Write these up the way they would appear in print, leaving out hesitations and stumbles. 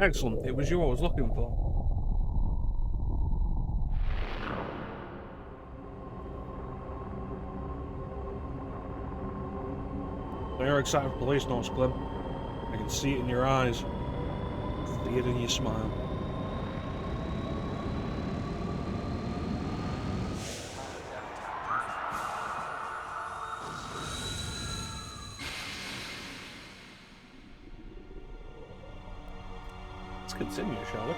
Excellent. It was you I was looking for. So you're excited for Policenauts, Clem. I can see it in your eyes. See it in your smile. Let's continue, shall we?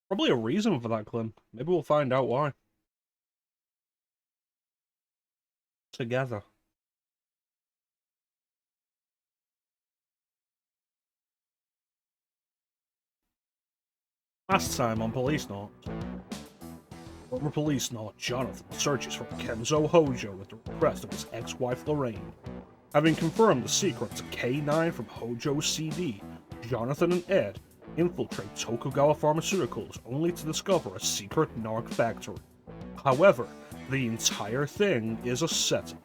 Probably a reason for that, Clem. Maybe we'll find out why. Together. Last time on Policenauts. Former Policenaut Jonathan searches for Kenzo Hojo at the request of his ex-wife Lorraine. Having confirmed the secrets of K9 from Hojo's CD, Jonathan and Ed infiltrate Tokugawa Pharmaceuticals only to discover a secret narc factory. However, the entire thing is a setup.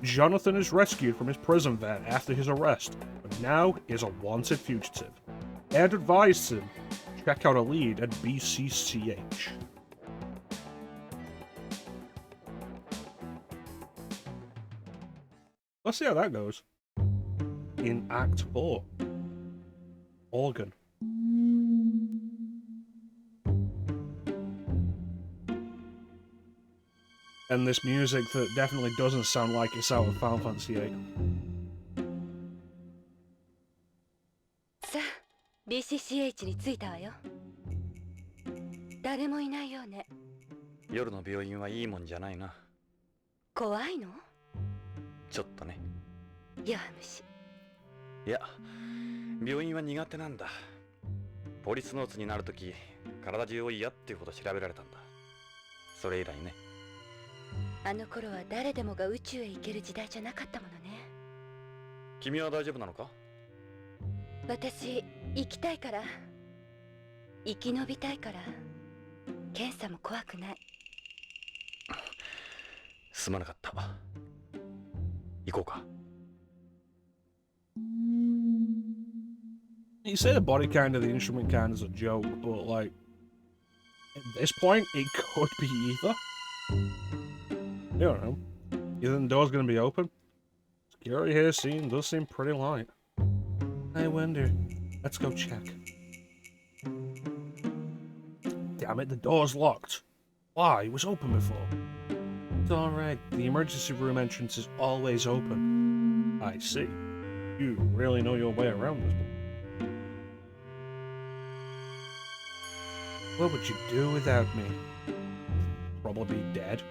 Jonathan is rescued from his prison van after his arrest, but now is a wanted fugitive. Ed advised him to check out a lead at BCCH. Let's see how that goes. In Act 4. Organ. And this music that definitely doesn't sound like it's out of Final Fantasy VIII. さあ、BCCH に着いたわよ。誰もいないようね。夜の病院はいいもんじゃないな。怖いの？ちょっとね。弱虫。いや、病院は苦手なんだ。ポリスノーツになるとき、体中を嫌っていうほど調べられたんだ。それ以来ね。あの頃は誰でもが宇宙へ行ける時代じゃなかったものね。君は大丈夫なのか？私、生きたいから。生き延びたいから。検査も怖くない。すまなかった。行こうか。You say the body kind of the instrument kind is a joke, but like at this point it could be either. You don't know. You think the door's gonna be open? Security here does seem pretty light. I wonder. Let's go check. Damn it, the door's locked. Why? It was open before. It's alright. The emergency room entrance is always open. I see. You really know your way around this place. What would you do without me? Probably be dead.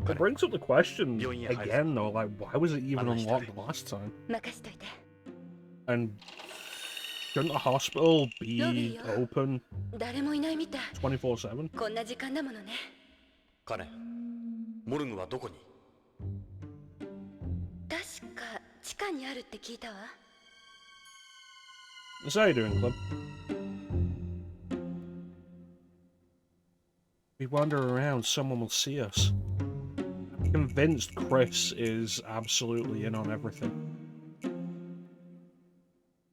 It brings up the question again, though, like, why was it even unlocked last time? And shouldn't a hospital be open 誰もいないみたい。24/7? こんな時間だものね。カレン、モルグはどこに？確か地下にあるって聞いたわ。So how you doing, Clem? We wander around, someone will see us. I'm convinced Chris is absolutely in on everything.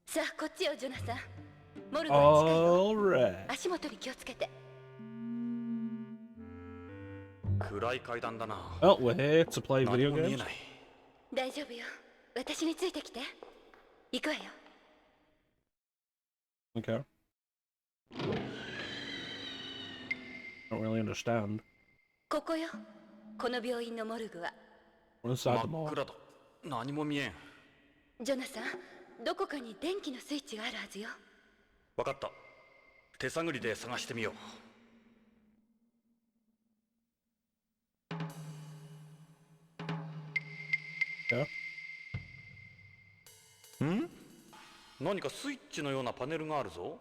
さあ、こっちよ、ジョナサン。モルグは近いよ。Alright. 足元に気をつけて。暗い階段だな。Well, we're here to play video 何も見え games. ない。大丈夫よ。私についてきて。行くわよ。Okay. Don't really understand. ここよ。この病院のモルグは。We're inside the 真っ mall. 暗だ。何も見えん。ジョナサン、どこかに電気のスイッチがあるはずよ。わかった。手探りで探してみよう。Yeah. ん？何かスイッチのようなパネルがあるぞ。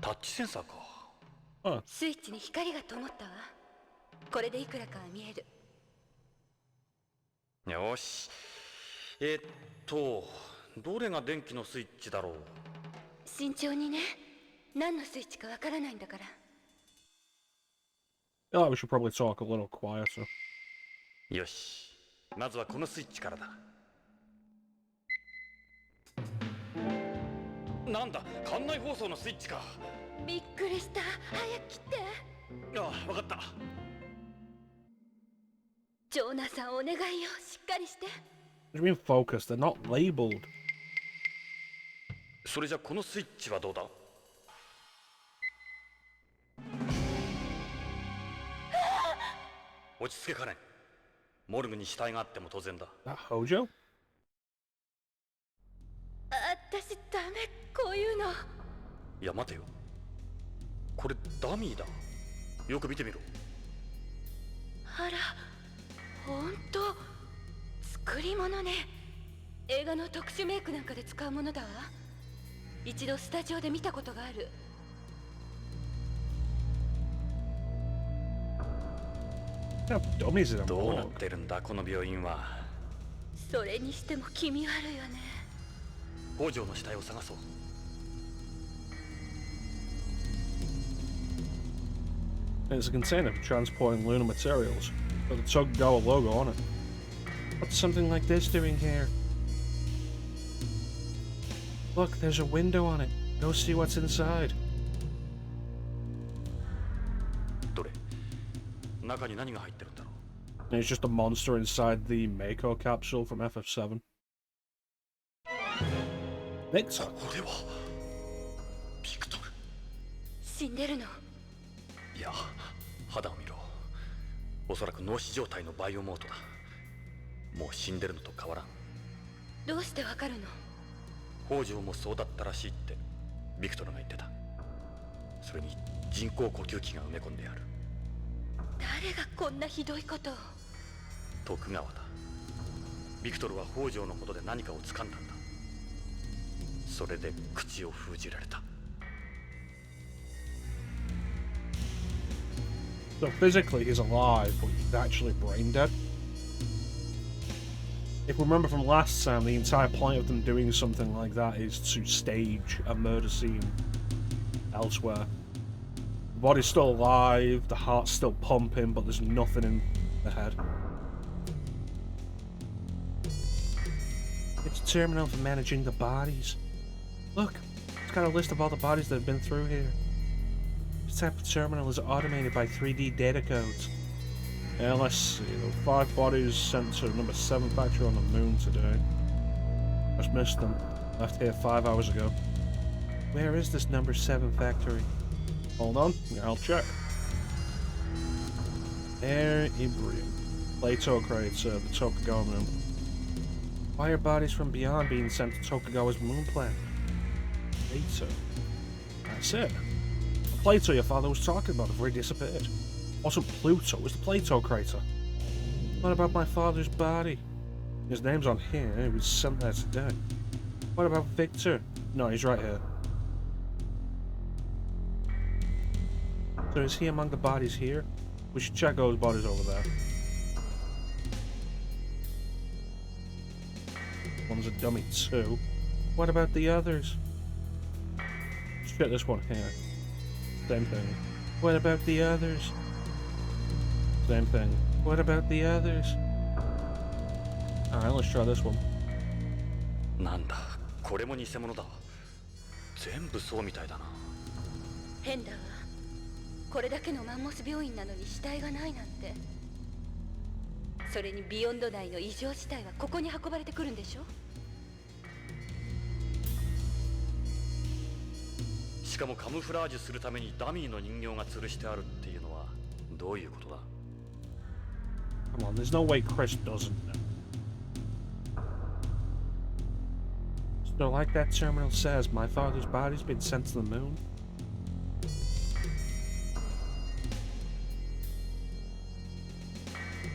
タッチセンサーか。Huh. スイッチに光が灯ったわ。これでいくらかは見える。よし。どれが電気のスイッチだろう。慎重にね。何のスイッチかわからないんだから。I feel like we should probably talk a little quieter. よし。まずはこのスイッチからだ。なんだ、館内放送のスイッチか。びっくりした。早く切って。ああ、わかった。ジョーナさん、お願いよ。しっかりして。What do you mean focus? They're not labeled. それじゃこのスイッチはどうだ。落ち着けかね。モルグに死体があっても当然だ。That Hojo? 私ダメ、こういうの。いや待てよ。これダミーだ。よく見てみろ。あら、ほんと作り物ね。映画の特殊メイクなんかで使うものだわ。一度スタジオで見たことがある。They have dummies in them. どうなってるんだこの病院は。それにしても気味悪いわね。北条の死体を探そう。It's a container for transporting lunar materials, with the Tokugawa logo on it. What's something like this doing here? Look, there's a window on it. Go see what's inside. どれ、中に何が入ってるんだろう。 And it's just a monster inside the Mako capsule from FF7. Mixer? これはビクトル。死んでるの。いや、肌を見ろ。おそらく脳死状態のバイオモードだ。もう死んでるのと変わらん。どうしてわかるの？北条もそうだったらしいってビクトルが言ってた。それに人工呼吸器が埋め込んである。誰がこんなひどいことを。徳川だ。ビクトルは北条のことで何かを掴んだんだ。それで口を封じられた。So physically he's alive, but he's actually brain dead. If we remember from last time, the entire point of them doing something like that is to stage a murder scene elsewhere. The body's still alive, the heart's still pumping, but there's nothing in the head. It's a terminal for managing the bodies. Look, it's got a list of all the bodies that have been through here. This type of terminal is automated by 3D data codes. Let's see, there were 5 bodies sent to number 7 factory on the moon today. Just missed them. Left here 5 hours ago. Where is this number 7 factory? Hold on, I'll check. Air Ibrium. Plato crater, the Tokugawa moon. Why are bodies from beyond being sent to Tokugawa's moon planet? Plato. That's it. The Plato your father was talking about before he disappeared. Wasn't Pluto, it was the Plato crater. What about my father's body? His name's on here, he was sent there today. What about Victor? No, he's right here. So is he among the bodies here? We should check those bodies over there. One's a dummy too. What about the others? Let's check this one here. Same thing. What about the others? Same thing. What about the others? Alright, let's try this one. なんだ、これも偽物だ。全部そうみたいだな。変だわ。これだけのマンモス病院なのに死体がないなんて。それにビヨンド内の異常死体はここに運ばれてくるんでしょ。しかもカムフラージュするためにダミーの人形が吊るしてあるっていうのはどういうことだ。 Come on, there's no way Chris doesn't know. So like that terminal says, my father's body's been sent to the moon?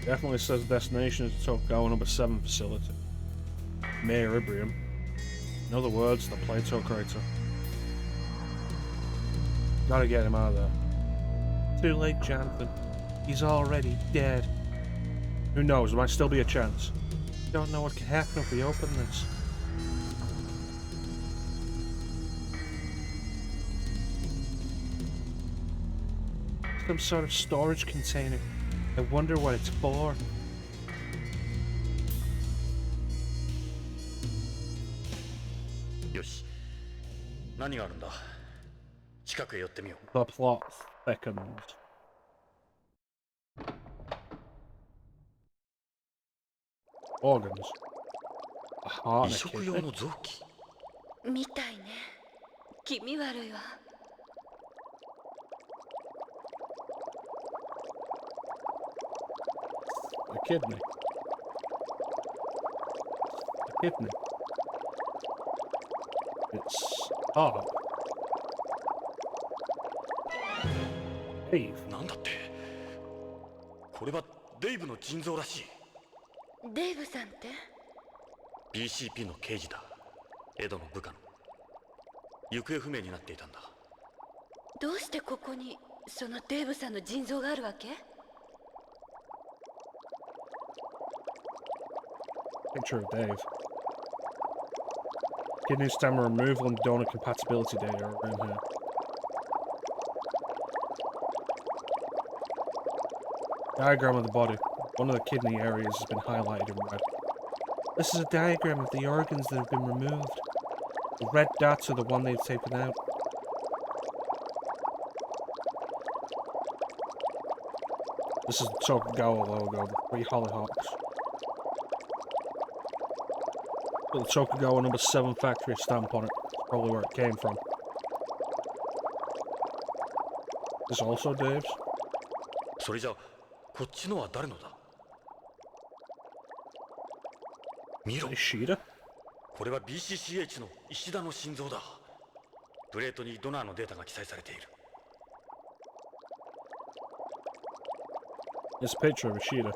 Definitely says destination is Tokugawa number 7 facility. Mayor Ibrium. In other words, the Plato crater. Gotta get him out of there. Too late, Jonathan. He's already dead. Who knows, there might still be a chance. Don't know what could happen if we open this. Some sort of storage container. I wonder what it's for. Yoshi. 何があるんだ? 近くへ寄ってみよう. The plot thickens. Organs. A heart and a 移植 kidney. 用の臓器? みたいね。気味悪いわ。A kidney. A kidney. It's heart. Dave. なんだって? これはデイブの腎臓らしい。デイブさんって BCP の刑事だ。エドの部下の。行方不明になっていたんだ。どうしてここにそのデイブさんの腎臓があるわけ? Picture of Dave. Kidney stem removal and donor compatibility data are in here. Diagram of the body. One of the kidney areas has been highlighted in red. This is a diagram of the organs that have been removed. The red dots are the one they've taken out. This is the Tokugawa logo, the three hollyhocks. Got the Tokugawa number 7 factory stamp on it. That's probably where it came from. Is this also Dave's? それじゃこっちのは誰のだ? 見ろ。 Ishida? これは BCCH の石田の心臓だ。プレートにドナーのデータが記載されている。 It's a picture of Ishida.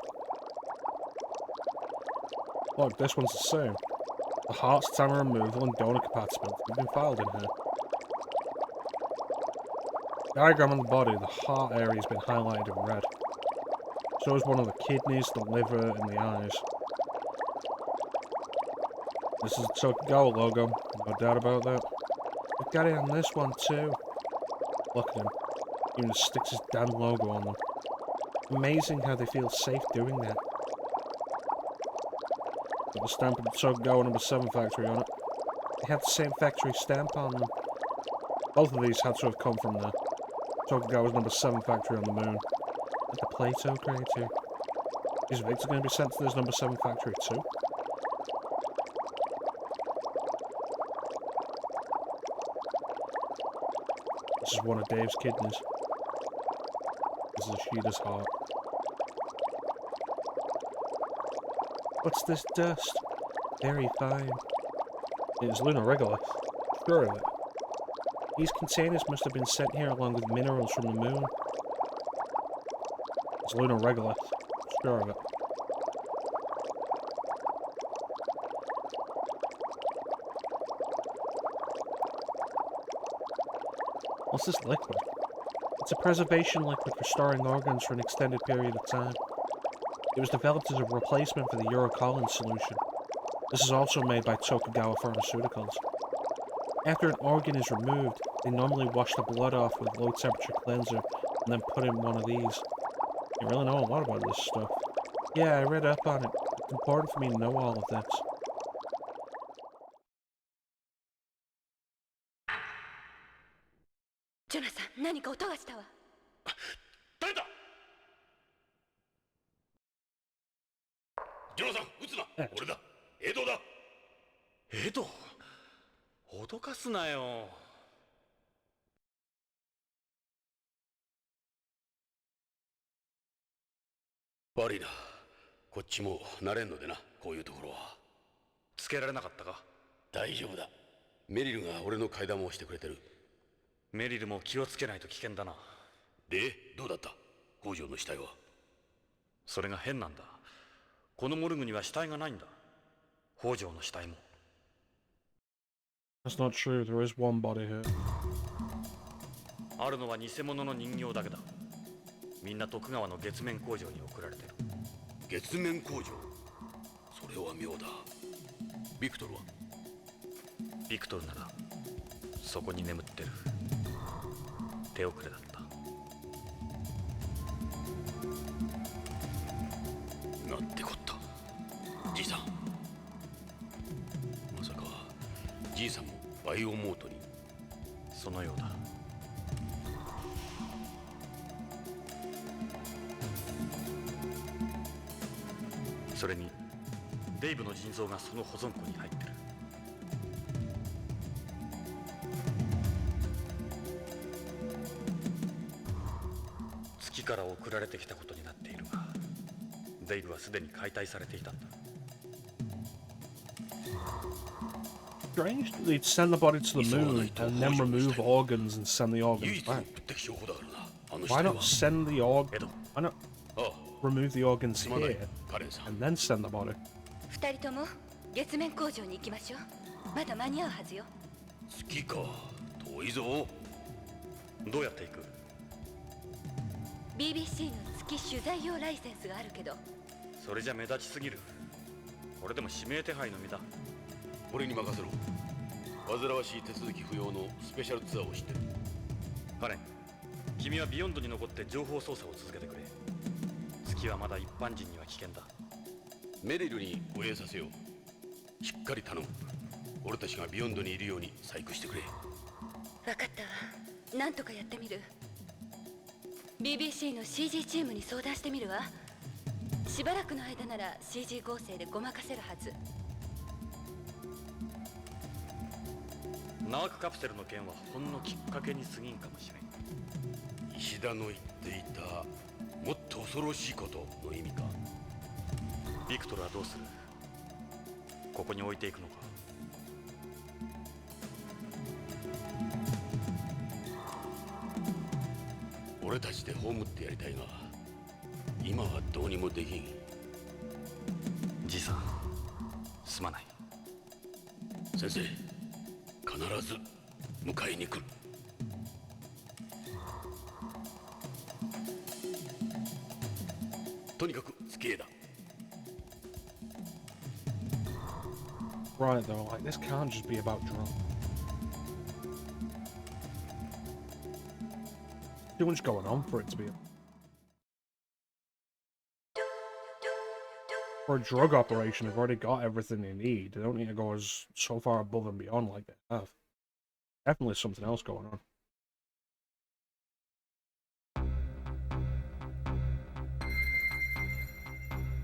Look, this one's the same. The heart, stamina removal, and donor compatibility have been filed in here. Diagram on the body, the heart area has been highlighted in red. So is one of the kidneys, the liver, and the eyes. This is the Tokugawa logo, no doubt about that. We've got it on this one too. Look at him. Even sticks his damn logo on them. Amazing how they feel safe doing that. Got the stamp of the Tokugawa number 7 factory on it. They have the same factory stamp on them. Both of these had to have come from there. Tokugawa's number 7 factory on the moon. At the Plato crater. Is Victor going to be sent to this number 7 factory too? This is one of Dave's kidneys. This is Ishida's heart. What's this dust? Very fine. It is lunar regolith. Sure of it. These containers must have been sent here along with minerals from the moon. It's lunar regolith. Sure of it. What's this liquid? It's a preservation liquid for storing organs for an extended period of time. It was developed as a replacement for the urocolin solution. This is also made by Tokugawa Pharmaceuticals. After an organ is removed, they normally wash the blood off with a low-temperature cleanser and then put in one of these. You really know a lot about this stuff. Yeah, I read up on it. It's important for me to know all of this. ジョナサン、何か音がしたわ。誰だ? ジョナサン、撃つな。俺だ。エドだ。エド？脅かすなよ。悪いな。こっちも慣れんのでな、こういうところは。つけられなかったか? 大丈夫だ。メリルが俺の階段をしてくれてる。メリルも気をつけないと危険だな。で、どうだった? 北条の死体は。それが変なんだ。このモルグには死体がないんだ。北条の死体も。That's not true. There is one body here. あるのは偽物の人形だけだ。みんな徳川の月面工場に送られてる。月面工場、それは妙だ。ビクトルは？ビクトルならそこに眠ってる。手遅れだった。なんてこった。じいさん、まさかじいさんもバイオモートに？そのようだ。それにデイブの腎臓がその保存庫に入ってる。月から送られてきたことになっているが、デイブはすでに解体されていたんだ。Strange that they'd send the body to the moon and then remove organs and send the 唯 organs 一の back. 物的証拠だからな、あの人 Why は。 not send the organ? Why not ああ、 remove the organs すまない here カレンさん。 and then send the body? 二人とも月面工場に行きましょう。まだ間に合うはずよ。月か、遠いぞ。どうやって行く？ BBC の月取材用ライセンスがあるけど。それじゃ目立ちすぎる。これでも指名手配の身だ。俺に任せろ。煩わしい手続き不要のスペシャルツアーを知ってる。カレン、君はビヨンドに残って情報操作を続けてくれ。月はまだ一般人には危険だ。メリルに護衛させよう。しっかり頼む。俺たちがビヨンドにいるように細工してくれ。分かったわ。なんとかやってみる。BBC の CG チームに相談してみるわ。しばらくの間なら CG 合成でごまかせるはず。ナークカプセルの件はほんのきっかけに過ぎんかもしれん。石田の言っていたもっと恐ろしいことの意味か。ビクトルはどうする？ここに置いていくのか？俺たちで葬ってやりたいが、今はどうにもできん。じいさん、すまない。先生、必ず迎えに来る。とにかく月へだ。Right though, like this can't just be about drunk. Too much going on for it to be. For a drug operation, they've already got everything they need. They don't need to go as so far above and beyond like they have. Definitely something else going on.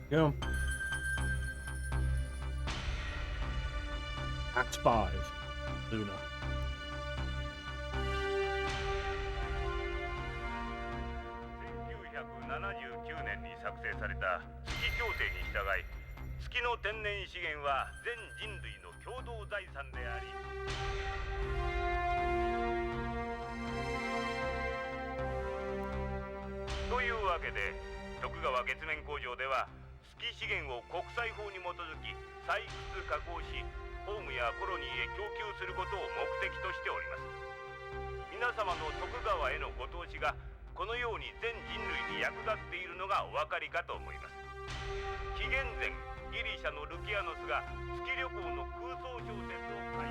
Yeah. Act 5. Luna. 1979年に作成された月協定に従い、月の天然資源は全人類の共同財産であり、というわけで徳川月面工場では月資源を国際法に基づき採掘加工し、ホームやコロニーへ供給することを目的としております。皆様の徳川へのご投資がこのように全人類に役立っているのがお分かりかと思います。紀元前ギリシャのルキアノスが月旅行の空想小説を書い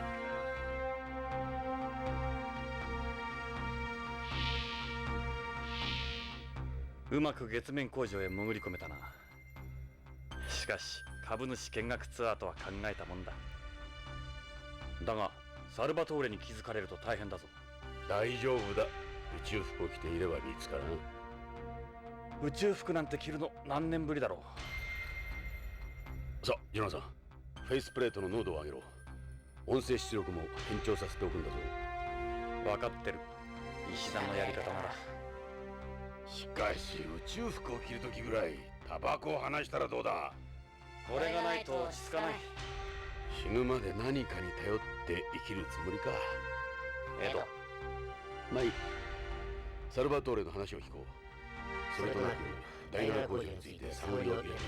ていうまく月面工場へ潜り込めたな。しかし株主見学ツアーとは考えたもんだ。だがサルバトーレに気づかれると大変だぞ。大丈夫だ。宇宙服を着ていれば見つからん。宇宙服なんて着るの何年ぶりだろう。さあジョナサン、フェイスプレートの濃度を上げろ。音声出力も変調させておくんだぞ。分かってる。石段のやり方なら。しかし宇宙服を着るときぐらいタバコを離したらどうだ。これがないと落ち着かない。死ぬまで何かに頼って生きるつもりか。エド、まあいい。サルバトーレの話を聞こう。それとなくダイナ工場について探りをやってみよう。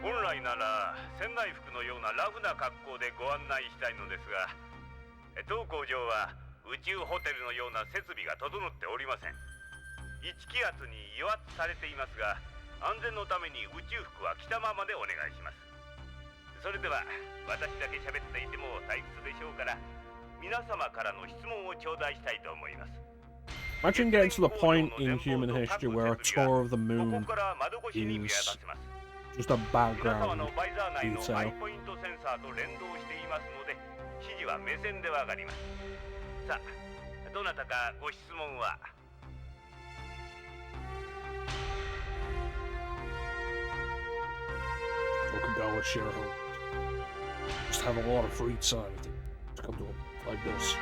本来なら船内服のようなラフな格好でご案内したいのですが、当工場は宇宙ホテルのような設備が整っておりません。1気圧に油圧されていますが、安全のために宇宙服は着たままでお願いします。それでは私だけ喋っていても退屈でしょうから、皆様からの質問を頂戴したいと思います。 Imagine getting to the point in human history where a tour of the moon ここから窓越しに見 is 渡せます。 just a 皆様 background のバイザー内のマイ detail. ポイントセンサーと連動していますので、指示は目線でわかります。さあ、どなたかご質問は。 Tokugawa shareholders just have a lot of free time to come to a like this.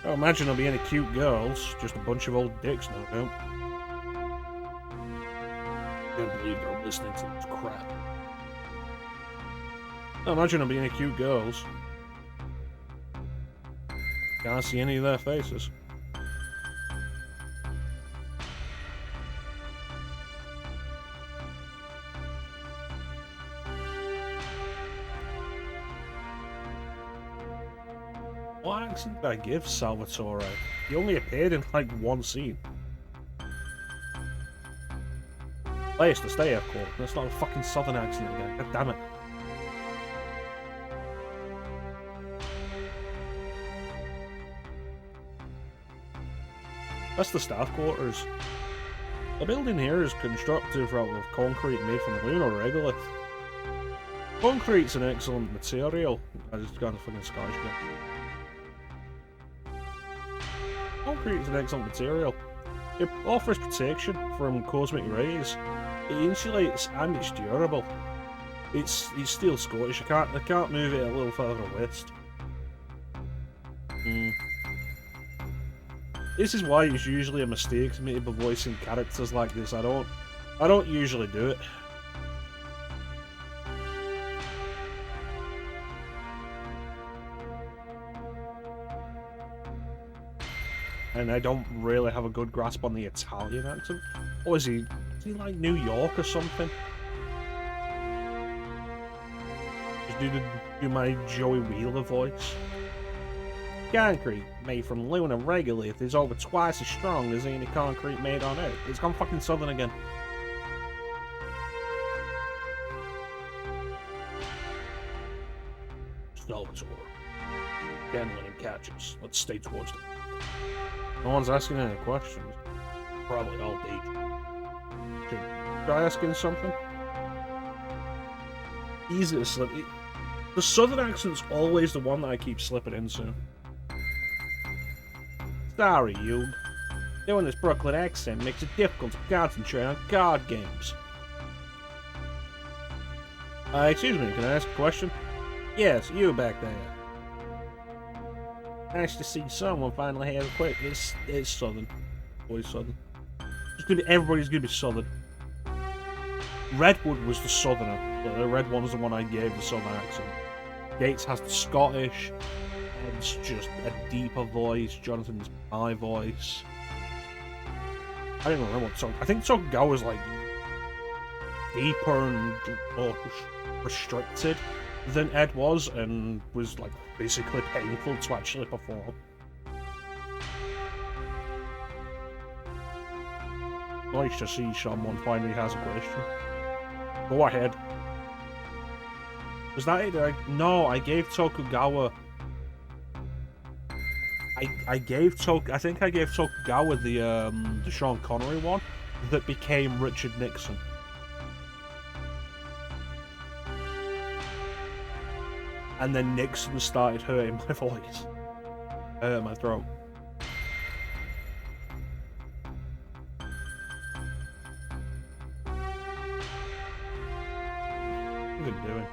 I imagine there'll be any cute girls, just a bunch of old dicks, no doubt. Can't believe they're listening to this crap. I imagine there'll be any cute girls. Can't see any of their faces. What accent did I give Salvatore? He only appeared in like one scene. Place to stay, of course. That's not a fucking southern accent again. God damn it. That's the staff quarters. The building here is constructed out of concrete made from lunar regolith. Concrete's an excellent material. I just got a fucking Scottish guy. Concrete is an excellent material. It offers protection from cosmic rays. It insulates and it's durable. It's still Scottish. I can't move it a little further west. This is why it's usually a mistake made by voicing characters like this. I don't usually do it. And I don't really have a good grasp on the Italian accent. Or is he like New York or something? Just do my Joey Wheeler voice. Concrete made from lunar regolith is over twice as strong as any concrete made on Earth. It's gone fucking southern again. Salvatore. Again winning catches. Let's stay towards them. No one's asking any questions. Probably all daydream. Should I asking something? Easy to slip. The southern accent's always the one that I keep slipping into. Sorry, Hugh. Doing this Brooklyn accent makes it difficult to concentrate on card games. Excuse me, can I ask a question? Yes, you back there. Nice to see someone finally has a quick. It's southern. Always southern. Everybody's gonna be southern. Redwood was the southerner. The red one was the one I gave the southern accent. Gates has the Scottish. Ed's just a deeper voice. Jonathan's my voice. I don't remember what song. I think Tokugawa was like deeper and more restricted than Ed was, and was like basically painful to actually perform. Nice to see someone finally has a question. Go ahead. Was that it? No, I gave Tokugawa. I think I gave Tokugawa the Sean Connery one that became Richard Nixon. And then Nixon started hurting my voice. My throat. What are you doing?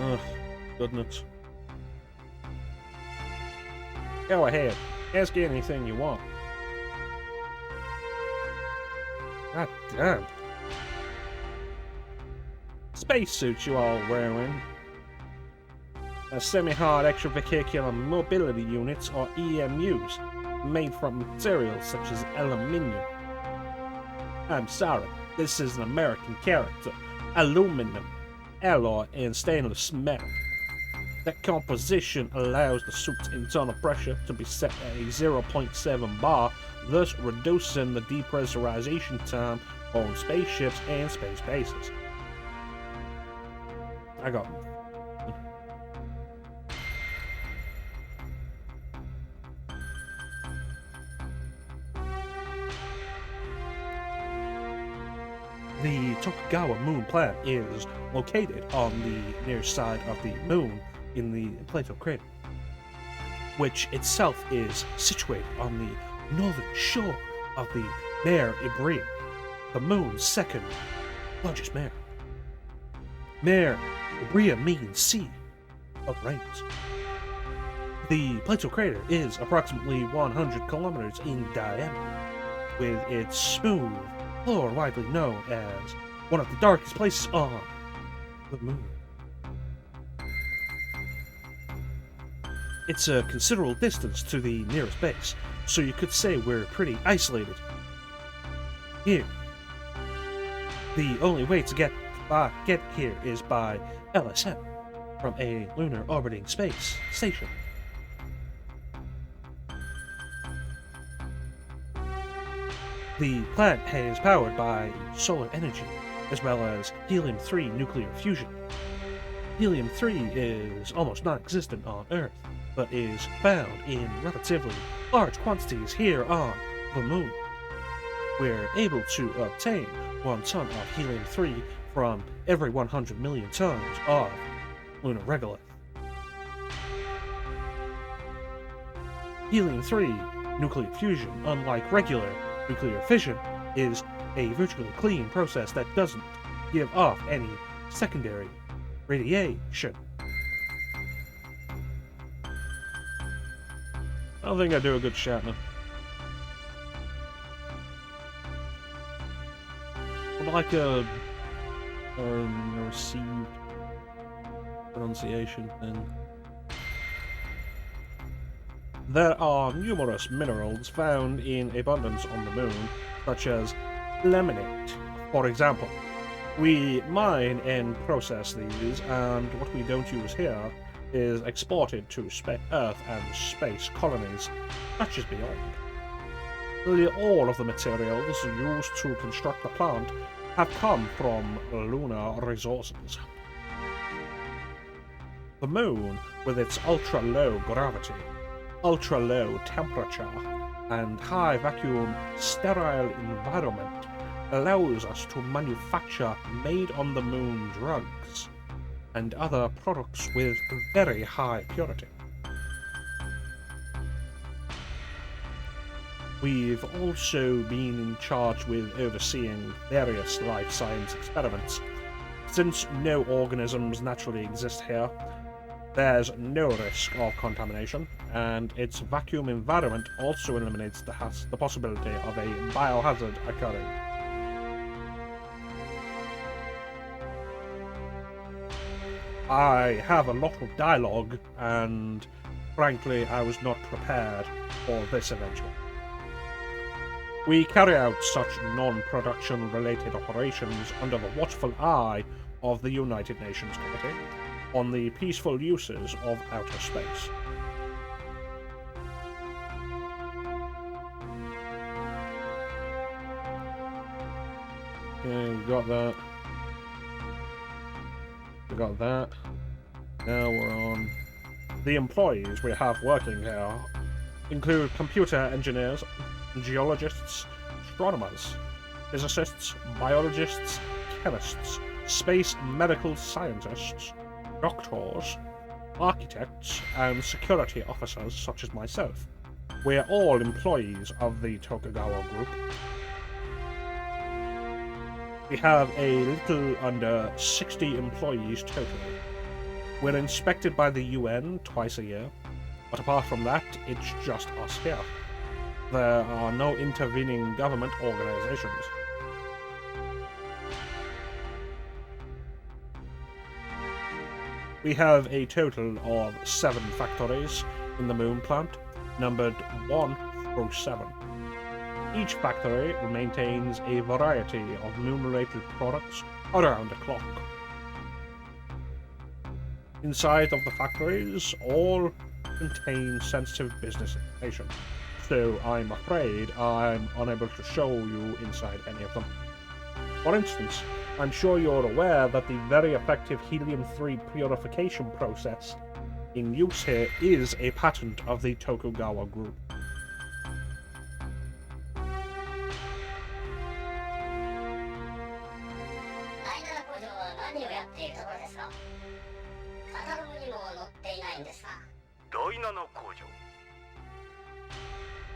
Ugh, goodness. Go ahead. Ask anything you want. God damn. Spacesuits you all wearing. Semi-hard extravehicular mobility units, or EMUs, made from materials such as aluminium. I'm sorry, this is an American character. Aluminum, alloy, and stainless metal. That composition allows the suit's internal pressure to be set at a 0.7 bar, thus reducing the depressurization time on spaceships and space bases. I got The Tokugawa moon plant is located on the near side of the moon in the Plato crater, which itself is situated on the northern shore of the Mare Ibrium, the moon's second largest mare. Mare Ibrium means sea of rains. The Plato crater is approximately 100 kilometers in diameter, with its smooth floor widely known as one of the darkest places on the moon. It's a considerable distance to the nearest base, so you could say we're pretty isolated here. The only way to get here is by LSM from a lunar orbiting space station. The plant is powered by solar energy, as well as helium-3 nuclear fusion. Helium-3 is almost non-existent on Earth, but is found in relatively large quantities here on the Moon. We're able to obtain 1 ton of helium-3 from every 100 million tons of lunar regolith. Helium-3 nuclear fusion, unlike regular nuclear fission, is a virtually clean process that doesn't give off any secondary radiation. I don't think I do a good Shatner. But like a received pronunciation thing. There are numerous minerals found in abundance on the moon, such as laminate, for example. We mine and process these, and what we don't use here is exported to Earth and space colonies, such as beyond. Nearly all of the materials used to construct the plant have come from lunar resources. The moon, with its ultra-low gravity, ultra-low temperature, and high vacuum sterile environment, allows us to manufacture made-on-the-moon drugs and other products with very high purity. We've also been in charge with overseeing various life science experiments. Since no organisms naturally exist here, there's no risk of contamination, and its vacuum environment also eliminates the possibility of a biohazard occurring. I have a lot of dialogue, and frankly, I was not prepared for this eventually. We carry out such non-production related operations under the watchful eye of the United Nations Committee on the peaceful uses of outer space. Okay, we got that. We got that. Now we're on. The employees we have working here include computer engineers, geologists, astronomers, physicists, biologists, chemists, space medical scientists, doctors, architects, and security officers such as myself. We're all employees of the Tokugawa Group. We have a little under 60 employees total. We're inspected by the UN twice a year, but apart from that, it's just us here. There are no intervening government organizations. We have a total of 7 factories in the moon plant, numbered 1 through 7. Each factory maintains a variety of moon-related products around the clock. Inside of the factories, all contain sensitive business information, so I'm afraid I'm unable to show you inside any of them. For instance, I'm sure you're aware that the very effective helium-3 purification process in use here is a patent of the Tokugawa Group.第7工場。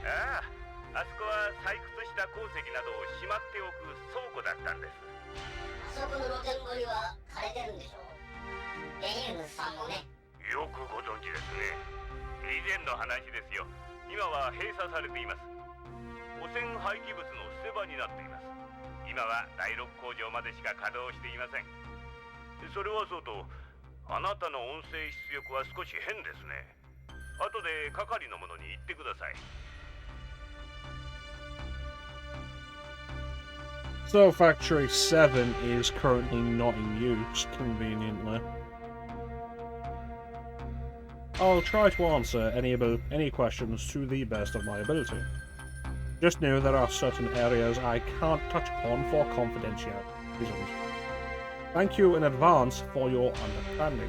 ああ、あそこは採掘した鉱石などをしまっておく倉庫だったんです。あそこの露天掘りは枯れてるんでしょう。ベニウムさんもね。よくご存知ですね。以前の話ですよ。今は閉鎖されています。汚染廃棄物の捨て場になっています。今は第6工場までしか稼働していません。それはそうと、あなたの音声出力は少し変ですね。後で係の者に言ってください。So Factory 7 is currently not in use, conveniently. I'll try to answer any questions to the best of my ability. Just know there are certain areas I can't touch upon for confidentiality reasons. Thank you in advance for your understanding.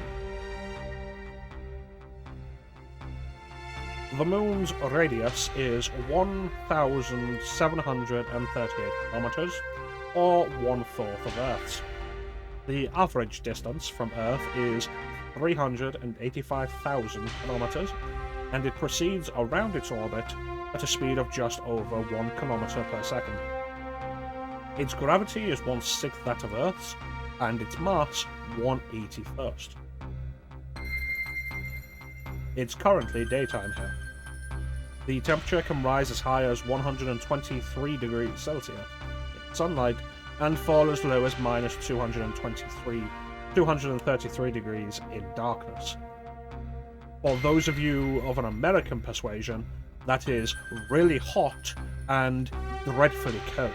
The moon's radius is 1,738 kilometers, or 1/4 of Earth's. The average distance from Earth is 385,000 kilometers, and it proceeds around its orbit at a speed of just over 1 kilometer per second. Its gravity is 1/6 that of Earth's, and its mass 1/81st. It's currently daytime here. The temperature can rise as high as 123 degrees Celsius in sunlight and fall as low as minus 233 degrees in darkness. For those of you of an American persuasion, that is really hot and dreadfully cold.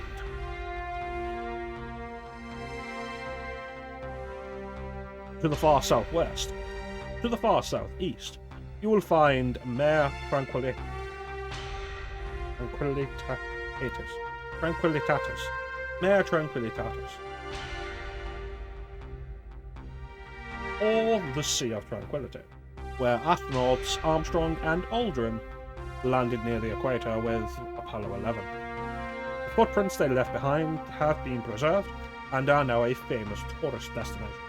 To the far southwest, to the far southeast, you will find Mare Tranquillitatis. Mare Tranquillitatis. Or the Sea of Tranquility, where astronauts Armstrong and Aldrin landed near the equator with Apollo 11. The footprints they left behind have been preserved and are now a famous tourist destination.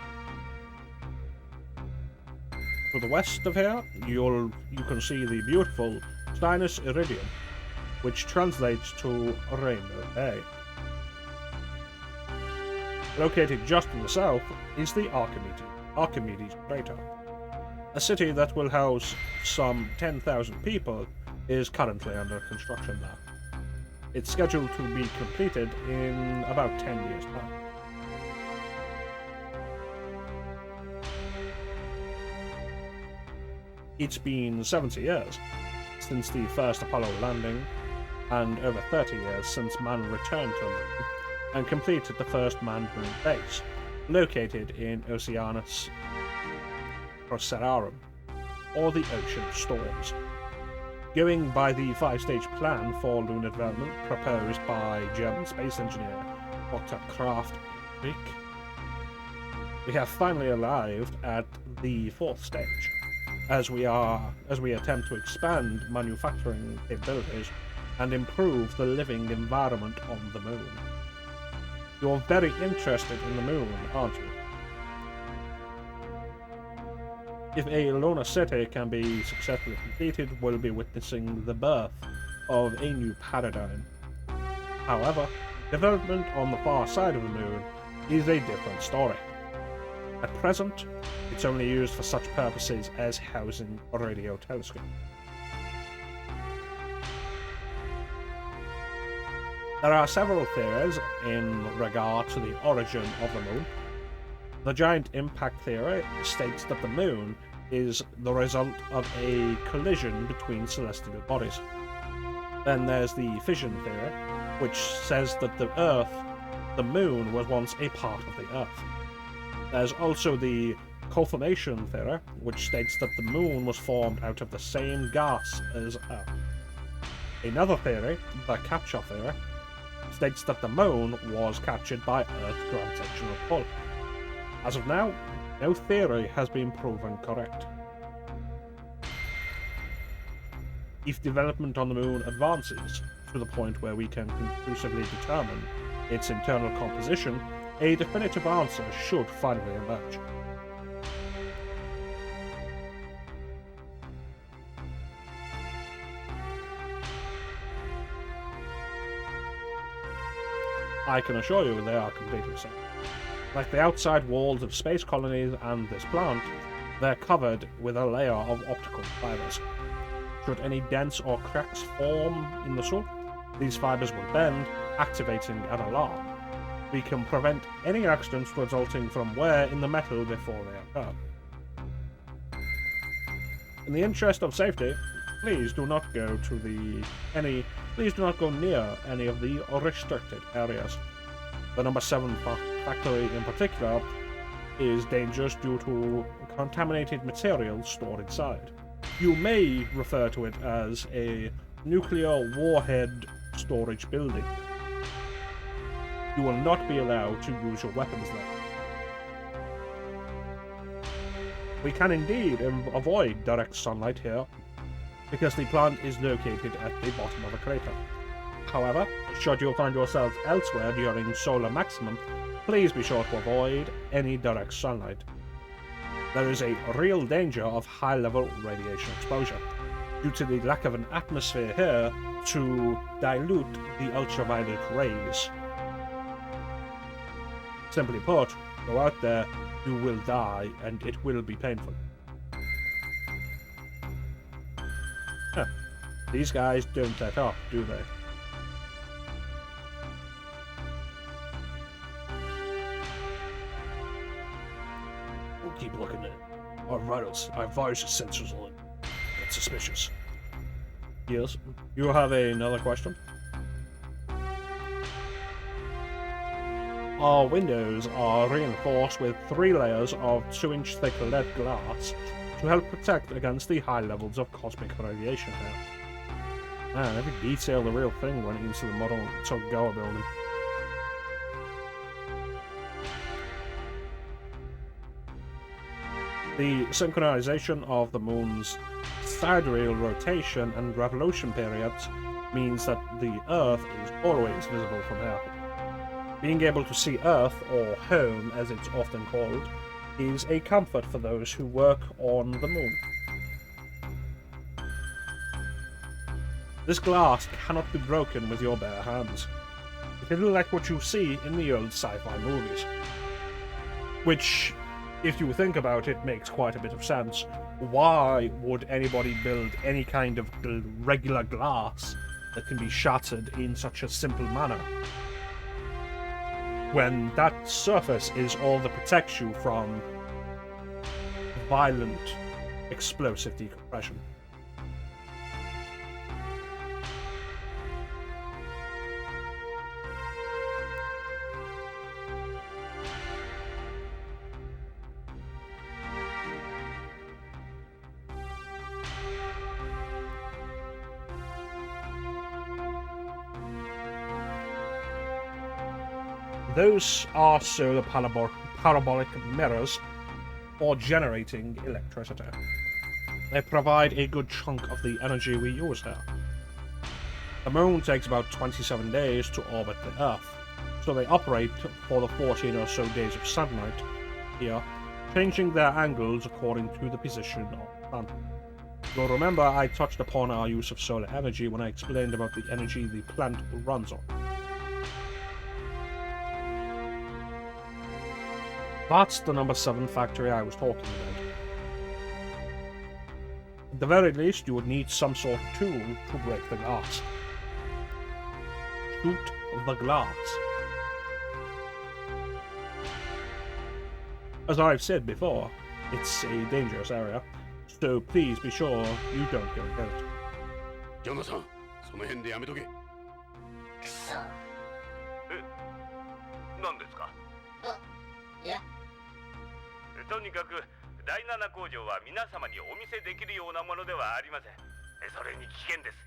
To the west of here, you can see the beautiful Sinus Iridium, which translates to Rainbow Bay. Located just to the south is the Archimedes crater. A city that will house some 10,000 people is currently under construction there. It's scheduled to be completed in about 10 years' time. It's been 70 years since the first Apollo landing, and over 30 years since man returned to the moon and completed the first manned moon base, located in Oceanus Procerarum, or the Ocean of Storms. Going by the 5-stage plan for lunar development proposed by German space engineer Dr. Kraft, we have finally arrived at the 4th stage, as we attempt to expand manufacturing capabilities and improve the living environment on the moon. You're very interested in the moon, aren't you? If a lunar city can be successfully completed, we'll be witnessing the birth of a new paradigm. However, development on the far side of the moon is a different story. At present, it's only used for such purposes as housing a radio telescope. There are several theories in regard to the origin of the moon. The giant impact theory states that the moon is the result of a collision between celestial bodies. Then there's the fission theory, which says that the moon was once a part of the Earth. There's also the conformation theory, which states that the moon was formed out of the same gas as Earth. Another theory, the capture theory, states that the moon was captured by Earth's gravitational pull. As of now, no theory has been proven correct. If development on the moon advances to the point where we can conclusively determine its internal composition, a definitive answer should finally emerge. I can assure you they are completely safe. Like the outside walls of space colonies and this plant, they're covered with a layer of optical fibers. Should any dents or cracks form in the sun, these fibers will bend, activating an alarm. We can prevent any accidents resulting from wear in the metal before they occur. In the interest of safety, please do not go near any of the restricted areas. The number 7 factory in particular is dangerous due to contaminated materials stored inside. You may refer to it as a nuclear warhead storage building. You will not be allowed to use your weapons there. We can indeed avoid direct sunlight here, because the plant is located at the bottom of a crater. However, should you find yourselves elsewhere during solar maximum, please be sure to avoid any direct sunlight. There is a real danger of high-level radiation exposure, due to the lack of an atmosphere here to dilute the ultraviolet rays. Simply put, go out there, you will die, and it will be painful. Huh. These guys don't let up, do they? We'll keep looking at it. Our virus sensors on it. That's suspicious. Yes. You have another question? Our windows are reinforced with 3 layers of 2-inch thick lead glass to help protect against the high levels of cosmic radiation here. Man, every detail the real thing went into the model Togawa building. The synchronization of the moon's sidereal rotation and revolution periods means that the Earth is always visible from here. Being able to see Earth, or home as it's often called, is a comfort for those who work on the moon. This glass cannot be broken with your bare hands. It is like what you see in the old sci-fi movies. Which, if you think about it, makes quite a bit of sense. Why would anybody build any kind of regular glass that can be shattered in such a simple manner, when that surface is all that protects you from violent, explosive decompression? Those are solar parabolic mirrors for generating electricity. They provide a good chunk of the energy we use here. The moon takes about 27 days to orbit the Earth, so they operate for the 14 or so days of sunlight here, changing their angles according to the position of the planet. You'll remember I touched upon our use of solar energy when I explained about the energy the planet runs on. That's the number 7 factory I was talking about. At the very least, you would need some sort of tool to break the glass. Shoot the glass. As I've said before, it's a dangerous area, so please be sure you don't go get it. ジョナサン、そその辺でやめとけ。くそ。何ですか？いや、とにかく第7工場は皆様にお見せできるようなものではありません。それに危険です。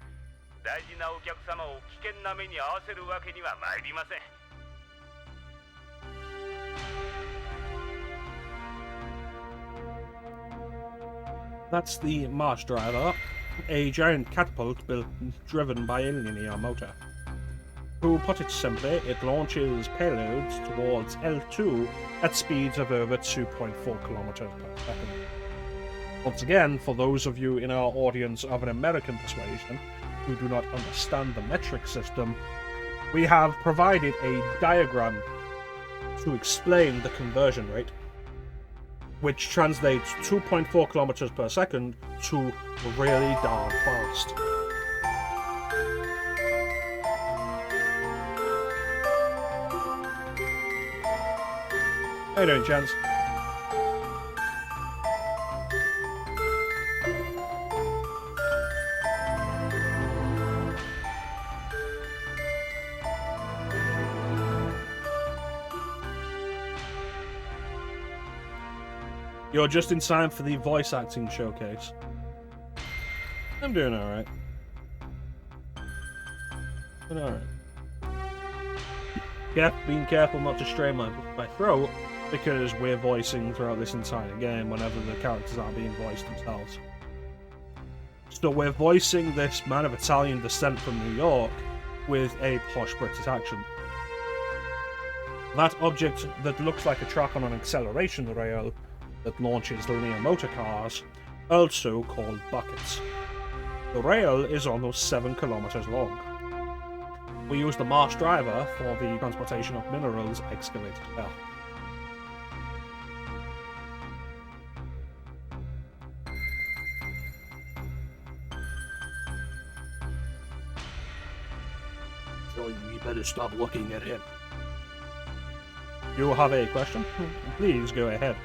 大事なお客様を危険な目に遭わせるわけには参りません。That's the Mars driver, a giant catapult driven by a linear motor. To put it simply, it launches payloads towards L2 at speeds of over 2.4 kilometers per second. Once again, for those of you in our audience of an American persuasion who do not understand the metric system, we have provided a diagram to explain the conversion rate, which translates 2.4 kilometers per second to really darn fast. How you doing, gents? You're just in time for the voice acting showcase. I'm doing alright. Doing alright. Being careful not to strain my throat, because we're voicing throughout this entire game whenever the characters aren't being voiced themselves. So we're voicing this man of Italian descent from New York with a posh British accent. That object that looks like a track on an acceleration rail that launches linear motor cars, also called buckets. The rail is almost 7 kilometers long. We use the Mars driver for the transportation of minerals excavated there. So you better stop looking at him. You have a question? Please go ahead.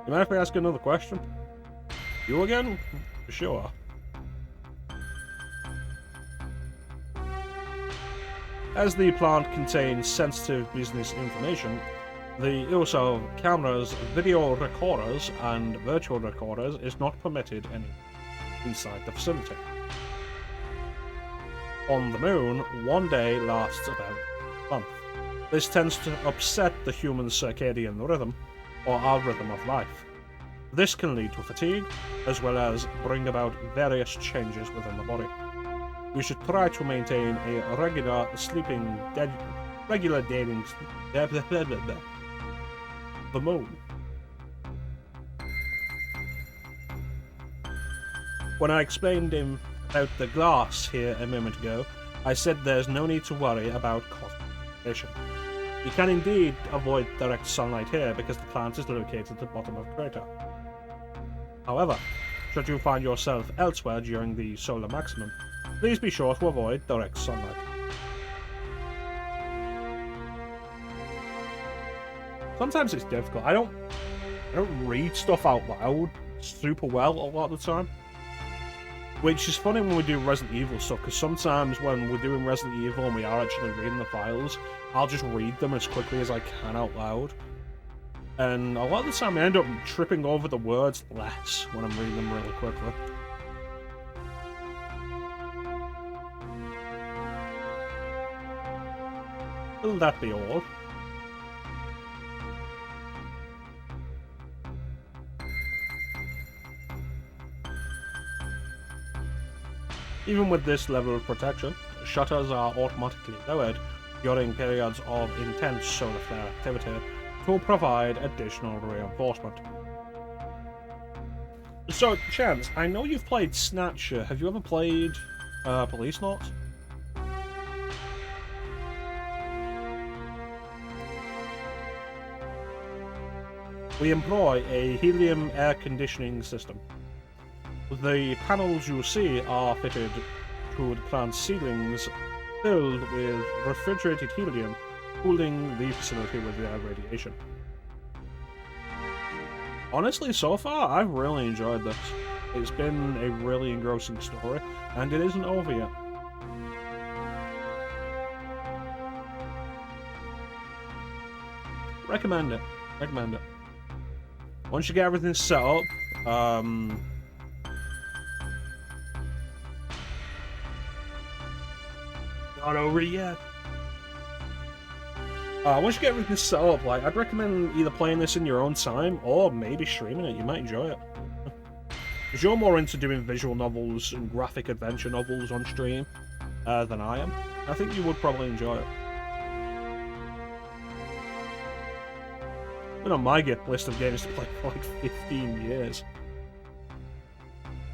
You mind if I ask another question? You again? Sure. As the plant contains sensitive business information, the use of cameras, video recorders, and virtual recorders is not permitted inside the facility. On the moon, one day lasts about a month. This tends to upset the human circadian rhythm, or our rhythm of life. This can lead to fatigue, as well as bring about various changes within the body. You should try to maintain a regular dating. The moon. When I explained him about the glass here a moment ago, I said there's no need to worry about cosmic. You can indeed avoid direct sunlight here because the plant is located at the bottom of the crater. However, should you find yourself elsewhere during the solar maximum, please be sure to avoid direct sunlight. Sometimes it's difficult. I don't read stuff out loud super well a lot of the time. Which is funny when we do Resident Evil stuff, because sometimes when we're doing Resident Evil and we are actually reading the files, I'll just read them as quickly as I can out loud. And a lot of the time I end up tripping over the words less when I'm reading them really quickly. Will that be all? Even with this level of protection, shutters are automatically lowered during periods of intense solar flare activity to provide additional reinforcement. So, Chance, I know you've played Snatcher. Have you ever played Policenauts? We employ a helium air conditioning system. The panels you see are fitted to the plant's ceilings, filled with refrigerated helium, cooling the facility with air radiation. Honestly, so far, I've really enjoyed this. It's been a really engrossing story, and it isn't over yet. Recommend it. Recommend it. Once you get everything set up, not over yet. Once you get everything set up, like, I'd recommend either playing this in your own time or maybe streaming it. You might enjoy it. Because you're more into doing visual novels and graphic adventure novels on stream than I am. I think you would probably enjoy it. Been on my list of games to play for like 15 years.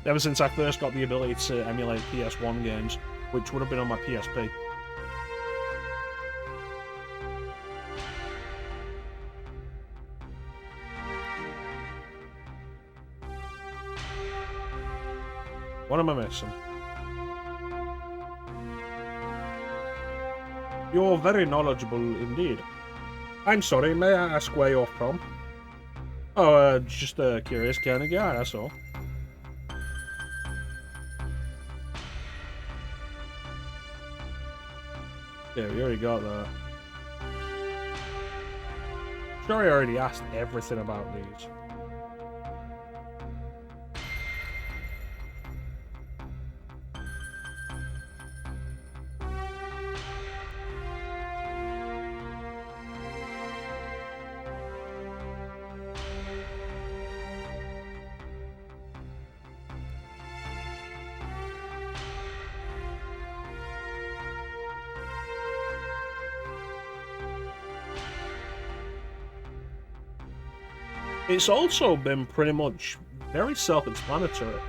Ever since I first got the ability to emulate PS1 games, which would have been on my PSP. What am I missing? You're very knowledgeable indeed. I'm sorry, may I ask where you're from? Oh, just a curious kind of guy, that's all. Yeah, we already got that. Sure, I already asked everything about these. It's also been pretty much very self-explanatory.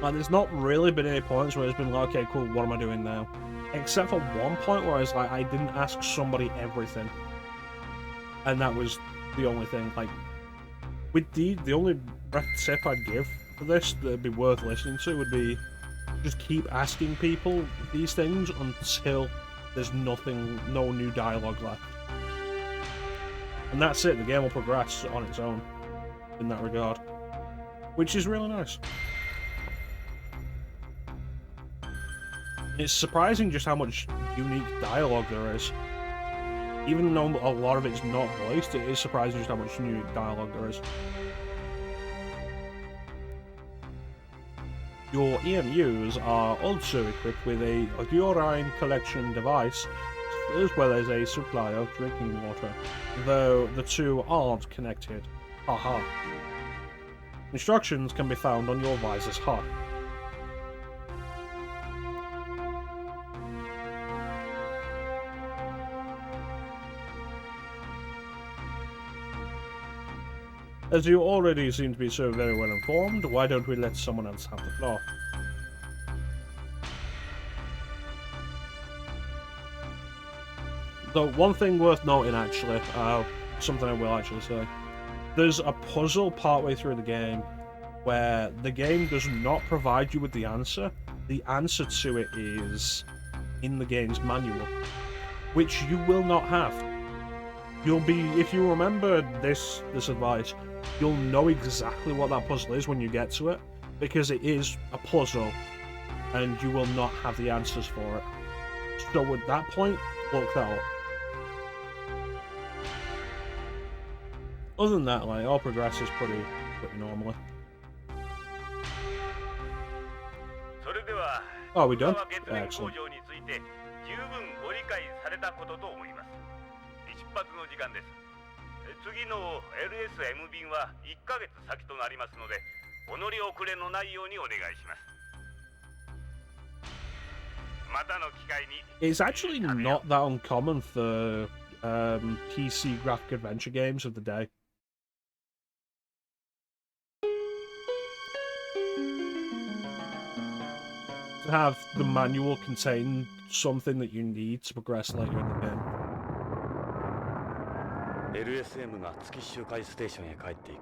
Like, there's not really been any points where it's been like, okay, cool, what am I doing now? Except for one point where I was like, I didn't ask somebody everything. And that was the only thing. Like, with the only tip I'd give for this that'd be worth listening to would be just keep asking people these things until there's nothing, no new dialogue left. And that's it, the game will progress on its own in that regard, which is really nice. It's surprising just how much unique dialogue there is. Even though a lot of it's not voiced, it is surprising just how much unique dialogue there is. Your EMUs are also equipped with a urine collection device, as well as a supply of drinking water, though the two aren't connected. Haha. Instructions can be found on your visor's HUD. As you already seem to be so very well informed, why don't we let someone else have the floor? Though, one thing worth noting actually, something I will actually say. There's a puzzle partway through the game where the game does not provide you with the answer. The answer to it is in the game's manual, which you will not have. You'll be, if you remember this advice, you'll know exactly what that puzzle is when you get to it, because it is a puzzle, and you will not have the answers for it. So at that point, look that up. Other than that, like, all progresses pretty normally. Oh, we done? Excellent. 次の LSM 便は1ヶ月先となりますので、お乗り遅れのないようにお願いします。またの機会に。It's actually not that uncommon for PC graphic adventure games of the day. To have the manual contain something that you need to progress later in the game. LSM が月周回ステーションへ帰っていく。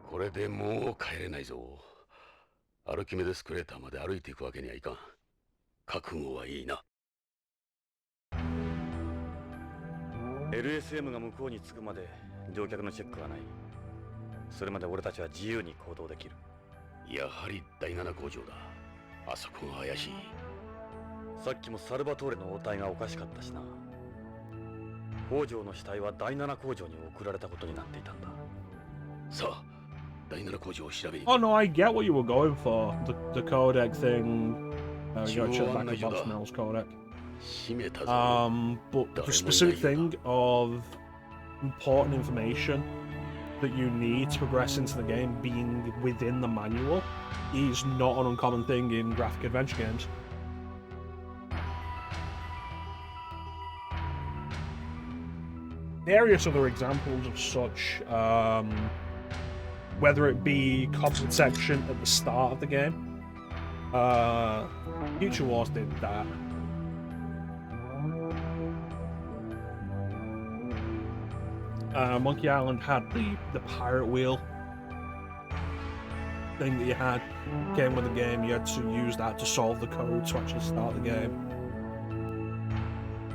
これでもう帰れないぞ。アルキメデスクレーターまで歩いていくわけにはいかん。覚悟はいいな。LSM が向こうに着くまで乗客のチェックはない。それまで俺たちは自由に行動できる。やはり第7工場だ。あそこが怪しい。さっきもサルバトーレの応対がおかしかったしな。工場の死体は第7工場に送られたことになっていたんだ。さあ、第7工場を調べに。 Oh no, I get what you were going for. The codec thing. You gotta check back the box Mel's codec. 閉めたぞ。 But the specific thing of important information that you need to progress into the game being within the manual is not an uncommon thing in graphic adventure games. Various other examples of such, whether it be copy section at the start of the game, Future Wars did that. Monkey Island had the pirate wheel thing that you had. Came with the game, you had to use that to solve the code to actually start the game.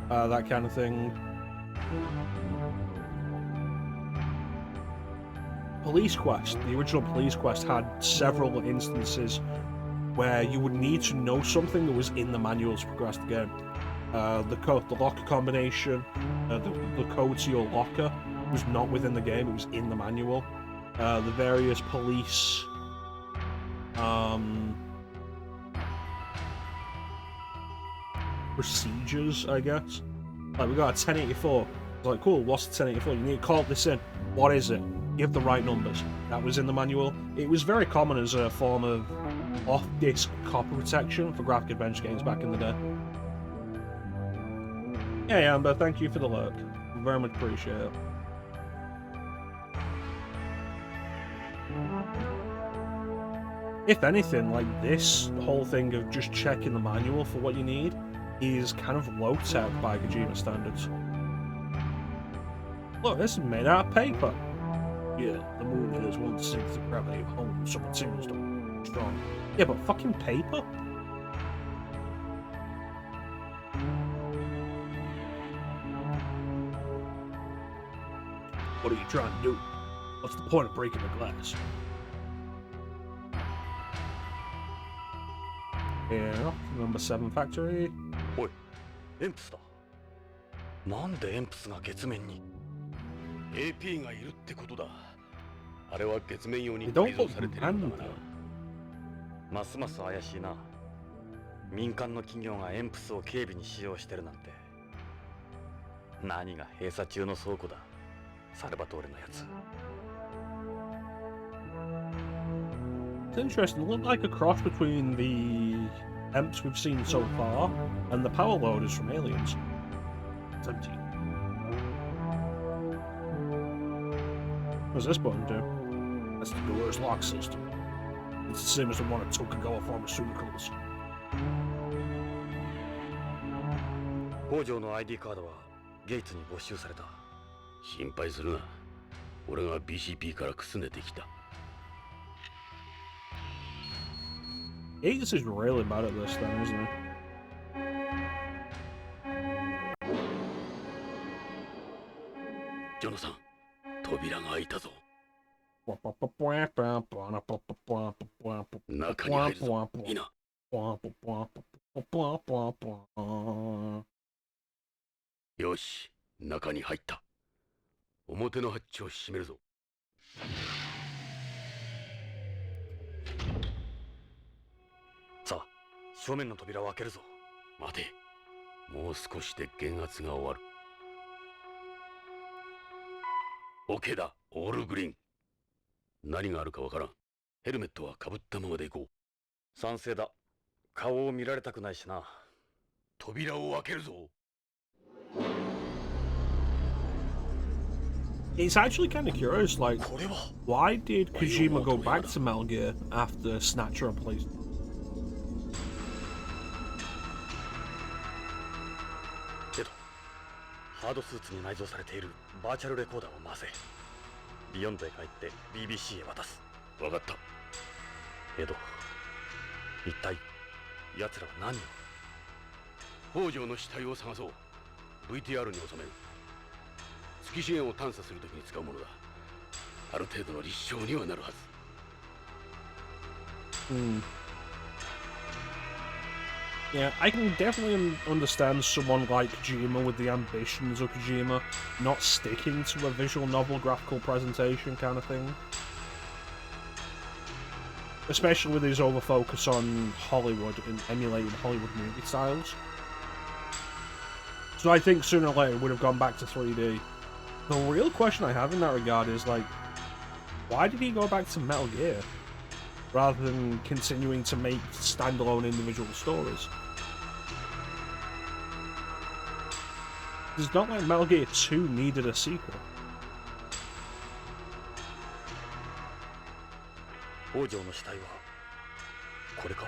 That kind of thing. Police Quest, the original Police Quest, had several instances where you would need to know something that was in the manual to progress the game. The locker combination, the code to your locker was not within the game, it was in the manual. The various police procedures, I guess. Like, we got a 1084. It's like, cool, what's the 1084? You need to call this in. What is it? Give the right numbers. That was in the manual. It was very common as a form of off-disc copy protection for graphic adventure games back in the day. Hey Amber, thank you for the lurk. Very much appreciate it. If anything, like this whole thing of just checking the manual for what you need is kind of low-tech by Kojima standards. Look, this is made out of paper. Yeah, the moon is 1/6 the gravity of home, so materials don't strong. Yeah, but fucking paper? What are you trying to do? What's the point of breaking the glass? Yeah, number 7 factory. おい、エンプスだ。なんでエンプスが月面に？ AP がいるってことだ。あれは月面用に They 改 don't 造 look されてるんだ random がな。 though. ますます怪しいな。民間の企業がエンプスを警備に使用してるなんて。何が閉鎖中の倉庫だ。サルバトーレのやつ。It's interesting. It looked like a cross between the EMPs we've seen so far and the power loaders from Aliens. It's empty. What does this button do? That's the door's lock system. It's the same as the one at Tokugawa Pharmaceuticals. 工場の ID カードはゲイツに没収された。心配するな。俺が BCP からくすねてきた。Aegis is really bad at this then, isn't he? ジョナサン、扉が開いたぞ。中に入るぞ。いいな。よし、中に入った。表のハッチを閉めるぞ。さあ、正面の扉を開けるぞ。待て。もう少しで減圧が終わる。OK だ、オールグリーン。何があるかわからん。ヘルメットはかぶったままで行こう。賛成だ。顔を見られたくないしな。扉を開けるぞ。It's actually kind of curious, like, why did Kojima go back to Metal Gear after Snatcher replaced? けど、ハードスーツに内蔵されているバーチャルレコーダーを回せ。ビヨンドへ帰って BBC へ渡す。わかった。エド、一体奴らは何を？北条の死体を探そう。VTR に収める。月資源を探査するときに使うものだ。ある程度の立証にはなるはず。Hmm. Yeah, I can definitely understand someone like Kojima with the ambitions of Kojima not sticking to a visual novel graphical presentation kind of thing. Especially with his over-focus on Hollywood and emulating Hollywood movie styles. So I think sooner or later it would have gone back to 3D. The real question I have in that regard is, like, why did he go back to Metal Gear rather than continuing to make standalone individual stories? It's not like Metal Gear 2 needed a sequel. 王女の死体はこれか。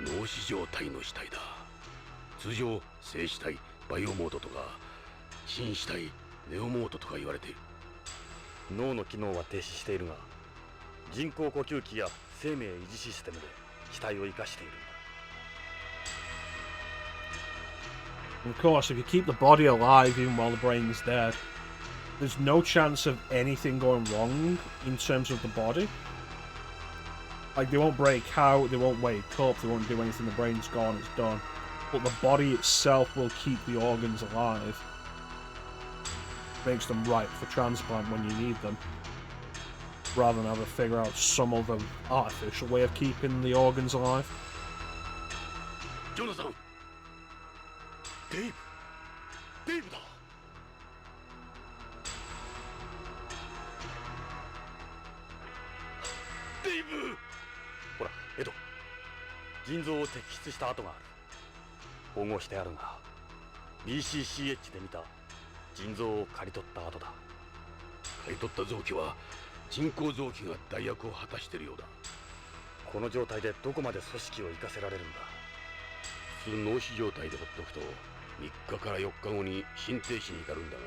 脳死状態の死体だ。通常静死体バイオモードとか心死体ネオモードとか言われている。脳の機能は停止しているが、人工呼吸器や生命維持システムで死体を生かしているんだ。 Of course, if you keep the body alive even while the brain is dead, there's no chance of anything going wrong in terms of the body. Like, they won't break out, they won't wake up, they won't do anything, the brain's gone, it's done. But the body itself will keep the organs alive. Makes them ripe for transplant when you need them. Rather than have to figure out some other artificial way of keeping the organs alive. ジョナサン、デイブだ。デイブ。ほらエド、腎臓を摘出した跡がある。保護してあるが BCCH で見た腎臓を刈り取った跡だ。刈り取った臓器は人工臓器が代役を果たしているようだ。この状態でどこまで組織を生かせられるんだ。普通脳死状態でほっとくと3日から4日後に心停止に至るんだが、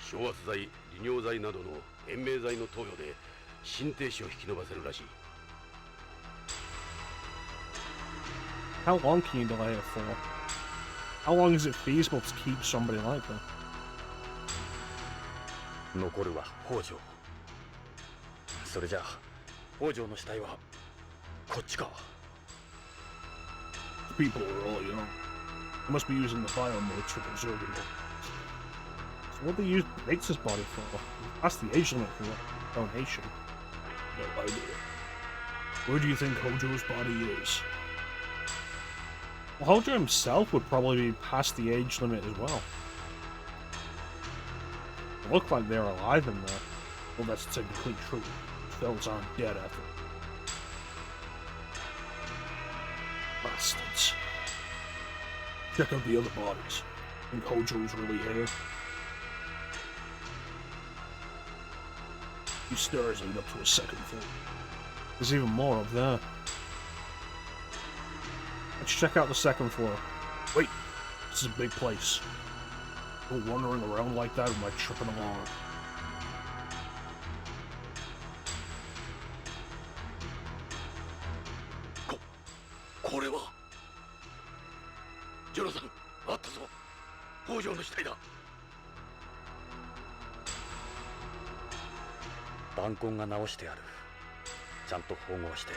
昇圧剤、利尿剤などの延命剤の投与で心停止を引き延ばせるらしい。 How long can you delay it for? How long is it feasible to keep somebody like that? 残るは北条。それじゃあ北条の死体はこっちか。 The people are all young. They must be using the biomodes for preserving them. So what do they use Bates's body for? That's the age limit for donation. No idea. Where do you think Hojo's body is? Well, Hojo himself would probably be past the age limit as well. They look like they're alive in there. Well, that's technically true. Those aren't dead after. Bastards. Check out the other bodies. Think Hojo's really here? These stairs lead up to a second floor. There's even more up there. Let's check out the second floor. Wait, this is a big place. Go wandering around like that with my tripping along. これはジョナサン、あったぞ。北条の死体だ。弾痕が直してある。ちゃんと縫合して。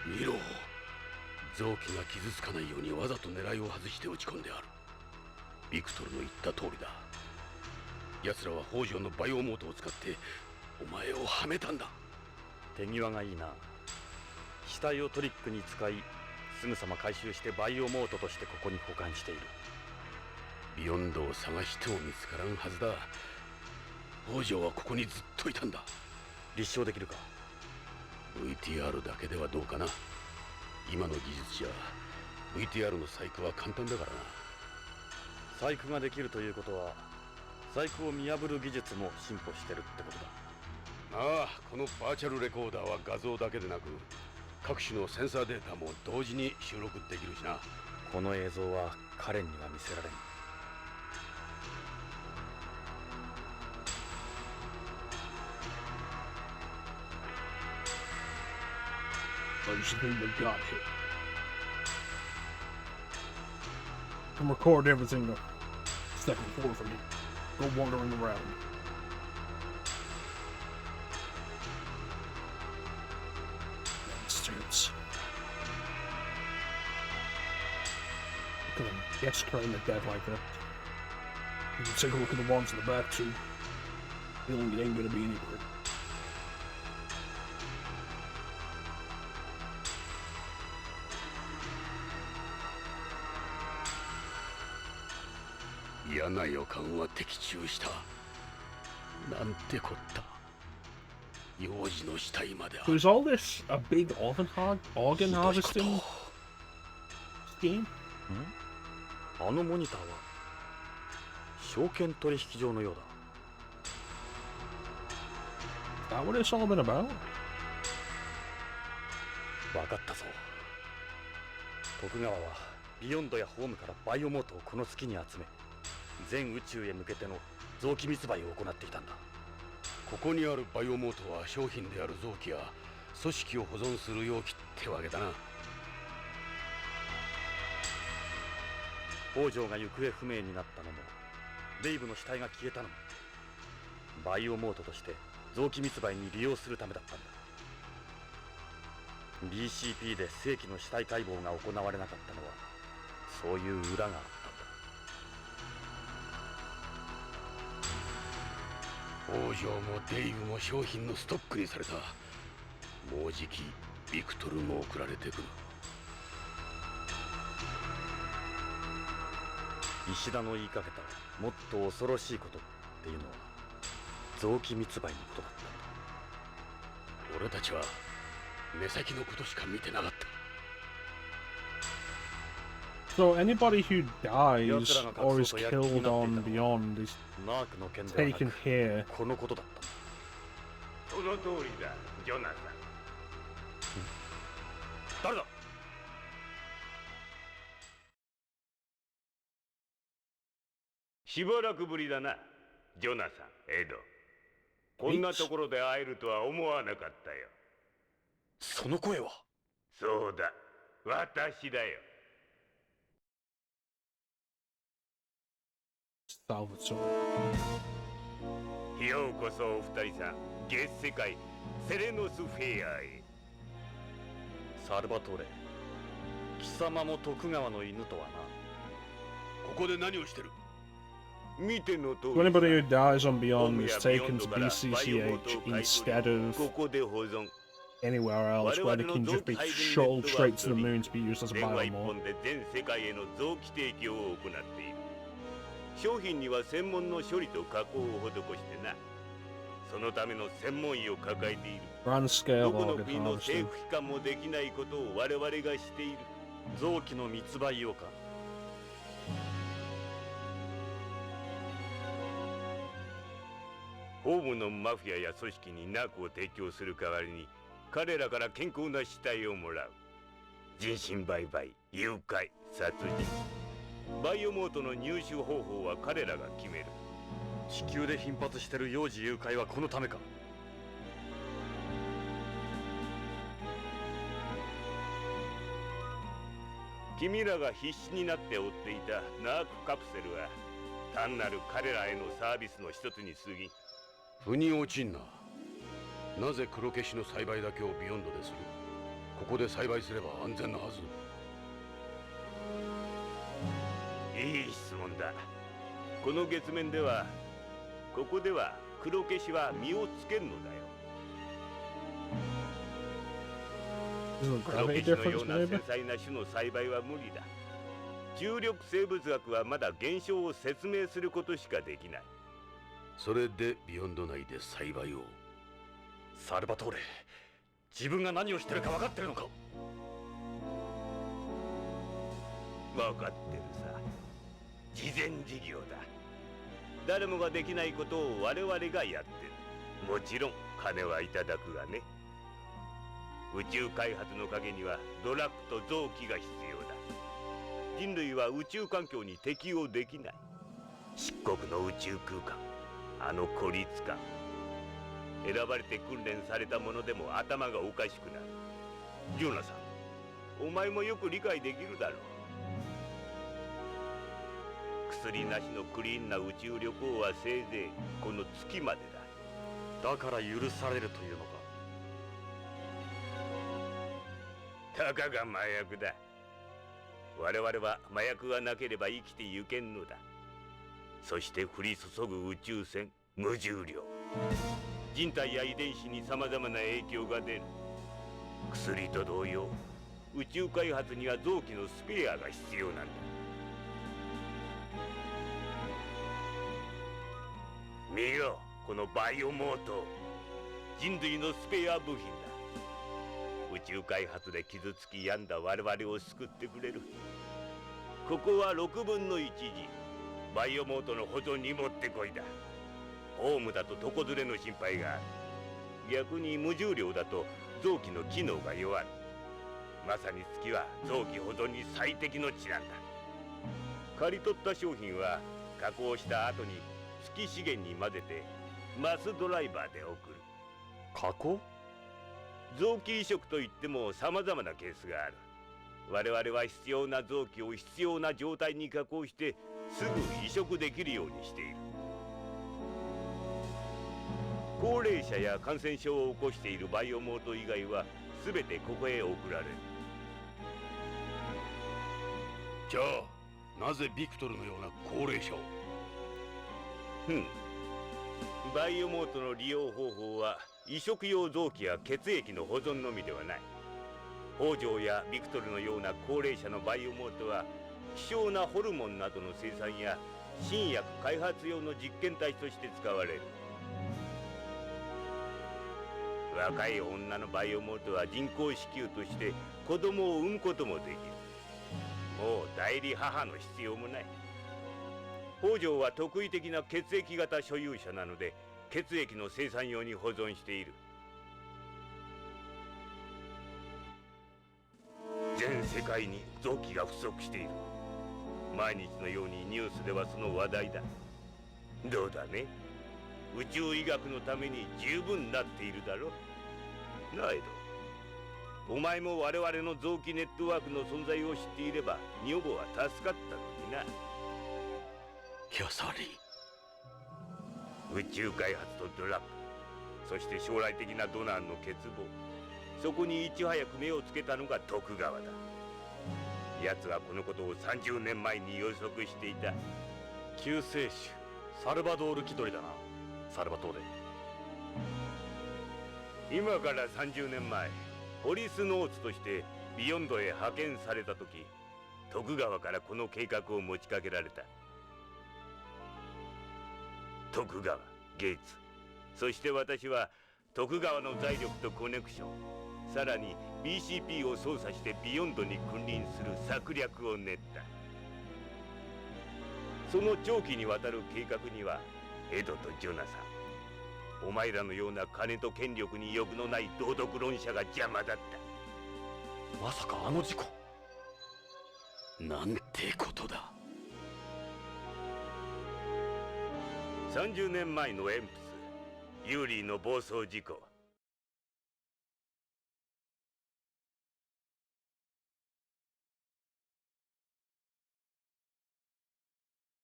見ろ、臓器が傷つかないようにわざと狙いを外して打ち込んである。ビクトルの言った通りだ。奴らは北条のバイオモードを使ってお前をはめたんだ。手際がいいな。死体をトリックに使い、すぐさま回収してバイオモートとしてここに保管している。ビヨンドを探しても見つからんはずだ。北条はここにずっといたんだ。立証できるか。 VTR だけではどうかな。今の技術じゃ VTR の細工は簡単だからな。細工ができるということは細工を見破る技術も進歩してるってことだ。ああ、このバーチャルレコーダーは画像だけでなく各種のセンサーデータも同時に収録できるしな。この映像は彼には見せられん。 What do you think they've got here? Can record everything the second floor for me. Go wandering around. Look at them desecrating the dead like that. You can take a look at the ones in the back too. Feeling it ain't gonna be any pretty.嫌な予感は的中した。なんてこった。幼児の死体まであ So る。 is all this a big organ harvesting scheme? あのモニターは証券取引所のようだ。 Is that what it's all been about? 分かったぞ。徳川はビヨンドやホームからバイオモートをこの月に集め、全宇宙へ向けての臓器密売を行っていたんだ。ここにあるバイオモートは商品である臓器や組織を保存する容器ってわけだな。北条が行方不明になったのも、デイブの死体が消えたのも、バイオモートとして臓器密売に利用するためだったんだ。 BCP で正規の死体解剖が行われなかったのは、そういう裏があったんだ。北条もデイブも商品のストックにされた。もうじきビクトルも送られてくる。石田の言いかけたもっと恐ろしいことっていうのは臓器密売のことだったんだ。俺たちは目先のことしか見てなかった。 So anybody who dies or is killed on Beyond is ナークの件ではな taken く here. このことだったんだ。その通りだ、ジョナサン。誰だ。しばらくぶりだな、ジョナサン、エド。こんなところで会えるとは思わなかったよ。その声は。そうだ、私だよ。 Salvatore. ようこそお二人さん、月世界セレノスフェアへ。サルバトーレ、貴様も徳川の犬とはな。ここで何をしてる？見ての通 So り anybody who dies on ホー Beyond ム is や taken ビ to ヨンドからバイオモートを BCCH 買い取 instead り of ここで保存。 anywhere else where they can just be shuttled straight to the moon to be used as a 電話一 biomod. 本で全世界への臓器提供を行っている。商品には専門の処理と加工を施してな。そのための専門医を抱えている。 Grand ど scale この organ 国の harvesting. 政府機関もできないことを我々がしている。臓器の密売をか。ホームのマフィアや組織にナークを提供する代わりに彼らから健康な死体をもらう。人身売買、誘拐、殺人。バイオモートの入手方法は彼らが決める。地球で頻発してる幼児誘拐はこのためか。君らが必死になって追っていたナークカプセルは単なる彼らへのサービスの一つに過ぎ。腑に落ちんな。なぜ黒消しの栽培だけをビヨンドでする？ここで栽培すれば安全なはず。いい質問だ。この月面ではここでは黒消しは実をつけんのだよ。 Isn't 黒 gravity 消しのよ difference うな maybe? 繊細な種の栽培は無理だ。重力生物学はまだ現象を説明することしかできない。それでビヨンド内で栽培を。サルバトーレ、自分が何をしてるか分かってるのか。分かってるさ。慈善事業だ。誰もができないことを我々がやってる。もちろん金はいただくがね。宇宙開発の陰にはドラッグと臓器が必要だ。人類は宇宙環境に適応できない。漆黒の宇宙空間、あの孤立感。選ばれて訓練されたものでも頭がおかしくなる。ジョナサン、お前もよく理解できるだろう。薬なしのクリーンな宇宙旅行はせいぜいこの月までだ。だから許されるというのか。たかが麻薬だ。我々は麻薬がなければ生きてゆけんのだ。そして降り注ぐ宇宙船無重量、人体や遺伝子にさまざまな影響が出る。薬と同様、宇宙開発には臓器のスペアが必要なんだ。見よ、このバイオモート、人類のスペア部品だ。宇宙開発で傷つき病んだ我々を救ってくれる。ここは6分の1時、バイオモートの保存にもってこいだ。ホームだと床ずれの心配がある。逆に無重量だと臓器の機能が弱る。まさに月は臓器保存に最適の地なんだ。刈り取った商品は加工した後に月資源に混ぜてマスドライバーで送る。加工？臓器移植といっても様々なケースがある。我々は必要な臓器を必要な状態に加工してすぐ移植できるようにしている。高齢者や感染症を起こしているバイオモート以外は全てここへ送られる。じゃあなぜビクトルのような高齢者を？バイオモートの利用方法は移植用臓器や血液の保存のみではない。北条やビクトルのような高齢者のバイオモートは希少なホルモンなどの生産や新薬開発用の実験体として使われる。若い女のバイオモートは人工子宮として子供を産むこともできる。もう代理母の必要もない。北条は特異的な血液型所有者なので血液の生産用に保存している。全世界に臓器が不足している。毎日のようにニュースではその話題だ。どうだね、宇宙医学のために十分なっているだろ。なエド、お前も我々の臓器ネットワークの存在を知っていれば女房は助かったのにな。キャサリン。宇宙開発とドラッグ、そして将来的なドナーの欠乏、そこにいち早く目をつけたのが徳川だ。奴はこのことを30年前に予測していた。救世主サルバドール気取りだな、サルバトーレ。今から30年前、ポリスノーツとしてビヨンドへ派遣された時、徳川からこの計画を持ちかけられた。徳川、ゲイツ、そして私は徳川の財力とコネクション、さらに BCP を操作してビヨンドに君臨する策略を練った。その長期にわたる計画にはエドとジョナサン、お前らのような金と権力に欲のない道徳論者が邪魔だった。まさかあの事故？なんてことだ。30年前のエンプス、ユーリーの暴走事故。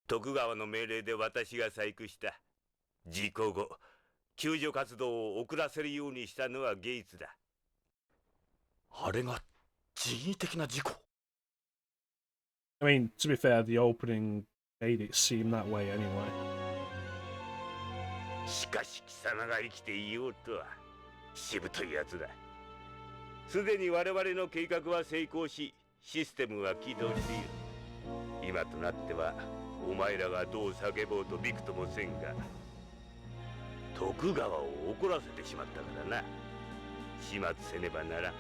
徳川の命令で私が細工した。事故後、救助活動を遅らせるようにしたのはゲイツだ。あれが人為的な事故？ I mean, to be fair, the opening made it seem that way anyway. しかし貴様が生きていようとはしぶといやつだ。すでに我々の計画は成功し、システムは起動している。今となってはお前らがどう叫ぼうとびくともせんが、徳川を怒らせてしまったからな。始末せねばならん。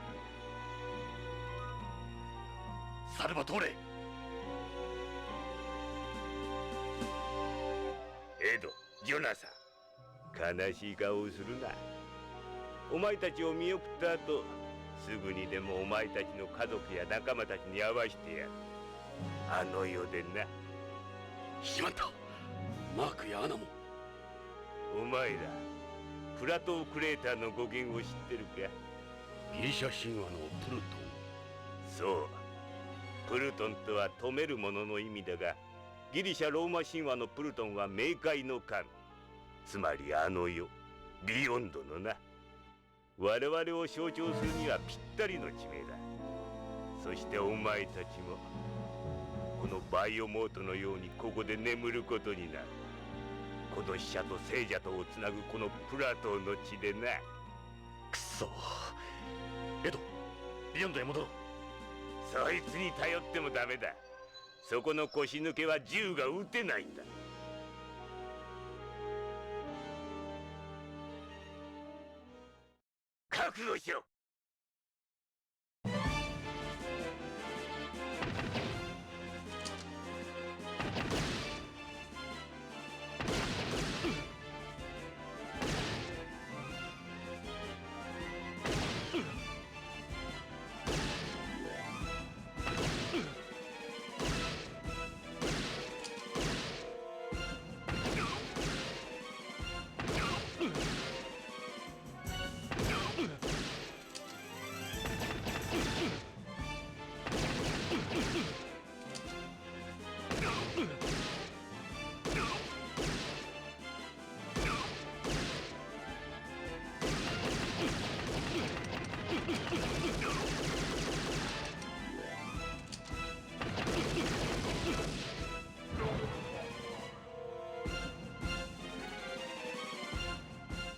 サルバトーレ。エド、ジョナサン、悲しい顔をするな。お前たちを見送った後、すぐにでもお前たちの家族や仲間たちに会わしてやる。あの世でな。しまった。マークやアナも。お前ら、プラトークレーターの語源を知ってるか？ギリシャ神話のプルトン。そう。プルトンとは止めるものの意味だが、ギリシャ・ローマ神話のプルトンは冥界の神。つまりあの世、ビヨンドのな。我々を象徴するにはぴったりの地名だ。そしてお前たちもバイオモートのようにここで眠ることになる。この死者と聖者とをつなぐこのプラトーの地でな。くそ。エド、ビヨンドへ戻ろう。そいつに頼ってもダメだ。そこの腰抜けは銃が撃てないんだ。覚悟しろ。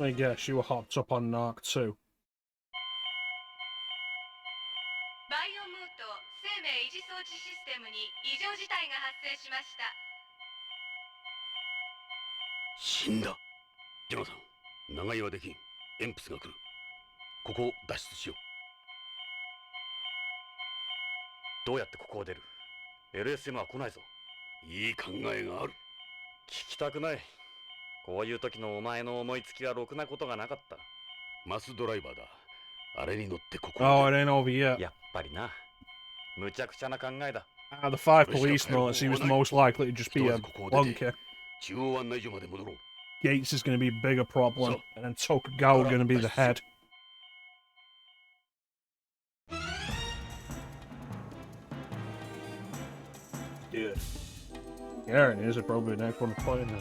I guess you were hopped up on Narc too. バイオムート生命維持装置システムに異常事態が発生しました。死んだ。ジョナサン、長居はできん。エンプスが来る。ここを脱出しよどうやってここを出る？ LSM は来ないぞ。う。いい考えがある。聞きたくない。こういう時のお前の思いつきはろくなことがなかった。マスドライバーだ。あれに乗ってここ Oh, まで。 it ain't over yet. やっぱりな。むちゃくちゃな考えだ。Out of the 5 Policenauts, he was the most likely to just be a bunker. 中央案内所まで戻ろう。Gates is going to be a bigger problem, and then Tokugawa going to be the head. Yeah. Yeah, it is. It's probably the next one to play now.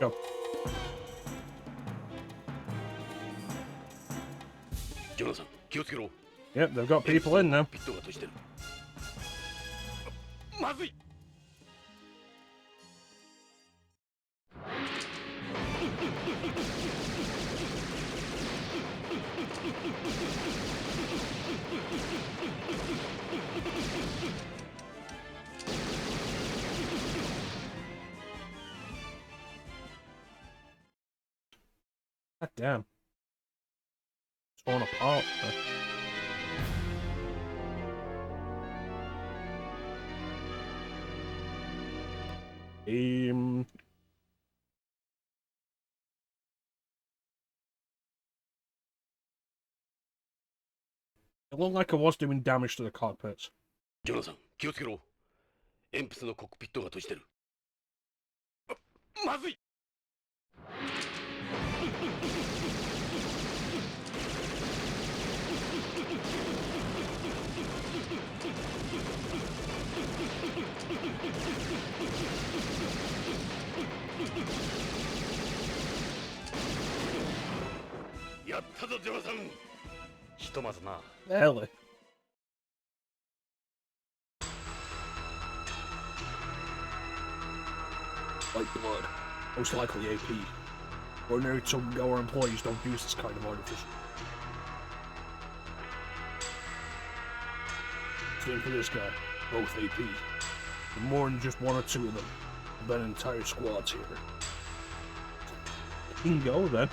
Go. ジョナサン、気をつけろ。 Yep, they've got people in now. ピットが閉じてる。まずい。God damn. Torn apart. It looked like I was doing damage to the cockpits. ジョナサン、気をつけろ。エンプスのコックピットが閉じてる。まずい。やったぞ、ジョナサン。ひとまずな。 Barely. White blood. Most likely AP. Ordinary Tokugawa employees don't use this kind of artifice. Same for this guy. Both AP. But more than just one or two of them. I've been entire squads here. You can go then.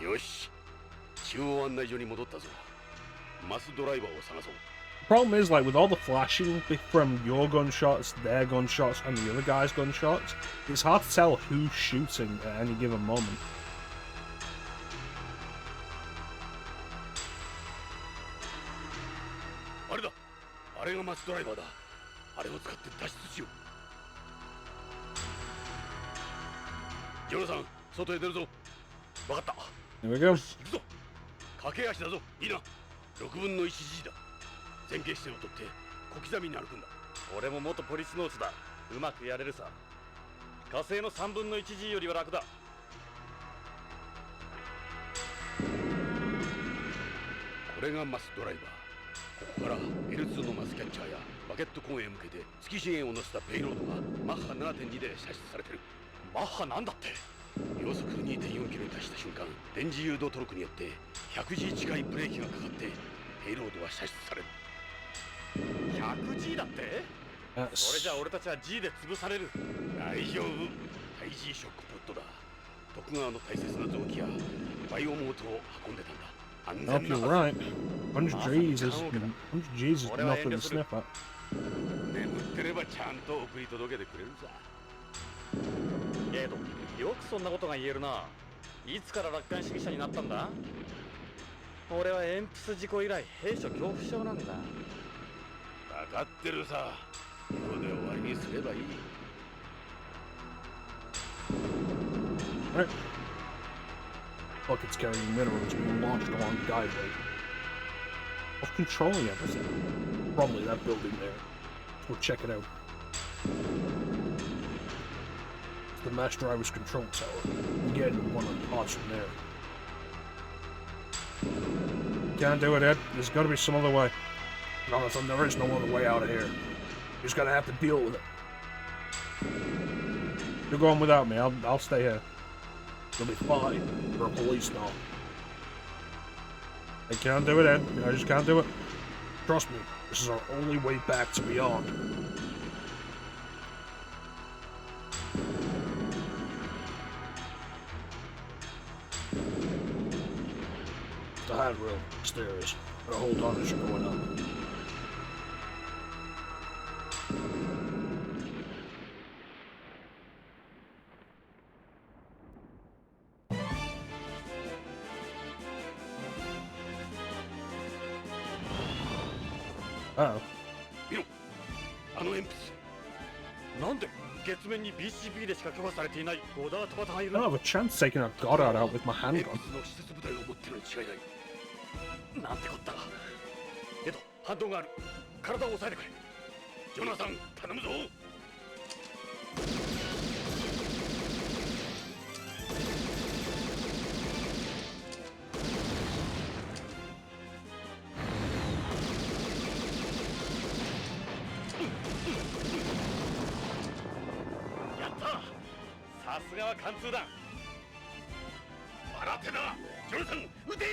よし。中央案内所に戻ったぞ。マスドライバーを探そう。 The problem is, like, with all the flashing from your gunshots, their gunshots, and the other guy's gunshots, it's hard to tell who's shooting at any given moment. あれだ。あれがマスドライバーだ。あれを使って脱出しよう。ジョナサン、外へ出るぞ。わかった。 There we go. 行くぞ。駆け足だぞ。いいな。6分の 1G だ。前傾姿勢をとって小刻みに歩くんだ。俺も元ポリスノーツだ。うまくやれるさ。火星の3分の 1G よりは楽だ。れがマスドライバー。ここから L2 のマスキャッチャーやバケットコーンへ向けて月資源を乗せたペイロードがマッハ 7.2 で射出されてる。マッハなんだって。秒速 2.4 キロに達した瞬間、電磁誘導トルクによって 100G 近いブレーキがかかってペイロードは射出される。 100G だって。それじゃあ俺たちは G で潰される。大丈夫。対 G ショックプットだ。徳川の大切な臓器やバイオモートを運んでたんだ。 Oh, if you're right. 100 Gs is nothing to sniff at. 眠ってればちゃんと送り届けてくれるさ。よくそんなことが言えるな。いつから楽観主義者になったんだ。俺はエンプス事故以来兵所恐怖症なんだ。分かってるさ。今日で終わりにすればいい。Right. Buckets carrying minerals being launched along the guideway. Of controlling everything. Probably that building there. Let's go check it out. It's the Mass Driver's control tower. I'm getting one of the pods from there. Can't do it, Ed. There's gotta be some other way. Jonathan, there is no other way out of here. You're just gonna have to deal with it. You're going without me. I'll stay here. You'll be fine. You're a police now. I can't do it, Ed. I just can't do it. Trust me, this is our only way back to beyond. The handrail, stairs. Gotta hold on as you're going up. Uh-oh. 見ろ、あの鉛筆。なんで月面に BCP でしか許可されていないゴダート型がいる I don't have a chance taking a Goddard out with my 鉛 handgun. 筆の施設部隊を持ってるに違いない。なんてこった。反動がある。体を押さえてくれ。ジョナサン、頼むぞ。やった。さすがは貫通だ。新手だ。ジョナサン、撃て。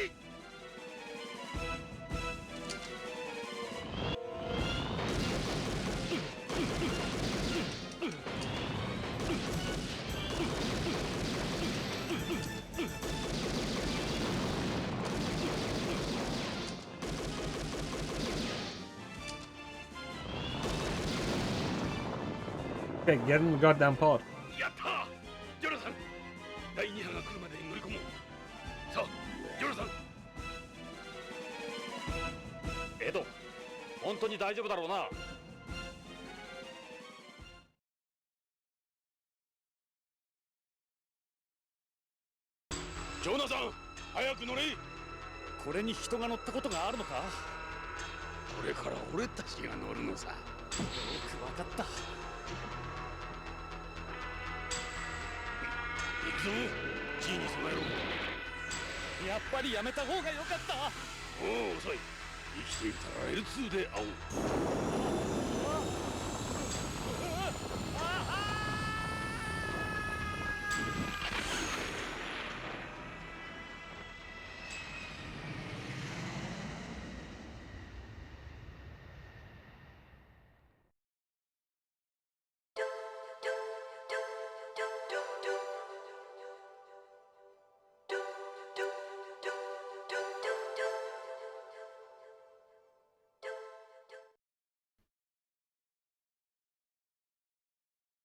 Okay, get in the goddamn pod. やった。ジョナサン、第2波が来るまでに乗り込もう。さあ、ジョナサン。エド、本当に大丈夫だろうな。ジョナサン、早く乗れ。これに人が乗ったことがあるのか。よこれから俺たちが乗るのさ。くわかった。行くぞ。G に備えろ。やっぱりやめた方がよかった。もう遅い。生きていたら L2 で会おう。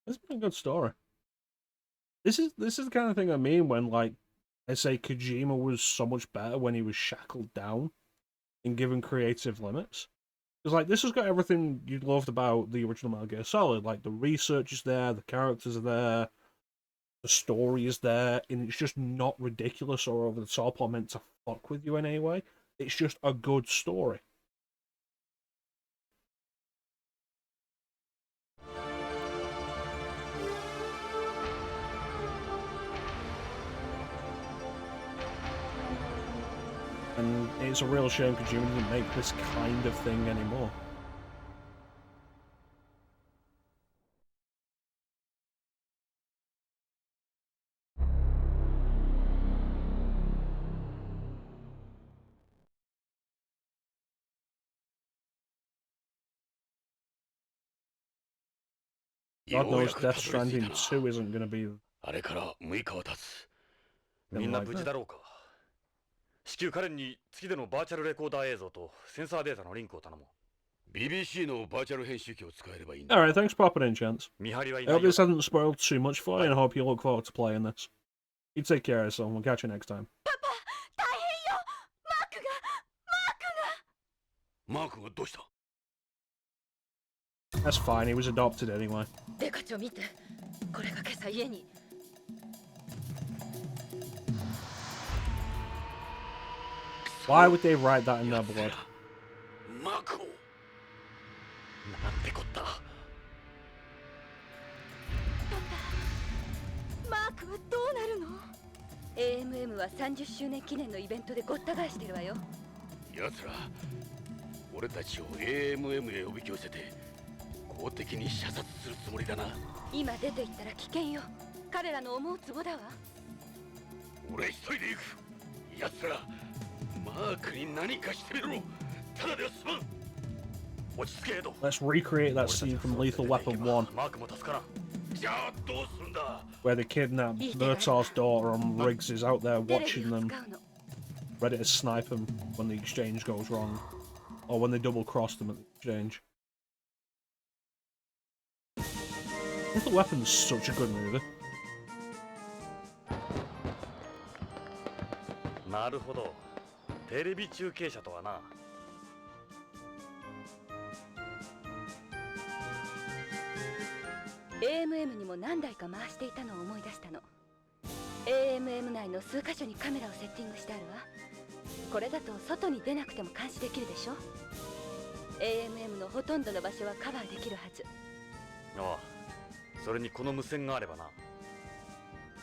It's been a good story. This is the kind of thing I mean when, like, I say Kojima was so much better when he was shackled down and given creative limits. Because, like, this has got everything you loved about the original Metal Gear Solid. Like, the research is there, the characters are there, the story is there, and it's just not ridiculous or over the top or meant to fuck with you in any way. It's just a good story. And it's a real shame Kojima didn't make this kind of thing anymore. God knows Death Stranding 2 isn't going to be あれから6日は経つ。みんな無事だろうか。至急カレンに月でのバーチャルレコーダー映像とセンサーデータのリンクを頼もう。BBC のバーチャル編集機を使えればいいんだ。Alright, thanks for popping in, gents. 見張りはい I ない hope よ。 this hasn't spoiled too much for you, and I hope you look forward to playing this. You take care of yourself, and we'll catch you next time. 大変よ。マークがどうした？ That's fine, he was adopted anyway. デカ長見て。これが今朝家に。Why would they write that in their blood? マークを。なんてこった。マークはどうなるの？ AMM は30周年記念のイベントでごった返してるわよ。奴ら、俺たちを AMM へおびき寄せて公的に射殺するつもりだな。今出て行ったら危険よ。彼らの思うツボだわ。俺一人で行く。奴ら、マークに何かしてみろ。ただでは済まん。落ち着けエド。 Let's recreate that scene from Lethal Weapon 1, マークも助からん。じゃあどうするんだ。 where they kidnap Murtaugh's daughter and Riggs is out there テレビ watching を them, 使うの。 ready to snipe them when the exchange goes wrong, or when they double-cross them at the exchange. Lethal Weapon's such a good movie. なるほど。テレビ中継車とはな。AMM にも何台か回していたのを思い出したの。AMM 内の数箇所にカメラをセッティングしてあるわ。これだと外に出なくても監視できるでしょ。 AMM のほとんどの場所はカバーできるはず。ああ、それにこの無線があればな。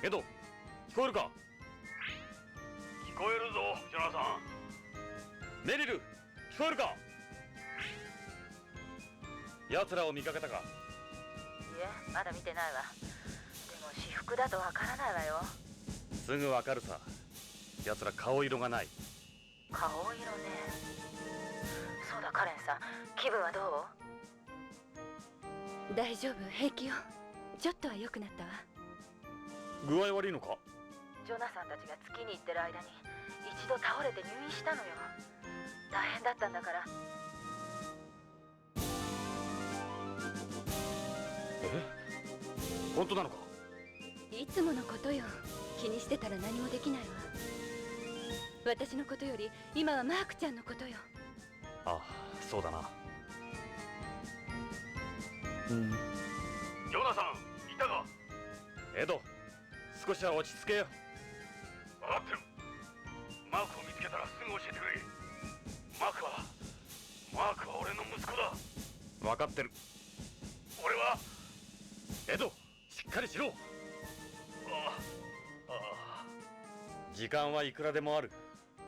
エド、聞こえるか？聞こえるぞ、ジョナサン。メリル、聞こえるか？奴らを見かけたか？いえ、まだ見てないわ。でも私服だとわからないわよ。すぐわかるさ。奴ら顔色がない。顔色ね。そうだ、カレンさん、気分はどう？大丈夫、平気よ。ちょっとは良くなったわ。具合悪いのか？ジョナサンたちが月に行ってる間に一度倒れて入院したのよ。大変だったんだから。本当なのか？いつものことよ。気にしてたら何もできないわ。私のことより今はマークちゃんのことよ。ああ、そうだな。うん。ジョナサン、いたか？エド、少しは落ち着けよ。分かってる。マークを見つけたらすぐ教えてくれ。マークは俺の息子だ。分かってる。俺はエド、しっかりしろ。時間はいくらでもある。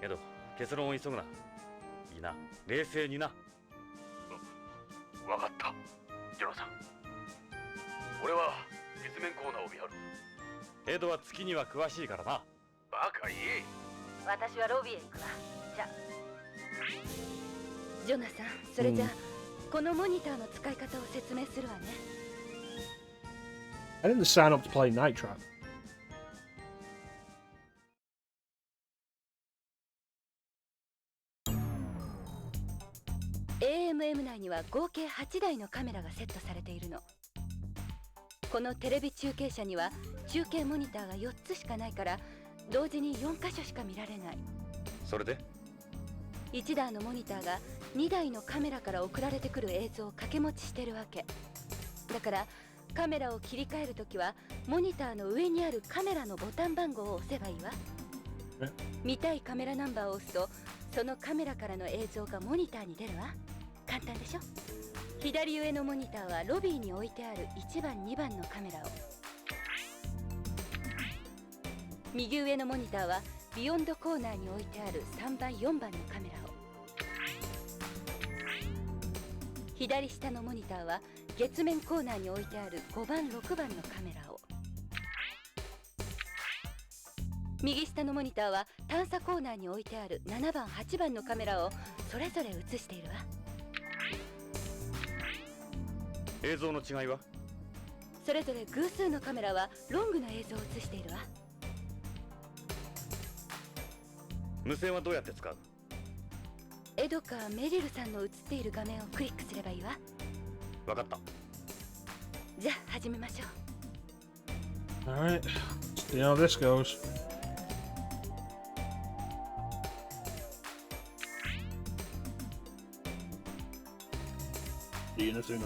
エド、結論を急ぐな。いいな、冷静にな。分かった、ジョナサン。俺は月面コーナーを見張る。エドは月には詳しいからな。バカ言え。私はロビーへ行くわ。じゃあ。ジョナサン、それじゃあ、このモニターの使い方を説明するわね。I didn't sign up to play Night Trap. AMM 内には合計8台のカメラがセットされているの。このテレビ中継車には中継モニターが4つしかないから同時に4箇所しか見られない。それで1台のモニターが2台のカメラから送られてくる映像を掛け持ちしてるわけだから、カメラを切り替えるときはモニターの上にあるカメラのボタン番号を押せばいいわ。見たいカメラナンバーを押すとそのカメラからの映像がモニターに出るわ。簡単でしょ。左上のモニターはロビーに置いてある1番2番のカメラを、右上のモニターはビヨンドコーナーに置いてある3番4番のカメラを。左下のモニターは月面コーナーに置いてある5番6番のカメラを。右下のモニターは探査コーナーに置いてある7番8番のカメラをそれぞれ映しているわ。映像の違いは？それぞれ偶数のカメラはロングの映像を映しているわ。無線はどうやって使う？エドかメリルさんの映っている画面をクリックすればいいわ。分かった。じゃあ始めましょう。 Alright, see how this goes. See you in a soon.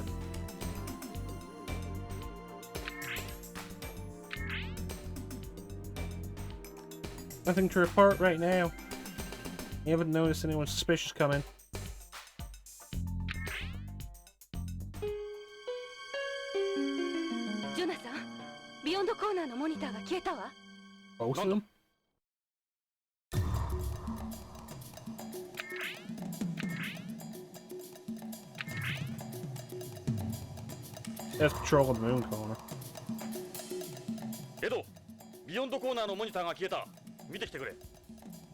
Nothing to report right now. You haven't noticed anyone suspicious coming. ジョナサン、ビヨンドコーナーのモニターが消えたわ。 Both of them? Let's patrol the moon corner. エド、ビヨンドコーナーのモニターが消えた。見てきてくれ。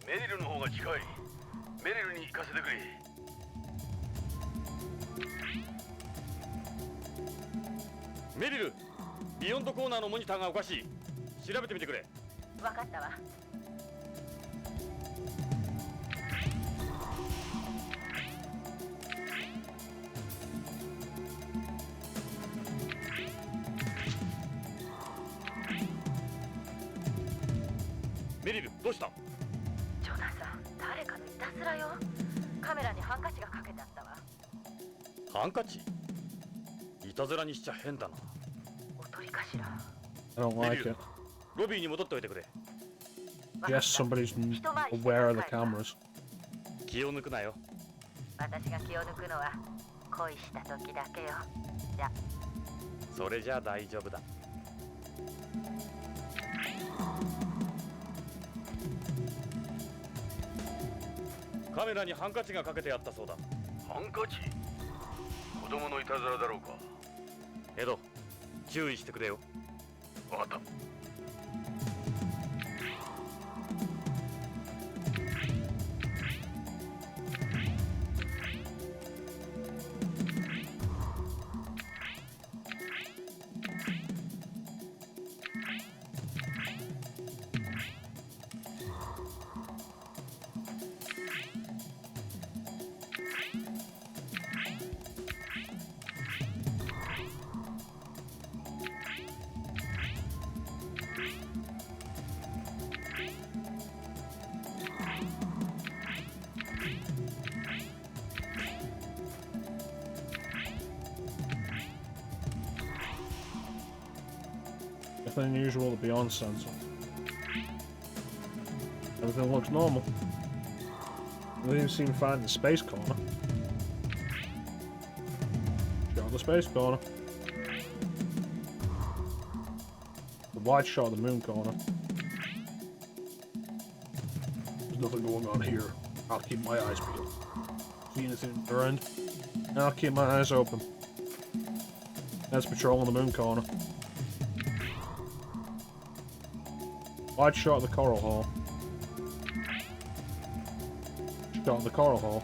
メリルの方が近い。メリルに行かせてくれ。メリル、ビヨンドコーナーのモニターがおかしい。調べてみてくれ。分かったわ。メリル、どうした？ジョナサン、誰かのいたずらよ。カメラにハンカチがかけてあったわ。ハンカチ？いたずらにしちゃ変だな。おとりかしら。 I don't like it. ロビーに戻っておいてくれ。 Yes, somebody's aware of the cameras. 気を抜くなよ。私が気を抜くのは恋した時だけよ。じゃ。それじゃ大丈夫だ。カメラにハンカチがかけてあったそうだ。ハンカチ？子供のいたずらだろうか。エド、注意してくれよ。わかった。Nothing unusual to be on sensor. Everything looks normal. We didn't seem to find the space corner. Shot the space corner. The wide shot of the moon corner. There's nothing going on here. I'll keep my eyes peeled. See anything at their end? I'll keep my eyes open. That's patrolling the moon corner. Wide shot of the coral hole. Shot of the coral hole.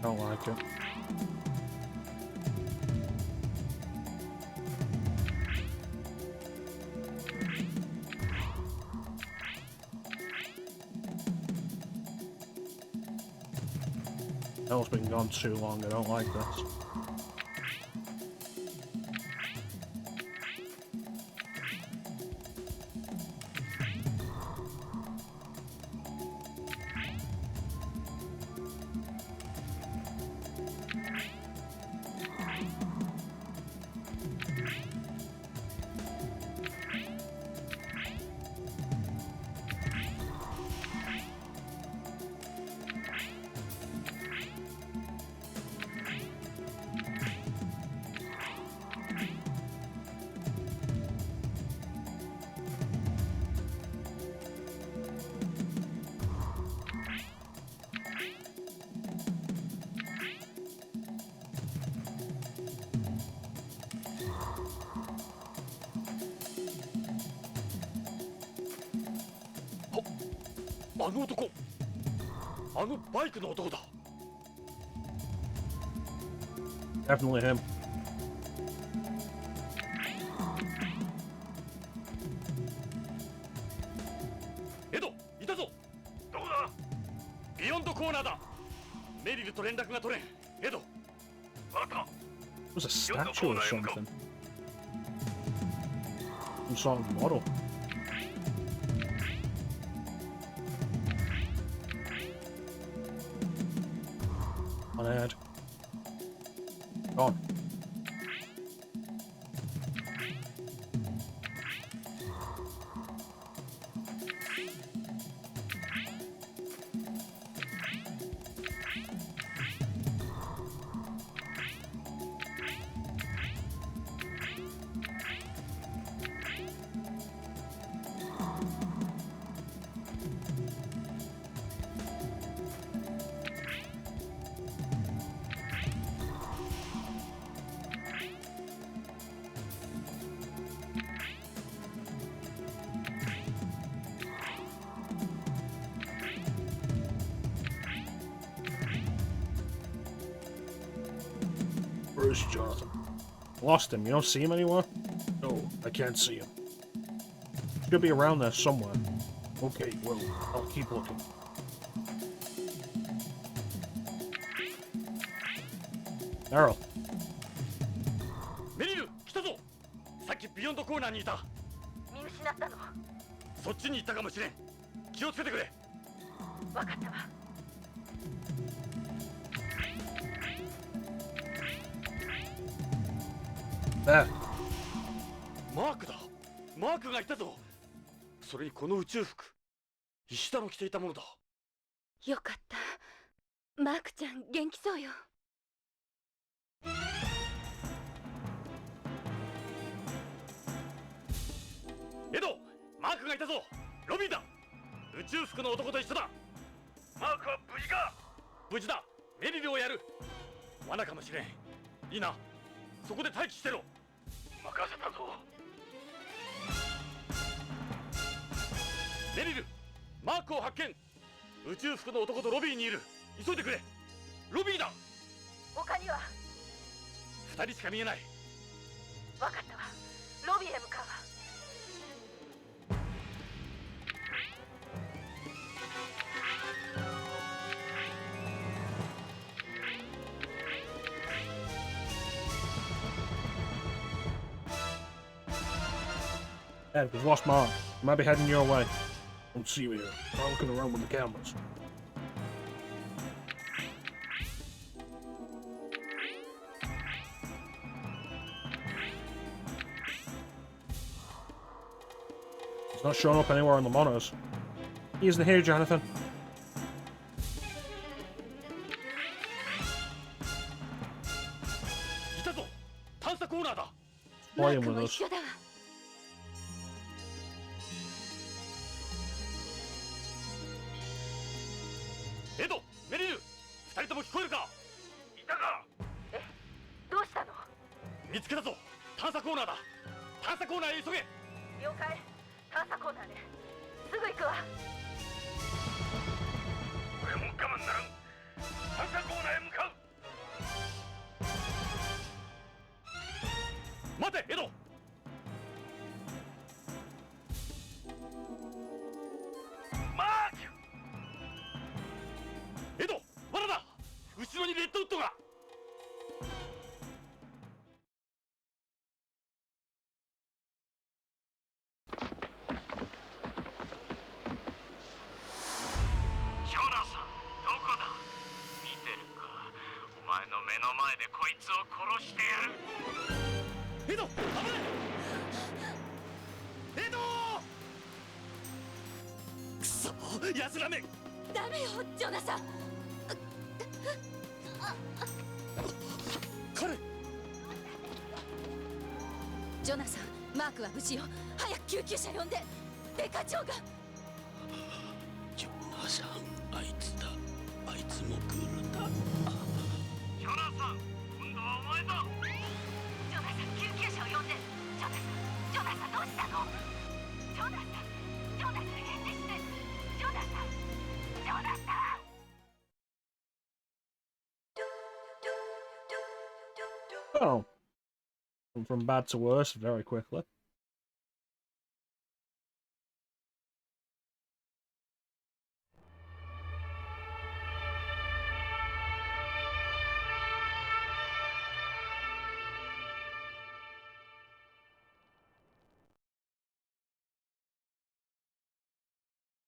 Don't like it. Hell's been gone too long, I don't like this. あの男、あのバイクの男だ。 Definitely him. エド、いたぞ。どこだ？ビヨンドコーナーだ。メリルと連絡が取れん。エド、わかった。 It was a statue or something. Some sort of model. On ad. Gone. Where's Jonathan? Lost him. You don't see him anywhere? No, I can't see him. Should be around there somewhere. Okay, well, I'll keep looking. Daryl. メリル、来たぞ。さっきビヨンドコーナーにいた。見失ったの。そっちに行ったかもしれん。気をつけてくれ。分かったわ。 There. マークだ。マークがいたぞ。それにこの宇宙服、石田の着ていたものだ。よかった。マークちゃん元気そうよ。エド、マークがいたぞ。ロビンだ。宇宙服の男と一緒だ。マークは無事か？無事だ。メリルをやる。罠かもしれん。いいな。そこで待機してろ。任せたぞ。メリル、マークを発見。宇宙服の男とロビーにいる。急いでくれ。ロビーだ。他には？二人しか見えない。分かったわ。ロビーへ向かうわ。 Ed, we've lost Mark. We might be heading your way. Don't see you here. Not looking around with the cameras. He's not showing up anywhere on the monitors. He isn't here, Jonathan. いたぞ。探査コーナーだ。マ Playing ーク with も us. 一緒だわ。エド、メリル、二人とも聞こえるか？いたか？どうしたの？見つけたぞ。探査コーナーだ。探査コーナーへ急げ。了解。探査コーナーね。すぐ行くわ。俺も我慢ならん。探査コーナーへ向かう。待て、エド。マーク！エド、罠だ。後ろにレッドウッドが。ジョナサン、どこだ？見てるか？お前の目の前でこいつを殺してやる。エド、危ない。エド。くそ、奴らめ。ダメよ、ジョナサン。彼。ジョナサン、マークは無事よ。早く救急車呼んで。デカ長が。ジョナサン、あいつだ。あいつも来るんだ。ジョナサン、今度はお前だ。ジョナサン、救急車を呼んで。ジョナサン、どうしたの？ジョナサン、返事して。ジョナサン。Oh. From bad to worse very quickly.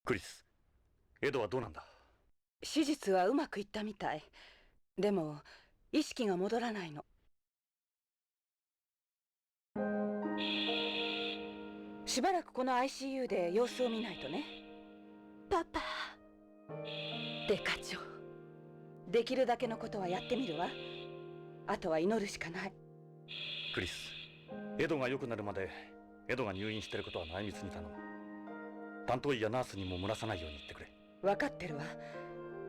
クリス、エドはどうなんだ？手術はうまくいったみたい。でも意識が戻らないの。しばらくこの ICU で様子を見ないとね。パパ。デカ長、できるだけのことはやってみるわ。あとは祈るしかない。クリス、エドが良くなるまでエドが入院してることは内密に頼む。担当医やナースにも漏らさないように言ってくれ。分かってるわ。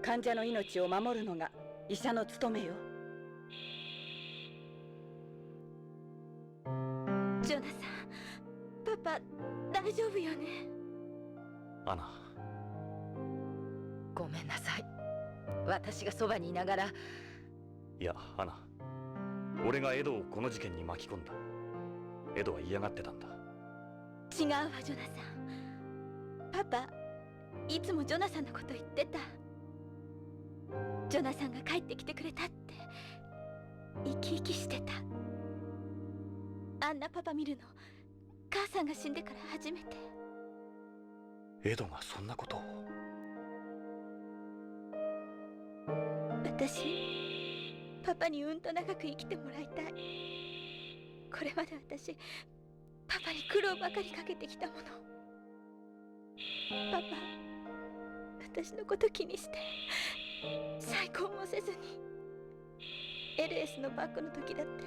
患者の命を守るのが医者の務めよ。ジョナサン、パパ大丈夫よね？アナ。ごめんなさい。私がそばにいながら。いや、アナ、俺がエドをこの事件に巻き込んだ。エドは嫌がってたんだ。違うわ、ジョナサン。パパ、いつもジョナサンのこと言ってた。ジョナサンが帰ってきてくれたって生き生きしてた。あんなパパ見るの母さんが死んでから初めて。エドがそんなことを。私、パパにうんと長く生きてもらいたい。これまで私、パパに苦労ばかりかけてきたもの。パパ、私のこと気にして再婚もせずに。LS のバックの時だって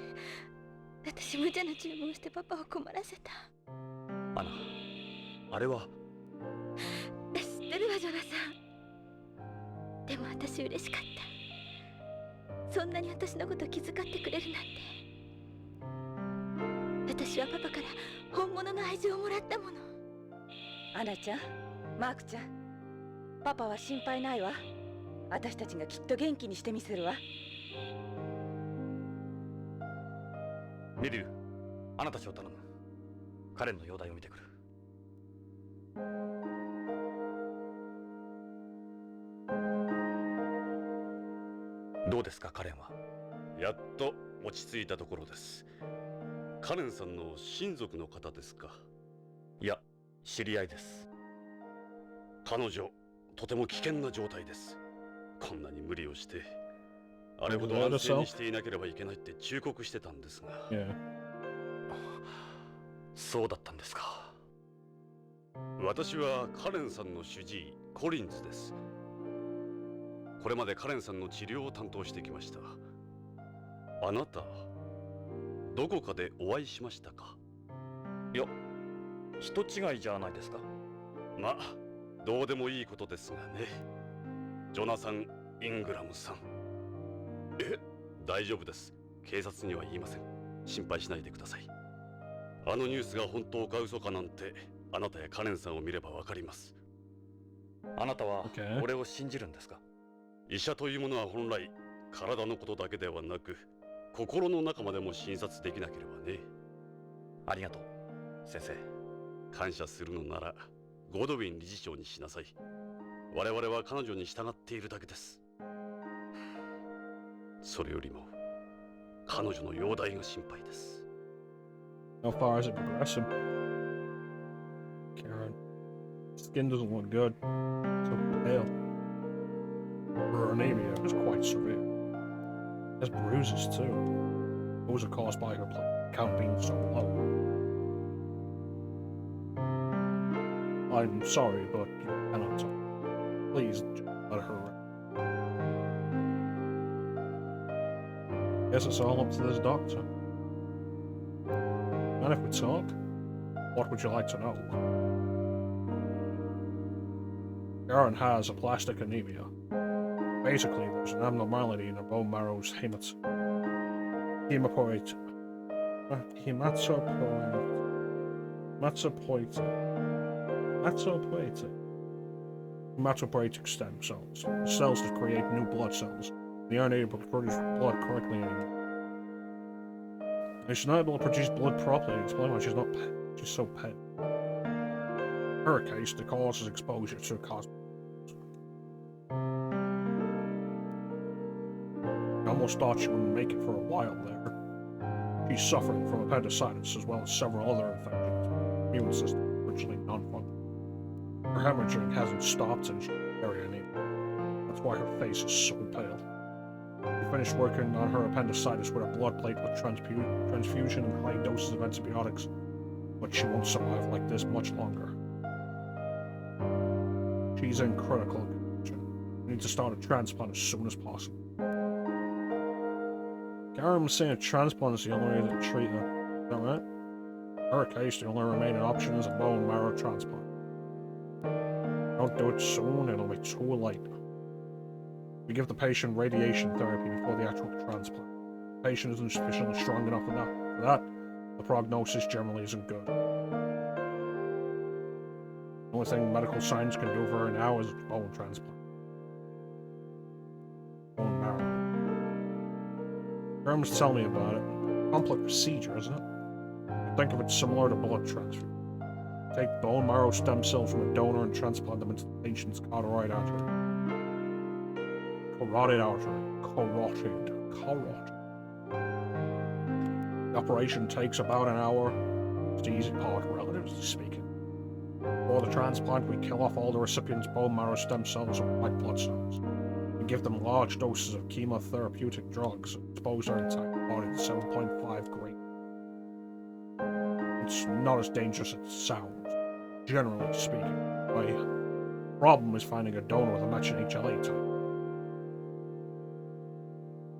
私無茶な注文してパパを困らせた。アナ、あれは。知ってるわ、ジョナサン。でも私嬉しかった。そんなに私のこと気遣ってくれるなんて。私はパパから本物の愛情をもらったもの。アナちゃん、マークちゃん、パパは心配ないわ。私たちがきっと元気にしてみせるわ。メリル、あなたたちを頼む。カレンの容体を見てくる。どうですか、カレンは。やっと落ち着いたところです。カレンさんの親族の方ですか？いや、知り合いです。彼女、とても危険な状態です。こんなに無理をして、あれほど安静にしていなければいけないって忠告してたんですが。そうだったんですか。私はカレンさんの主治医、コリンズです。これまでカレンさんの治療を担当してきました。あなた、どこかでお会いしましたか？いや、人違いじゃないですか。まあ、どうでもいいことですがね。ジョナサン・イングラムさん。大丈夫です。警察には言いません。心配しないでください。あのニュースが本当か嘘かなんて、あなたやカレンさんを見ればわかります。あなたは俺を信じるんですか？医者というものは本来、体のことだけではなく、心の中までも診察できなければね。ありがとう、先生。感謝するのなら、ゴドウィン理事長にしなさい。我々は彼女に従っているだけです。それよりも、彼女の容体が心配です。How far is it progressing? Karen. Skin doesn't look good. So pale. Her anemia is quite severe. There's bruises too. Those are caused by her count being so low. I'm sorry, but you cannot talk. Please let her rest. Guess it's all up to this doctor. And if we talk, what would you like to know? Karen has aplastic anemia. Basically, there's an abnormality in her bone marrow's hematopoietic stem cells. Cells that create new blood cells. They aren't able to produce blood correctly anymore. She's not able to produce blood properly. Explain why she's so pale. In her case, the cause is exposure to cosmetics. I almost thought she wouldn't make it for a while there. She's suffering from appendicitis as well as several other infections. Her immune system is virtually non-functional. Her hemorrhaging hasn't stopped and she's very anemic. That's why her face is so pale. We finished working on her appendicitis with a blood plate with transfusion and high doses of antibiotics, but she won't survive like this much longer. She's in critical condition. We need to start a transplant as soon as possible. Garen was saying a transplant is the only way to treat her. Is that right? In her case, the only remaining option is a bone marrow transplant. Don't do it soon, it'll be too late. We give the patient radiation therapy before the actual transplant. The patient isn't sufficiently strong enough for that, the prognosis generally isn't good. The only thing medical science can do for her now is bone transplant. Bone marrow. Graham was telling me about it. Complex procedure, isn't it? I think of it similar to blood transfer. Take bone marrow stem cells from a donor and transplant them into the patient's carotid artery. Carotid artery. Carotid. The operation takes about an hour. It's the easy part, relatively speaking. Before the transplant, we kill off all the recipient's bone marrow stem cells or white blood cells. We give them large doses of chemotherapeutic drugs and expose their entire body to 7.5 grain. It's not as dangerous as it sounds, generally speaking. My problem is finding a donor with a matching HLA type.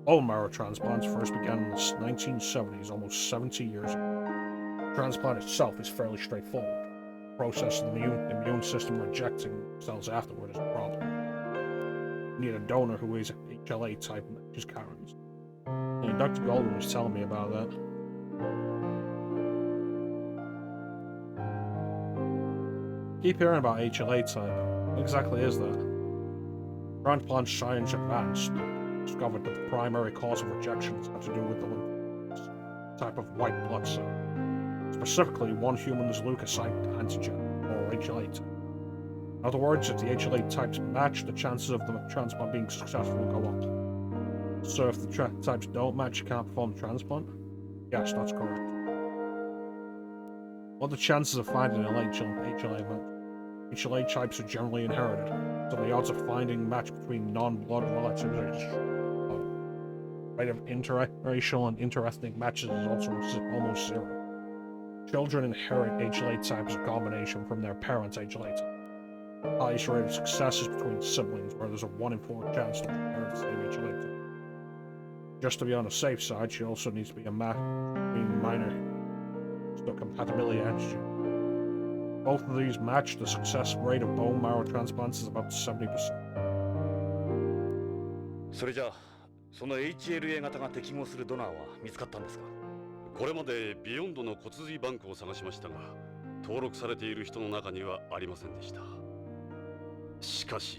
Bone marrow transplants first began in the 1970s, almost 70 years ago. The transplant itself is fairly straightforward. The process of the immune system rejecting cells afterward is a problem. We need a donor who is HLA type matches Karen's. And Dr. Goldman was telling me about that. Keep hearing about HLA type. What exactly is that? Transplant science advanced discovered that the primary cause of rejections had to do with the type of white blood cell. Specifically, one human's leukocyte antigen, or HLA type. In other words, if the HLA types match, the chances of the transplant being successful go up. So if the types don't match, you can't perform the transplant? Yes, that's correct. What are the chances of finding an HLA match? HLA types are generally inherited, so the odds of finding a match between non-blood relatives are low. The rate of interracial and interethnic matches is also almost zero. Children inherit HLA type as a combination from their parents' HLA type. The highest rate of success is between siblings, where there's a 1 in 4 chance to inherit the same HLA type. Just to be on the safe side, she also needs to be a match between minor histocompatibility antigen. Both of these match, the success rate of bone marrow transplants is about 70%. それじゃあその HLA 型が適合するドナーは見つかったんですか？これまでビヨンドの骨髄バンクを探しましたが、登録されている人の中にはありませんでした。しかし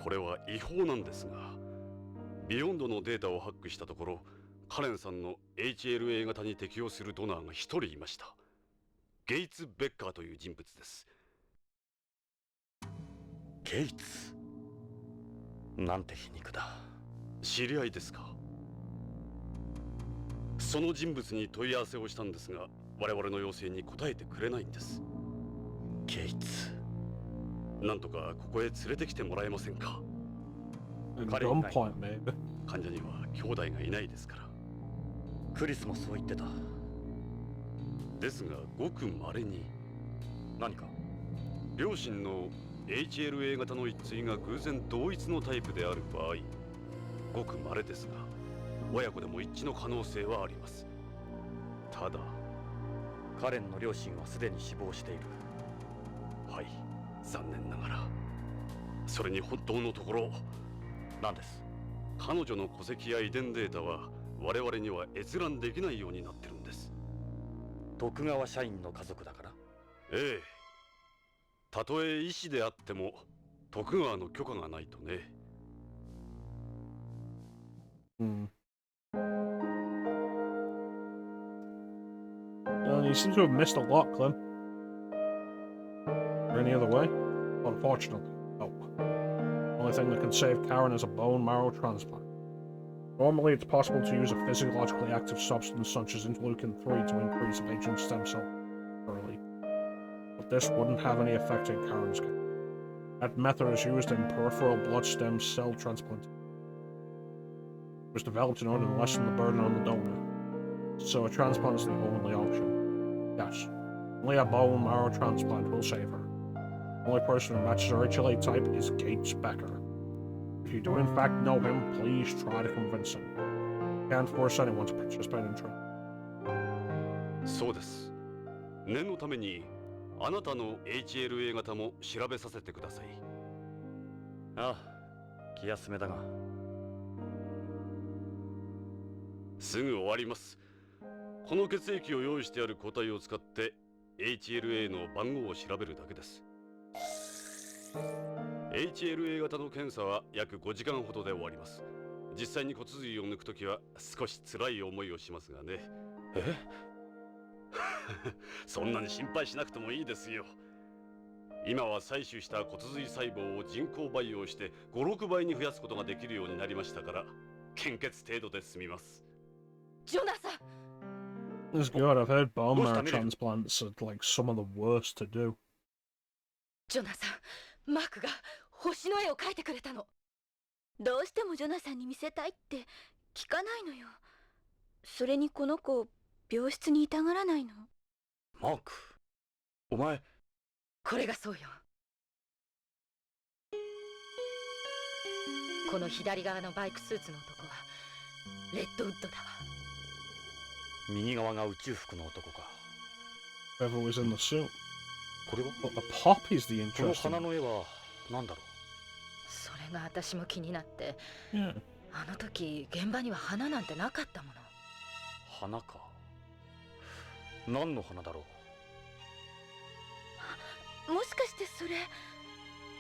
これは違法なんですが、ビヨンドのデータをハックしたところ、カレンさんの HLA 型に適応するドナーが1人いました。ゲイツ・ベッカーという人物です。ゲイツなんて皮肉だ。知り合いですか？その人物に問い合わせをしたんですが、我々の要請に答えてくれないんです。ゲイツなんとかここへ連れてきてもらえませんか？At gunpoint, maybe. 患者には兄弟がいないですから。クリスもそう言ってた。ですがごく稀に何か？両親の HLA 型の一対が偶然同一のタイプである場合、ごく稀ですが親子でも一致の可能性はあります。ただカレンの両親はすでに死亡している。はい、残念ながら。それに本当のところ何です？彼女の戸籍や遺伝データは我々には閲覧できないようになってるんです。徳川社員の家族だから？ええ。たとえ医師であっても徳川の許可がないとね。You seem to have missed a lot, Clem. Or any other way? Unfortunately, no. The only thing that can save Karen is a bone marrow transplant. Normally, it's possible to use a physiologically active substance such as interleukin-3 to increase a patient's stem cell early. But this wouldn't have any effect in Karen's case. That method is used in peripheral blood stem cell transplant. It was developed in order to lessen the burden on the donor. So a transplant is the only option. Yes, only a bone marrow transplant will save her. The only person who matches her HLA type is Gates Becker. If you do in fact know him, please try to convince him. You can't force anyone to participate in training. そうです。念のためにあなたの HLA 型も調べさせてください。ああ、気休めだが。すぐ終わります。この血液を用意してある個体を使って HLA の番号を調べるだけです。HLA 型の検査は約5時間ほどで終わります。実際に骨髄を抜くときは少し辛い思いをしますがね。えそんなに心配しなくてもいいですよ。今は採取した骨髄細胞を人工培養して5、6倍に増やすことができるようになりましたから、献血程度で済みます。ジョナサン It's good. I've heard bone marrow transplants are like some of the worst to do. ジョナサン、マークが星の絵を描いてくれたの。どうしてもジョナサンに見せたいって聞かないのよ。それにこの子、病室にいたがらないの。マーク、お前。これがそうよ。この左側のバイクスーツの男はレッドウッドだわ。右側が宇宙服の男か。Whoever was in the suit. これは But the pop is the この interesting. 花の絵は何だろそれが私も気になって、Yeah. あの時現場には花なんてなかったもの。う。花か。何の花だろもしかしてそれ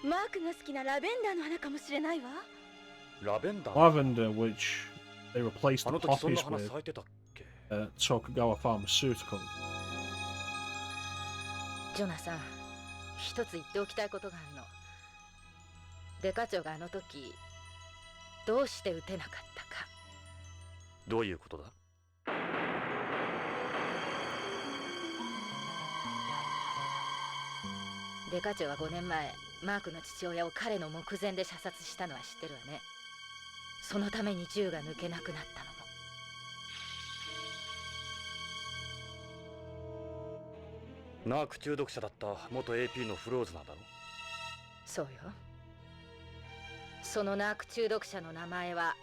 マークが好きなラベンダーの花かもしれないわ。う。ラベンダー。 Lavender, which they replaced あ the の時そんな poppies 花 with 咲いてたっけ。Tokugawa Pharmaceutical. ジョナサン、一つ言っておきたいことがあるの。デカ長があの時どうして撃てなかったか。どういうことだ。デカ長は5年前マークの父親を彼の目前で射殺したのは知ってるわね。そのために銃が抜けなくなったのも。ナーク中毒者だった元 AP のフローズナーだろ。そうよ。そのナーク中毒者の名前は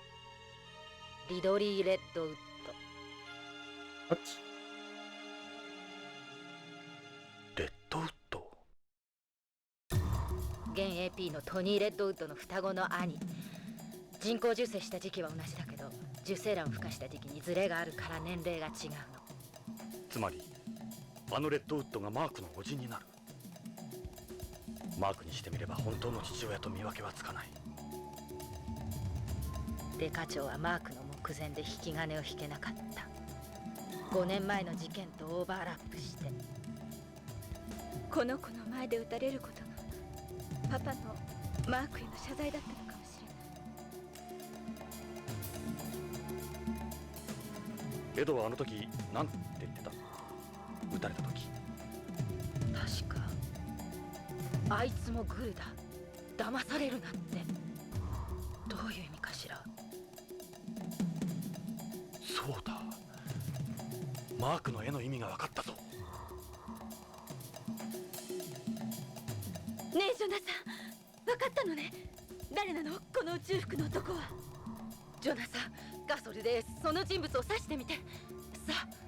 リドリー・レッドウッド。 What? レッドウッド。現 AP のトニー・レッドウッドの双子の兄。人工授精した時期は同じだけど、受精卵を孵化した時期にズレがあるから年齢が違うの。つまりあのレッドウッドがマークの叔父になる。マークにしてみれば本当の父親と見分けはつかない。デカ長はマークの目前で引き金を引けなかった。5年前の事件とオーバーラップして、この子の前で撃たれることがパパのマークへの謝罪だったのかもしれない。エドはあの時なんて言ってた。撃たれた時。確かあいつもグルだ、騙されるなって。どういう意味かしら。そうだ、マークの絵の意味が分かったぞ。ねえジョナサン、分かったのね。誰なのこの宇宙服の男は。ジョナサン、ガソルでその人物を指してみて。さあ。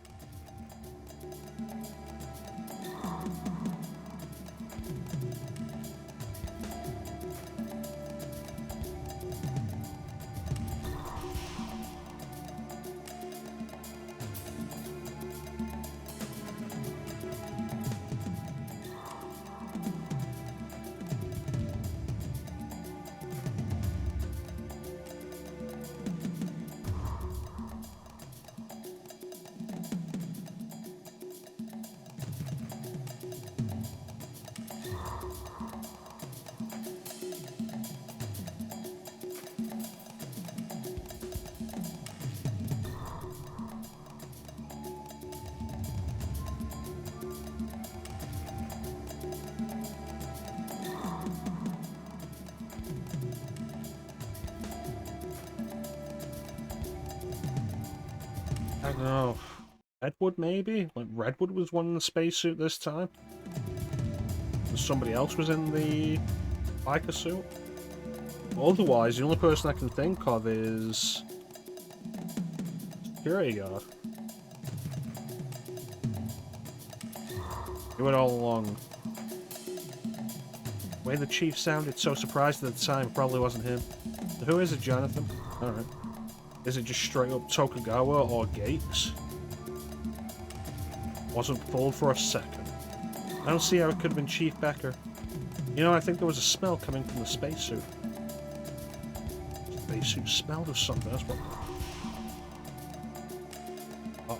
I don't know. Redwood, maybe? Like, Redwood was one in the spacesuit this time? And somebody else was in the biker suit? Otherwise, the only person I can think of is... security guard. He went all along. The way the chief sounded so surprised at the time, probably wasn't him. So who is it, Jonathan? Alright. Is it just straight up Tokugawa or Gates? Wasn't fooled for a second. I don't see how it could have been Chief Becker. You know, I think there was a smell coming from the spacesuit. Spacesuit smelled of something, that's what... Fuck.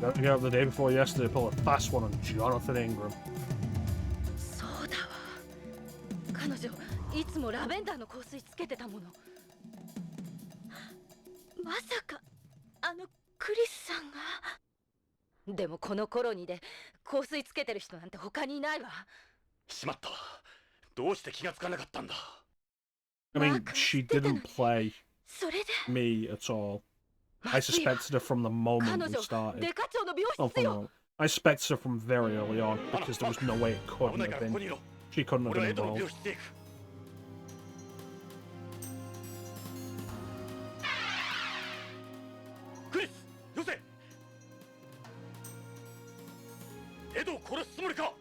Gotta get up the day before yesterday, pull a fast one on Jonathan Ingram. そうだわ。彼女いつもラベンダーの香水つけてたもの。まさかあのクリスさんが。でもこのコロニーで香水つけてる人なんて他にいないわ。しまった。どうして気がつかなかったんだ。I mean, she didn't play それで me at all. I suspected her from the moment we started. デカ長の美容 Oh, 室 from よ。 the, I suspected her from very early on because there was no way it 危 couldn't ないか have らここ been. にいろ。 She couldn't have 俺は been 江戸の美 involved. 容室へ行く。クリス、よせ。江戸を殺すつもりか。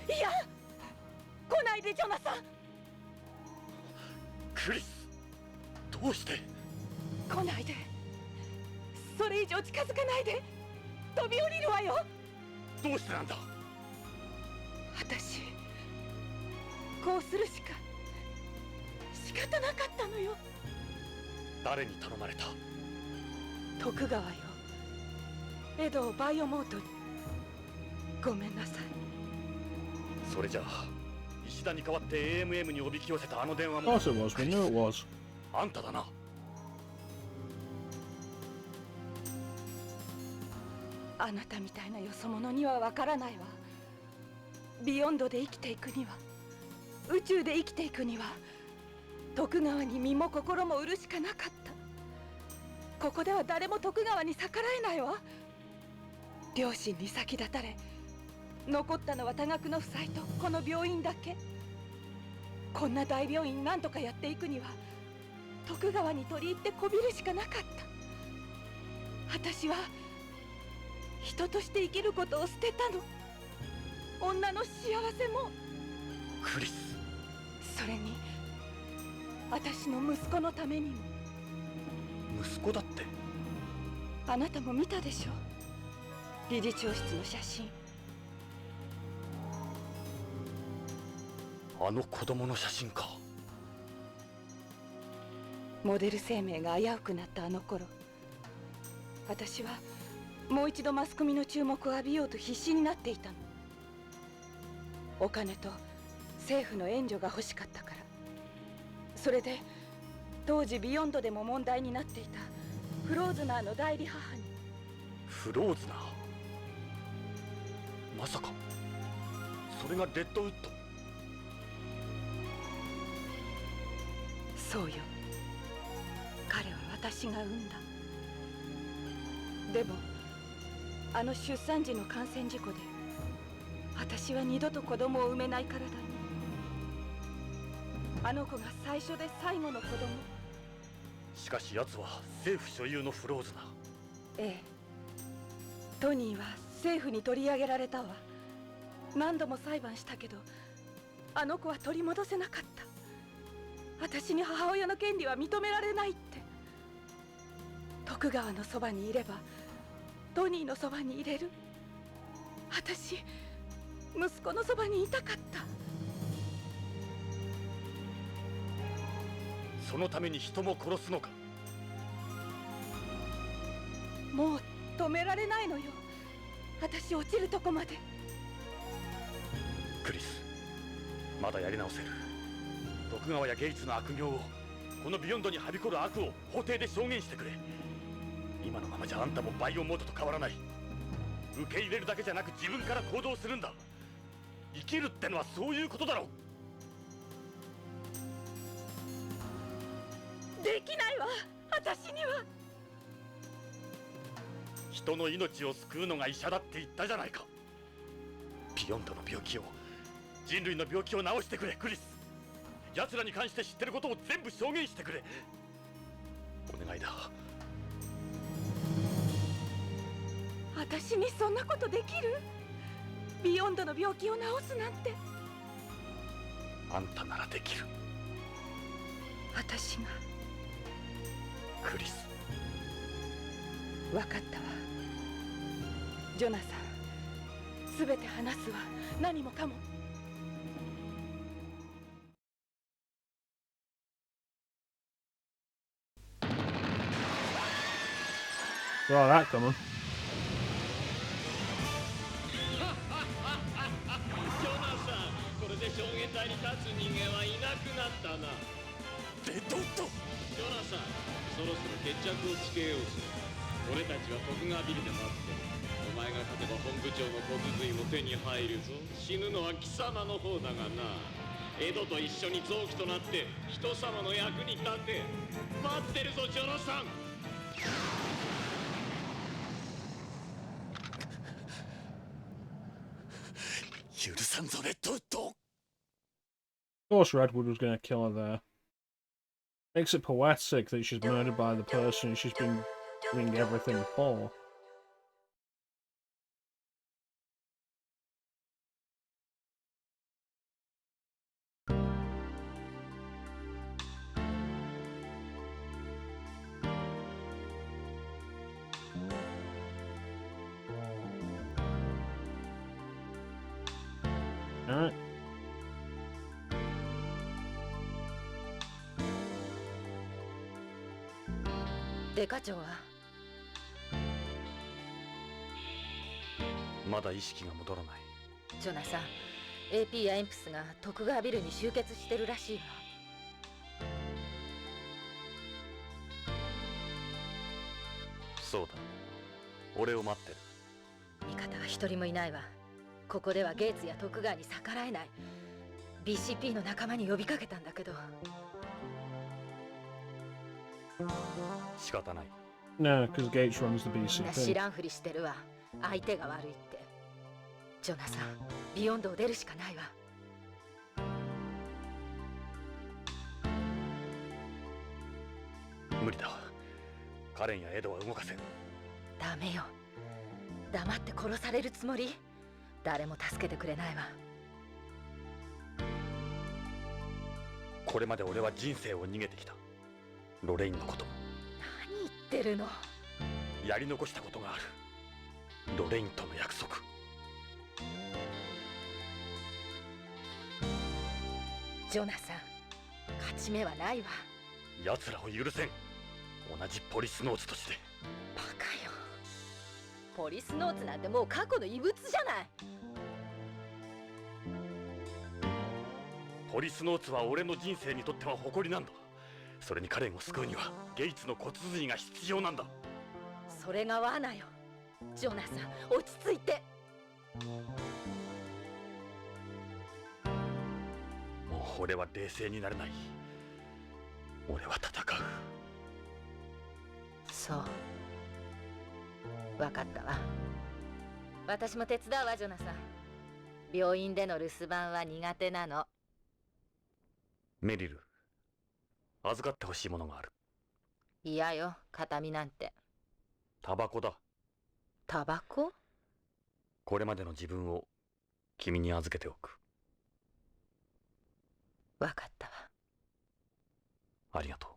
いや、来ないでジョナサン。クリス、どうして。来ないで。それ以上近づかないで。飛び降りるわよ。どうしてなんだ。私こうするしか仕方なかったのよ。誰に頼まれた。徳川よ。江戸をバイオモートに。ごめんなさい。それじゃあ石田に代わって AMM におびき寄せたあの電話 Of も course it was. We knew it was. あんただな。あなたみたいなよそ者にはわからないわ。ビヨンドで生きていくには、宇宙で生きていくには、徳川に身も心も売るしかなかった。ここでは誰も徳川に逆らえないわ。両親に先立たれ、残ったのは多額の負債とこの病院だけ。こんな大病院なんとかやっていくには、徳川に取り入ってこびるしかなかった。私は人として生きることを捨てたの。女の幸せも。クリス、それに私の息子のためにも。息子だって。あなたも見たでしょ、理事長室の写真。あの子供の写真か。モデル生命が危うくなったあの頃、私はもう一度マスコミの注目を浴びようと必死になっていたの。お金と政府の援助が欲しかったから。それで当時ビヨンドでも問題になっていたフローズナーの代理母に。フローズナー。まさかそれがレッドウッド。そうよ、彼は私が産んだ。でもあの出産時の感染事故で私は二度と子供を産めない体に。あの子が最初で最後の子供。しかし奴は政府所有のフローズナー。ええ、トニーは政府に取り上げられたわ。何度も裁判したけどあの子は取り戻せなかった。私に母親の権利は認められないって。徳川のそばにいればトニーのそばにいれる。私息子のそばにいたかった。そのために人も殺すのか。もう止められないのよ、私落ちるとこまで。クリス、まだやり直せる。徳川やゲイツの悪行を、このビヨンドにはびこる悪を法廷で証言してくれ。今のままじゃあんたもバイオモードと変わらない。受け入れるだけじゃなく自分から行動するんだ。生きるってのはそういうことだろできないわ、私には。人の命を救うのが医者だって言ったじゃないか。ビヨンドの病気を、人類の病気を治してくれクリス。奴らに関して知ってることを全部証言してくれ。お願いだ。私にそんなことできる？ビヨンドの病気を治すなんて。あんたならできる。私が。クリス。分かったわ。ジョナサン、すべて話すわ。何もかも。Saw that coming. ジョナサン、これで証言台に立つ人間はいなくなったな。レッドウッド。ジョナサン、そろそろ決着をつけようぜ。俺たちは徳川ビルで待ってる。お前が勝てば本部長の小筒井も手に入るぞ。死ぬのは貴様の方だがな。江戸と一緒に臓器となって人様の役に立て。待ってるぞジョナサン。許さんぞレッドウッド。 Of course Redwood was going to kill her there. Makes it poetic that she's murdered by the person she's been doing everything for. Alright. デカ長はまだ意識が戻らない。ジョナサン、AP やエンプスが徳川ビルに集結してるらしいわ。そうだ、俺を待ってる。味方は一人もいないわ。ここではゲーツや徳川に逆らえない。 BCP の仲間に呼びかけたんだけど。仕方ない。 No, because Gates runs the みんな知 BCP. らんふりしてるわ。相手が悪いって。ジョナサン、ビヨンドを出るしかないわ。無理だ。カレンやエドは動かせん。ダメよ。黙って殺されるつもり？誰も助けてくれないわ。これまで俺は人生を逃げてきた。ロレインのことも何言ってるの？やり残したことがある。ロレインとの約束。ジョナサン、勝ち目はないわ。奴らを許せん。同じポリスノーツとして。バカよ。ポリスノーツなんてもう過去の遺物じゃない。ポリスノーツは俺の人生にとっては誇りなんだ。それにカレンを救うにはゲイツの骨髄が必要なんだ。それが罠よ。ジョナサン、落ち着いて。もう俺は冷静になれない。俺は戦う。そう。分かったわ。私も手伝うわ、ジョナサン。病院での留守番は苦手なの。メリル、預かってほしいものがある。嫌よ、形見なんて。タバコだ。タバコ？これまでの自分を君に預けておく。分かったわ。ありがとう。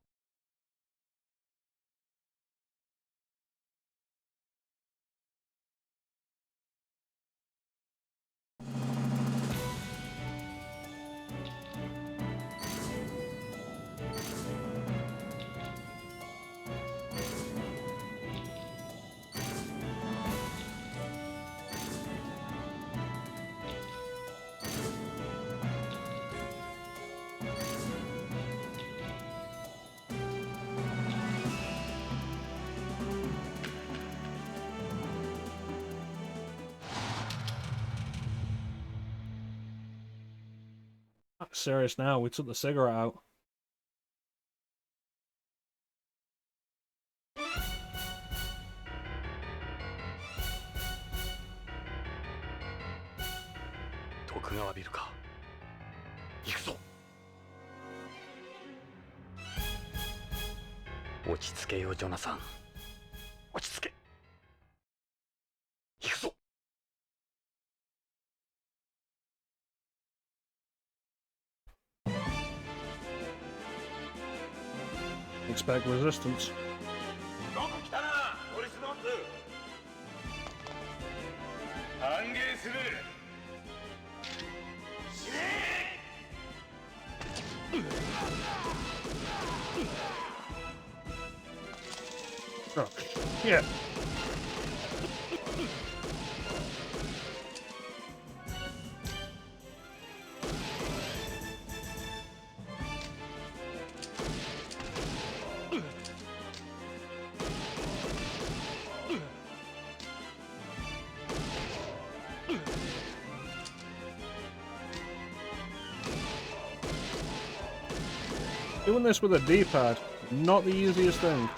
serious now. We took the cigarette out. Tokugawaビルか。行くぞ。落ち着けよ、ジョナサン。落ち着け。行くぞ。Expect resistance. よく来たな、ポリスノーツ。歓迎する。死ねー。 Oh, shit. Doing this with a D-pad, not the easiest thing.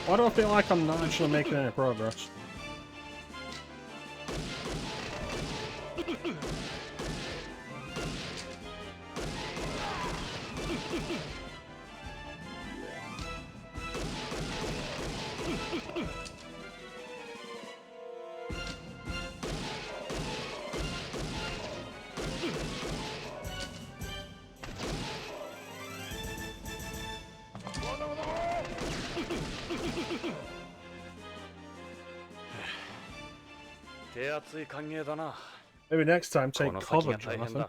Why do I feel like I'm not actually making any progress? Maybe next time take cover, Jonathan.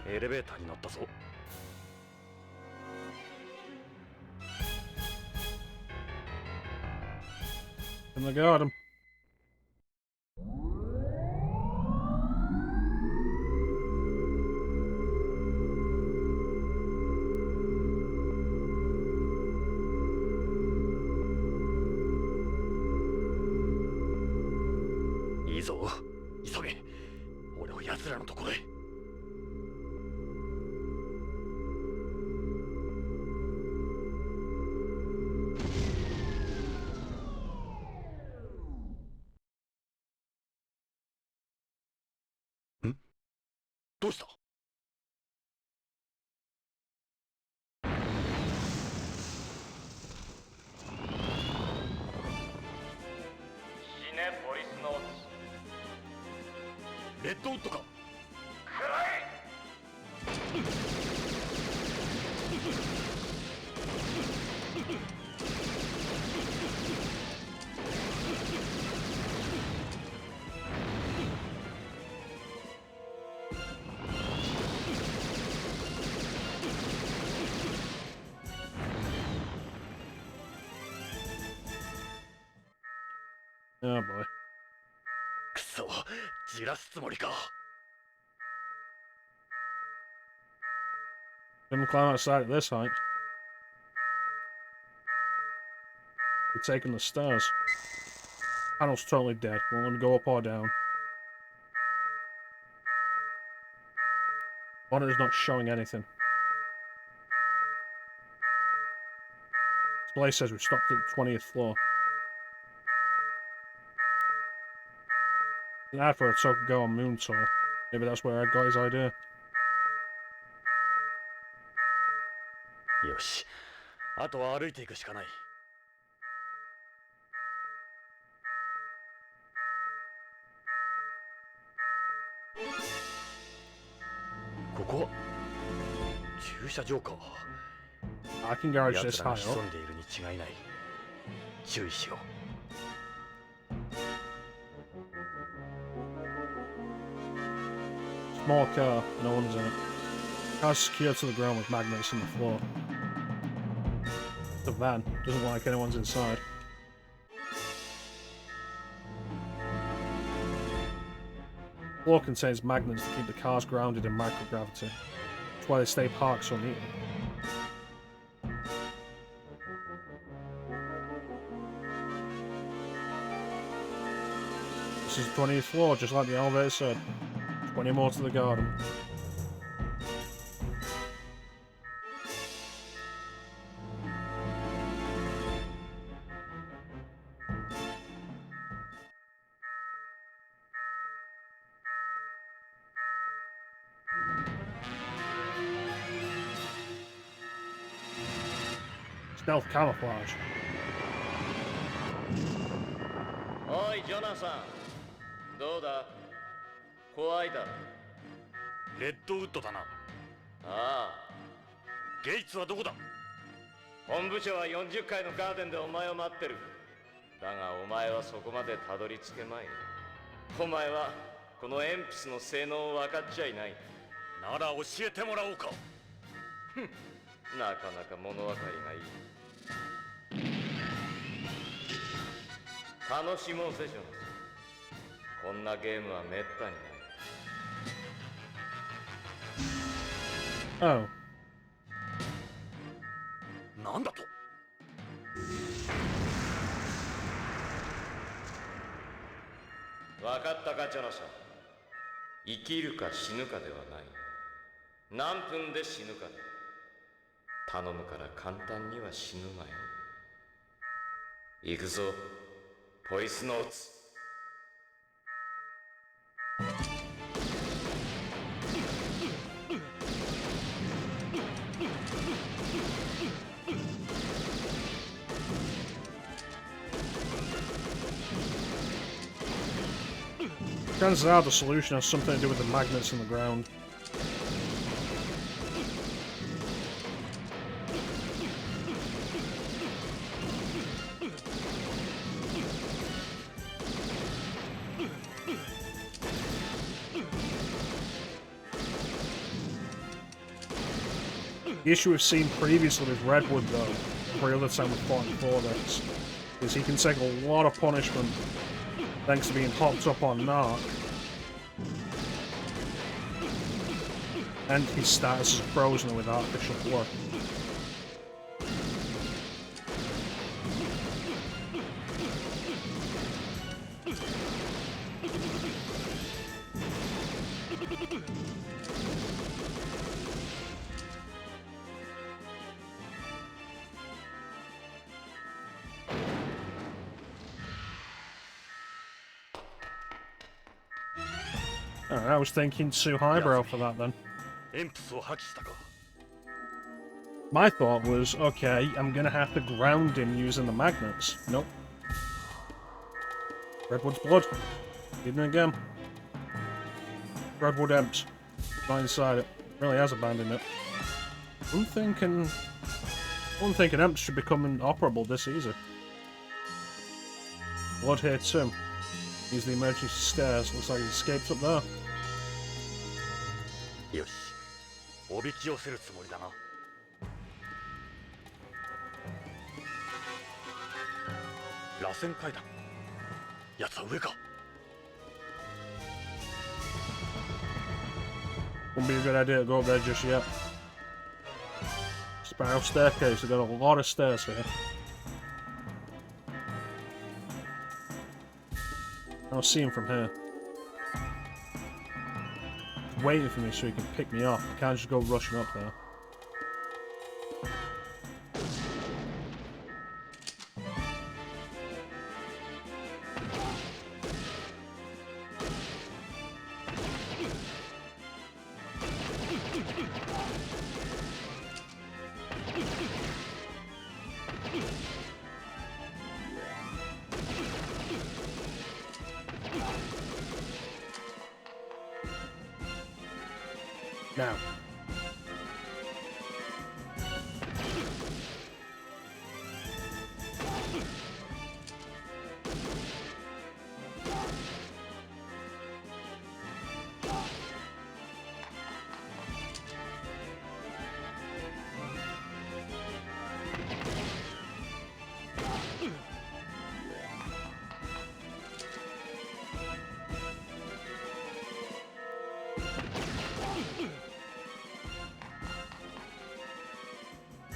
エレベーターに乗ったぞ。And I got him.いいぞ、急げ。俺を奴らのところへ。どうした？死ね、ポリスノーツ。レッドウッドか？Oh boy. くそ、じらすつもりか。Couldn't climb outside at this height. We're taking the stairs. Panel's totally dead. Won't let me go up or down. Monitor's not showing anything. Display says we've stopped at the 20th floor. An ad for a Tokugawa moon tour. Maybe that's where Ed got his idea. よし、あとは歩いていくしかない。ここ駐車場か。 Parking garage this 奴ら high が潜 up. んでいるに違いない。注意しよう。 Small car, no one's in it. Car's secured to the ground with magnets in the floor. The van doesn't look like anyone's inside. The floor contains magnets to keep the cars grounded in microgravity. That's why they stay parked so neatly. This is the 20th floor, just like the elevator said. 20 more to the garden. Stealth camouflage. おいジョナサン、どうだ？怖いだろ。レッドウッドだな。ああ、ゲイツはどこだ？本部長は40階のガーデンでお前を待ってる。だがお前はそこまでたどり着けまい。お前はこの鉛筆の性能を分かっちゃいない。なら教えてもらおうか。なかなか物分かりがいい。楽しもうぜジョナス。こんなゲームはめったにない。Oh. なんだと？分かったかジョナサン。生きるか死ぬかではない。何分で死ぬかだ。頼むから簡単には死ぬなよ。行くぞ、ポリスノーツ。Chances are the solution has something to do with the magnets in the ground. The issue we've seen previously with Redwood, though, every other time we've fought before this, is he can take a lot of punishment thanks to being hopped up on Narc. And his status is frozen with artificial blood. I was thinking too highbrow for that then. 鉛筆を破棄したか。 My thought was, okay, I'm gonna have to ground him using the magnets. Nope. Redwood's blood. Even again. Redwood Emps. Not inside it. Really has abandoned it. I'm thinking Emps should become inoperable this easy. Blood here too. Use the emergency stairs. Looks like he escaped up there. よし、おびき寄せるつもりだな。螺旋階段。やつは上か。Wouldn't be a good idea to go up there just yet. Spiral staircase. We've got a lot of stairs here. I'll see him from here. He's waiting for me so he can pick me up. I can't just go rushing up there. Now.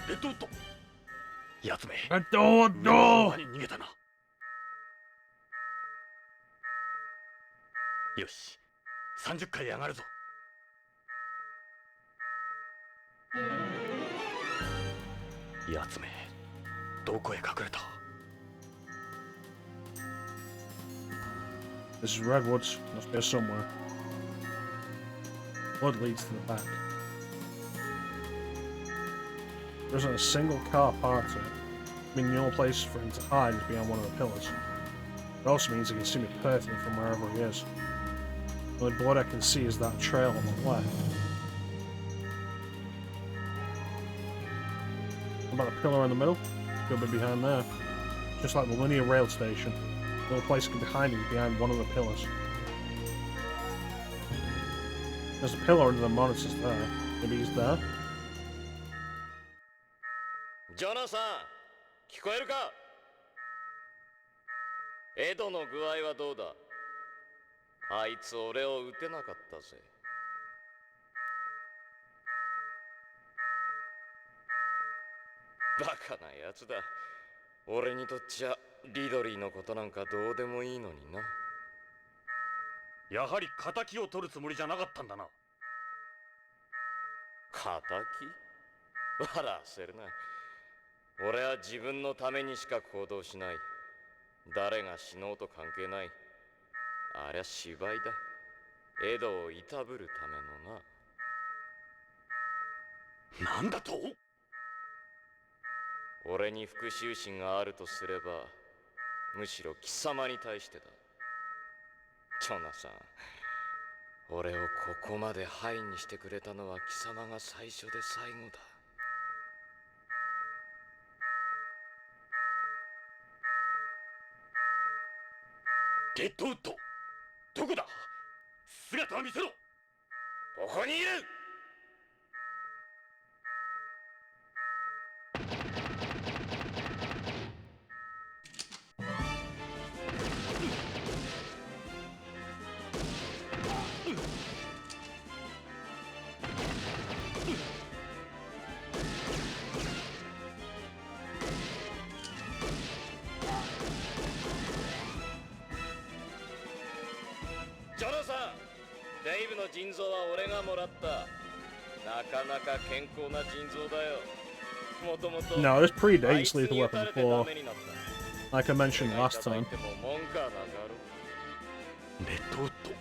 レッドウッド、やつめ。どうに逃げたな。よし、30回で上がるぞ。やつめ、どこへ隠れた？ This is Redwoods. Must be somewhere. Blood leads to the back. There isn't a single car parked here. I mean, the only place for him to hide is behind one of the pillars. It also means he can see me perfectly from wherever he is. The only blood I can see is that trail on the left. What about the pillar in the middle? Could be behind there. Just like the linear rail station. The only place he can be hiding is behind one of the pillars. There's a pillar under the monitors there. Maybe he's there? ジョナサン、聞こえるか？エドの具合はどうだ？あいつ俺を撃てなかったぜ。バカなやつだ。俺にとっちゃリドリーのことなんかどうでもいいのにな。やはり仇を取るつもりじゃなかったんだな。仇？笑わせるな。俺は自分のためにしか行動しない。誰が死のうと関係ない。ありゃ芝居だ。エドをいたぶるためのな。なんだと？俺に復讐心があるとすれば、むしろ貴様に対してだ。ジョナサン、俺をここまでハイにしてくれたのは貴様が最初で最後だ。レッドウッド、どこだ？姿を見せろ。ここにいる。ジョナサン、デイブの腎臓は俺がもらった。なかなか健康な腎臓だよ。もともと No, this predates Lethal Weapon 4. Like I mentioned last time. レッドウッド、貴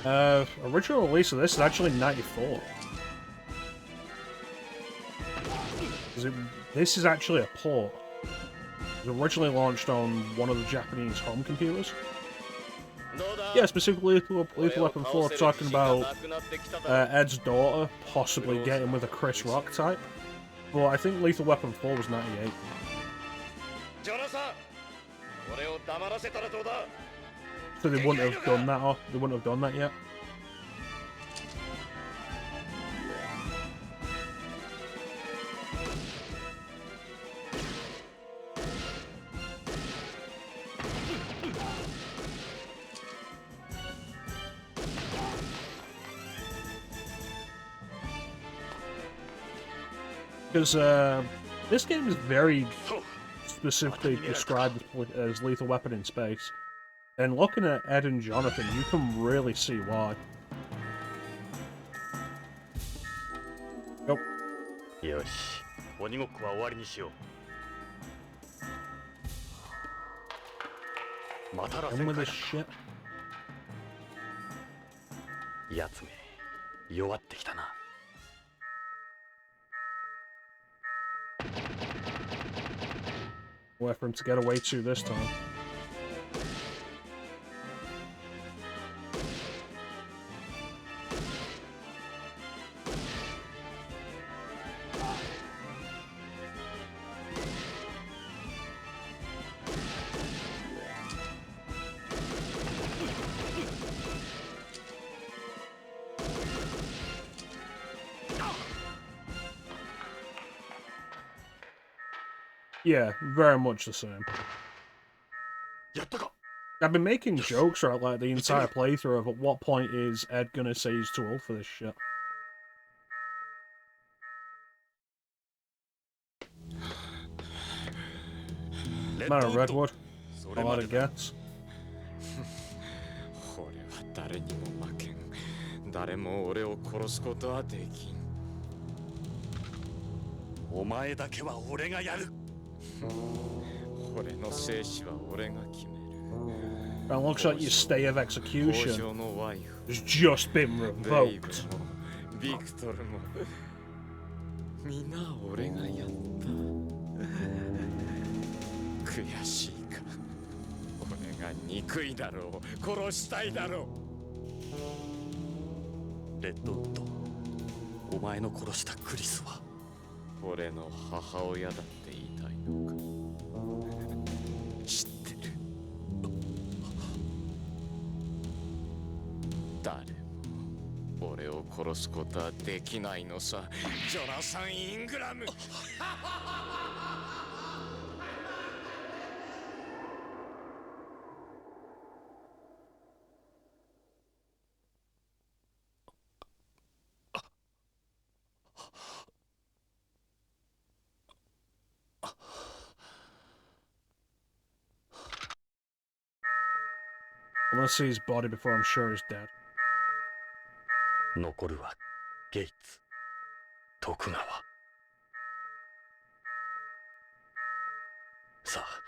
様。Original release of this is actually 94. This is actually a port. It was originally launched on one of the Japanese home computers. Yeah, specifically Lethal Weapon 4 talking about Ed's daughter possibly getting with a Chris Rock type. But I think Lethal Weapon 4 was 98. So they wouldn't have done that, or they wouldn't have done that yet. Because this game is very specifically described as lethal weapon in space. And looking at Ed and Jonathan, you can really see why. Nope. よし、鬼ごっこは終わりにしよう。またらせ Done ん with か this shit. やつめ、弱ってきたな。Wait for him to get away too this time. Yeah, very much the same. やったか。 I've been making jokes throughout like the entire playthrough of at what point is Ed gonna say he's too old for this shit. Matter of Redwood, a lot of gets. 俺は誰にも負けん。誰も俺を殺すことはできん。お前だけは俺がやる。俺の生死は俺が決める。 And it looks like your stay of 工 execution 場のワイフ、 has just been ベイブ revoked. もビクトルも皆俺がやった。悔しいか。俺が憎いだろう。殺したいだろレッドウッド、お前の殺したクリスは。う。俺の母親だって言いたいのか。知ってる。誰も俺を殺すことはできないのさ。ジョナサン・イングラム。I want to see his body before I'm sure he's dead. 残るはゲイツ、徳川。さあ、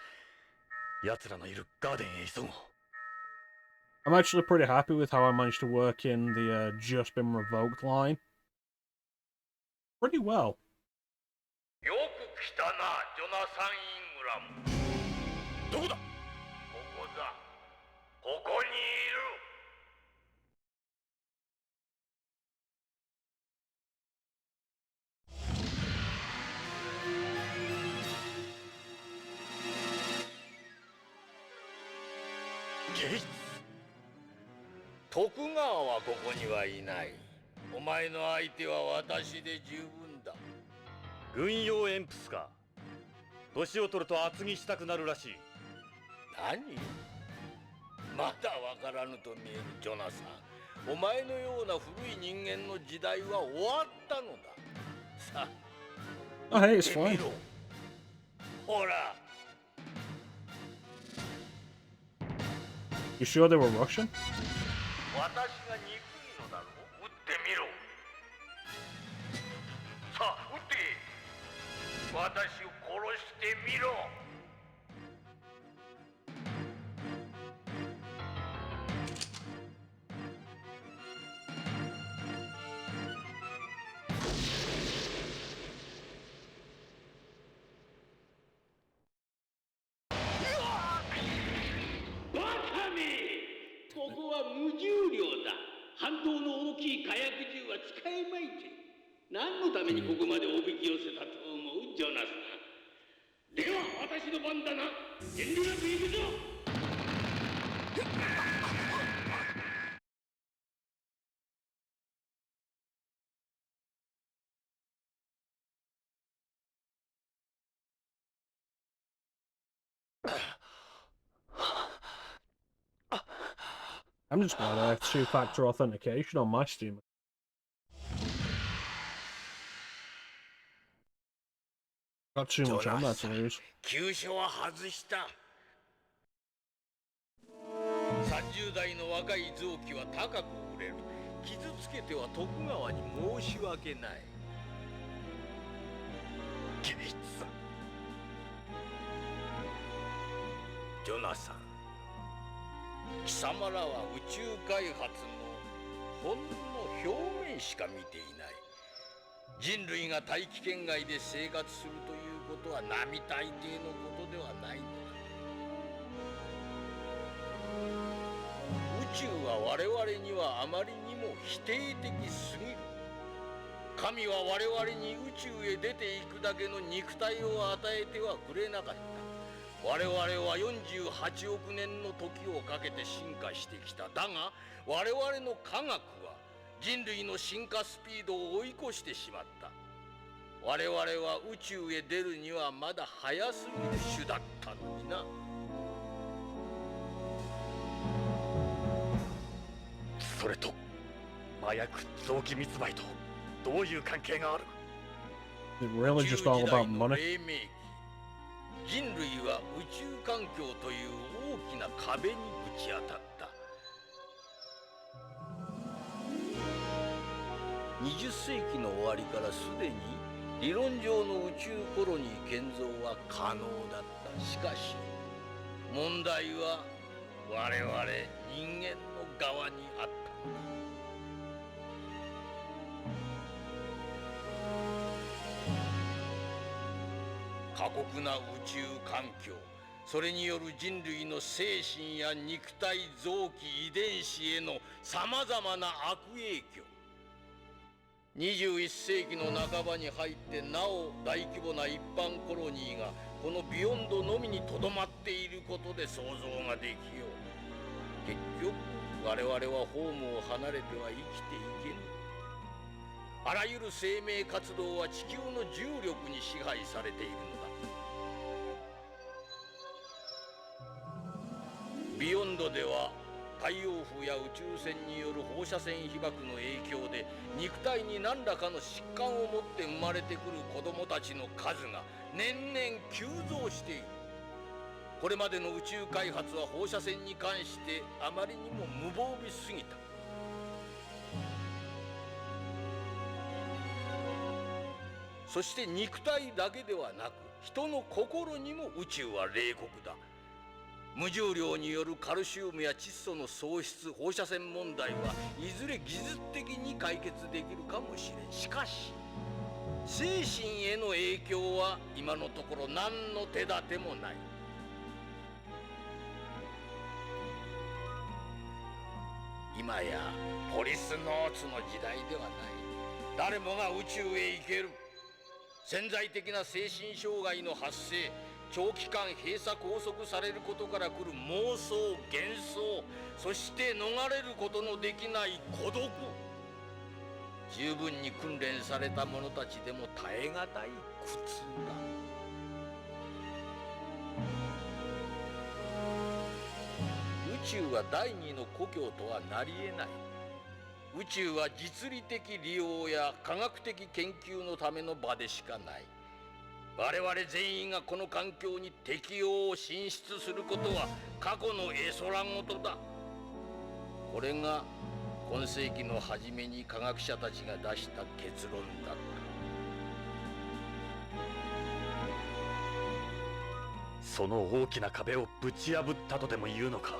奴らのいるガーデンへ急ごう。 I'm actually pretty happy with how I managed to work in the just been revoked line. Pretty well. よく来たな、ジョナサン・イングラム。どこだ。ここだ。ここにいる。ゲイツ。徳川はここにはいない。お前の相手は私で十分だ。軍用鉛筆か。年を取ると厚着したくなるらしい。何？まだわからぬと見えるジョナサン。お前のような古い人間の時代は終わったのだ。さ Oh, hey, あ、 it's 見 fine. ろ。ほら。 You sure they were Russian? 私が憎いのだろう。撃ってみろ。さあ、撃って。私を殺してみろ。バカめ！ここは無重量だ。半島の大きい火薬銃は使えまいて。何のためにここまでおびき寄せたと思う、ジョナサン。では私の番だな。遠慮なく行くぞ。I'm just glad I have two-factor authentication on my Steam Got too much on that news. 急所は外した。30代の若い臓器は高く売れる。傷つけては徳川に申し訳ない。ゲイツジョナサン、貴様らは宇宙開発のほんの表面しか見ていない。人類が大気圏外で生活するということは並大抵のことではないのだ。宇宙は我々にはあまりにも否定的すぎる。神は我々に宇宙へ出ていくだけの肉体を与えてはくれなかった。我々は48億年の時をかけて進化してきた。だが我々の科学は人類の進化スピードを追い越してしまった。我々は宇宙へ出るにはまだ早すぎる種だったのにな。それと麻薬臓器密売とどういう関係がある？ Is it really just all about money? 人類は宇宙環境という大きな壁にぶち当たった。20世紀の終わりからすでに理論上の宇宙コロニー建造は可能だった。しかし問題は我々人間の側にあった。過酷な宇宙環境、それによる人類の精神や肉体、臓器、遺伝子へのさまざまな悪影響。21世紀の半ばに入ってなお大規模な一般コロニーがこのビヨンドのみにとどまっていることで想像ができよう。結局我々はホームを離れては生きていけぬ。あらゆる生命活動は地球の重力に支配されているのだ。ビヨンドでは太陽風や宇宙船による放射線被曝の影響で肉体に何らかの疾患を持って生まれてくる子供たちの数が年々急増している。これまでの宇宙開発は放射線に関してあまりにも無防備すぎた。そして肉体だけではなく人の心にも宇宙は冷酷だ。無重量によるカルシウムや窒素の喪失、放射線問題はいずれ技術的に解決できるかもしれん。しかし精神への影響は今のところ何の手立てもない。今やポリスノーツの時代ではない。誰もが宇宙へ行ける。潜在的な精神障害の発生、長期間閉鎖拘束されることから来る妄想、幻想、そして逃れることのできない孤独。十分に訓練された者たちでも耐え難い苦痛だ。宇宙は第二の故郷とはなり得ない。宇宙は実利的利用や科学的研究のための場でしかない。我々全員がこの環境に適応を進出することは過去の絵空事だ。これが今世紀の初めに科学者たちが出した結論だった。その大きな壁をぶち破ったとでも言うのか。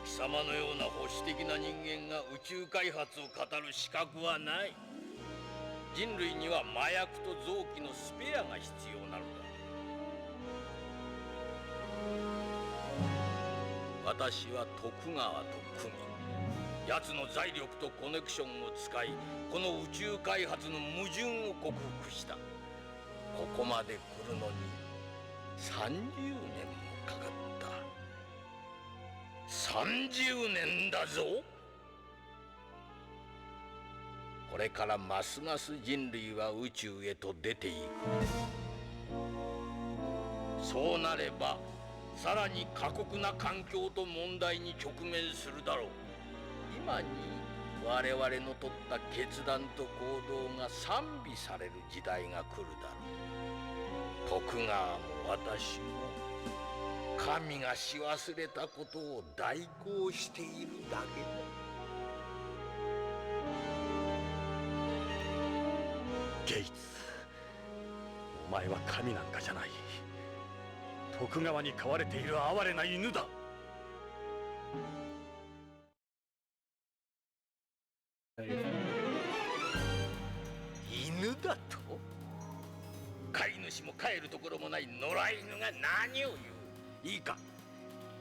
貴様のような保守的な人間が宇宙開発を語る資格はない。人類には麻薬と臓器のスペアが必要なのだ。私は徳川と組み、奴の財力とコネクションを使い、この宇宙開発の矛盾を克服した。ここまで来るのに30年もかかった。30年だぞ。これからますます人類は宇宙へと出ていく。そうなればさらに過酷な環境と問題に直面するだろう。今に我々の取った決断と行動が賛美される時代が来るだろう。徳川も私も神がし忘れたことを代行しているだけだ。ゲイツ、お前は神なんかじゃない。徳川に飼われている哀れな犬だ。犬だと？飼い主も飼えるところもない野良犬が何を言う。いいか、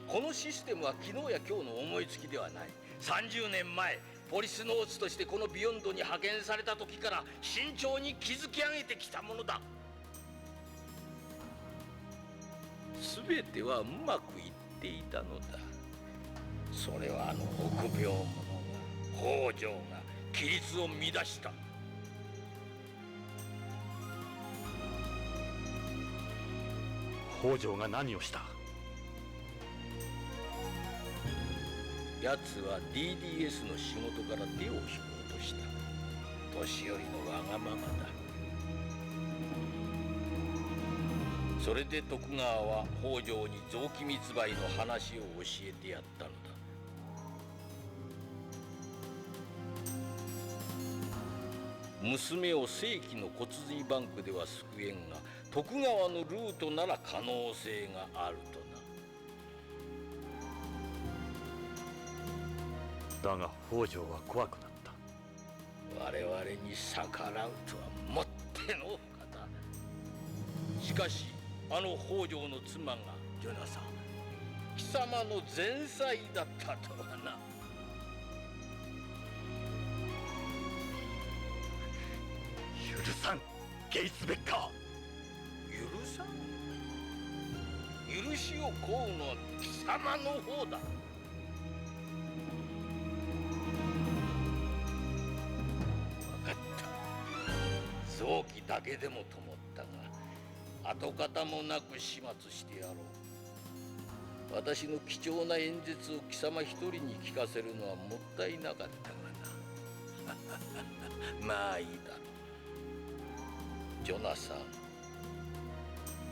このシステムは昨日や今日の思いつきではない。30年前ポリスノーツとしてこのビヨンドに派遣された時から慎重に築き上げてきたものだ。全てはうまくいっていたのだ。それはあの臆病者が、北条が規律を乱した。北条が何をした？奴は DDS の仕事から手を引こうとした。年寄りのわがままだ。それで徳川は北条に臓器密売の話を教えてやったのだ。娘を正規の骨髄バンクでは救えんが、徳川のルートなら可能性があるとな。だが北条は怖くなった。我々に逆らうとはもってのほかだ。しかしあの北条の妻がジョナサン、貴様の前妻だったとはな。許さん、ゲイツベッカー。許さん？許しを請うのは貴様の方だ。分かった。臓器だけでもと思ったが、跡形もなく始末してやろう。私の貴重な演説を貴様一人に聞かせるのはもったいなかったがな。まあいいだろう。ジョナサン、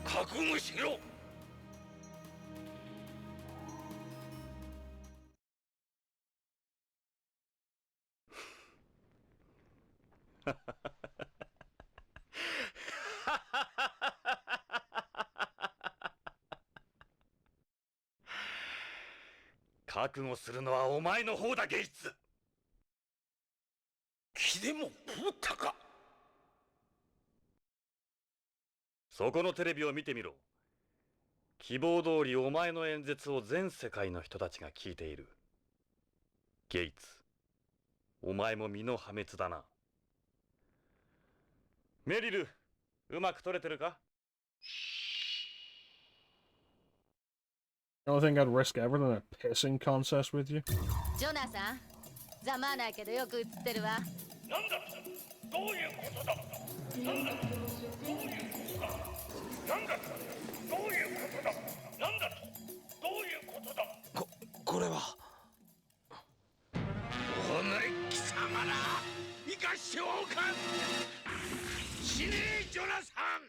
覚悟しろ。覚悟するのはお前の方だ、ゲイツ。気でも食ったか。そこのテレビを見てみろ。希望通りお前の演説を全世界の人たちが聞いている。ゲイツ、お前も身の破滅だな。メリル、うまく撮れてるか？ The only thing I'd risk ever than a pissing contest with you. ジョナサン、ざまあないけどよく映ってるわ。なんだ、どういうことだ。なんだ、どういうことだ。なんだ、どういうことだ。なんだ、どういうことだ。これは。お前貴様ら、生かしておかん。死ねえ、ジョナサン。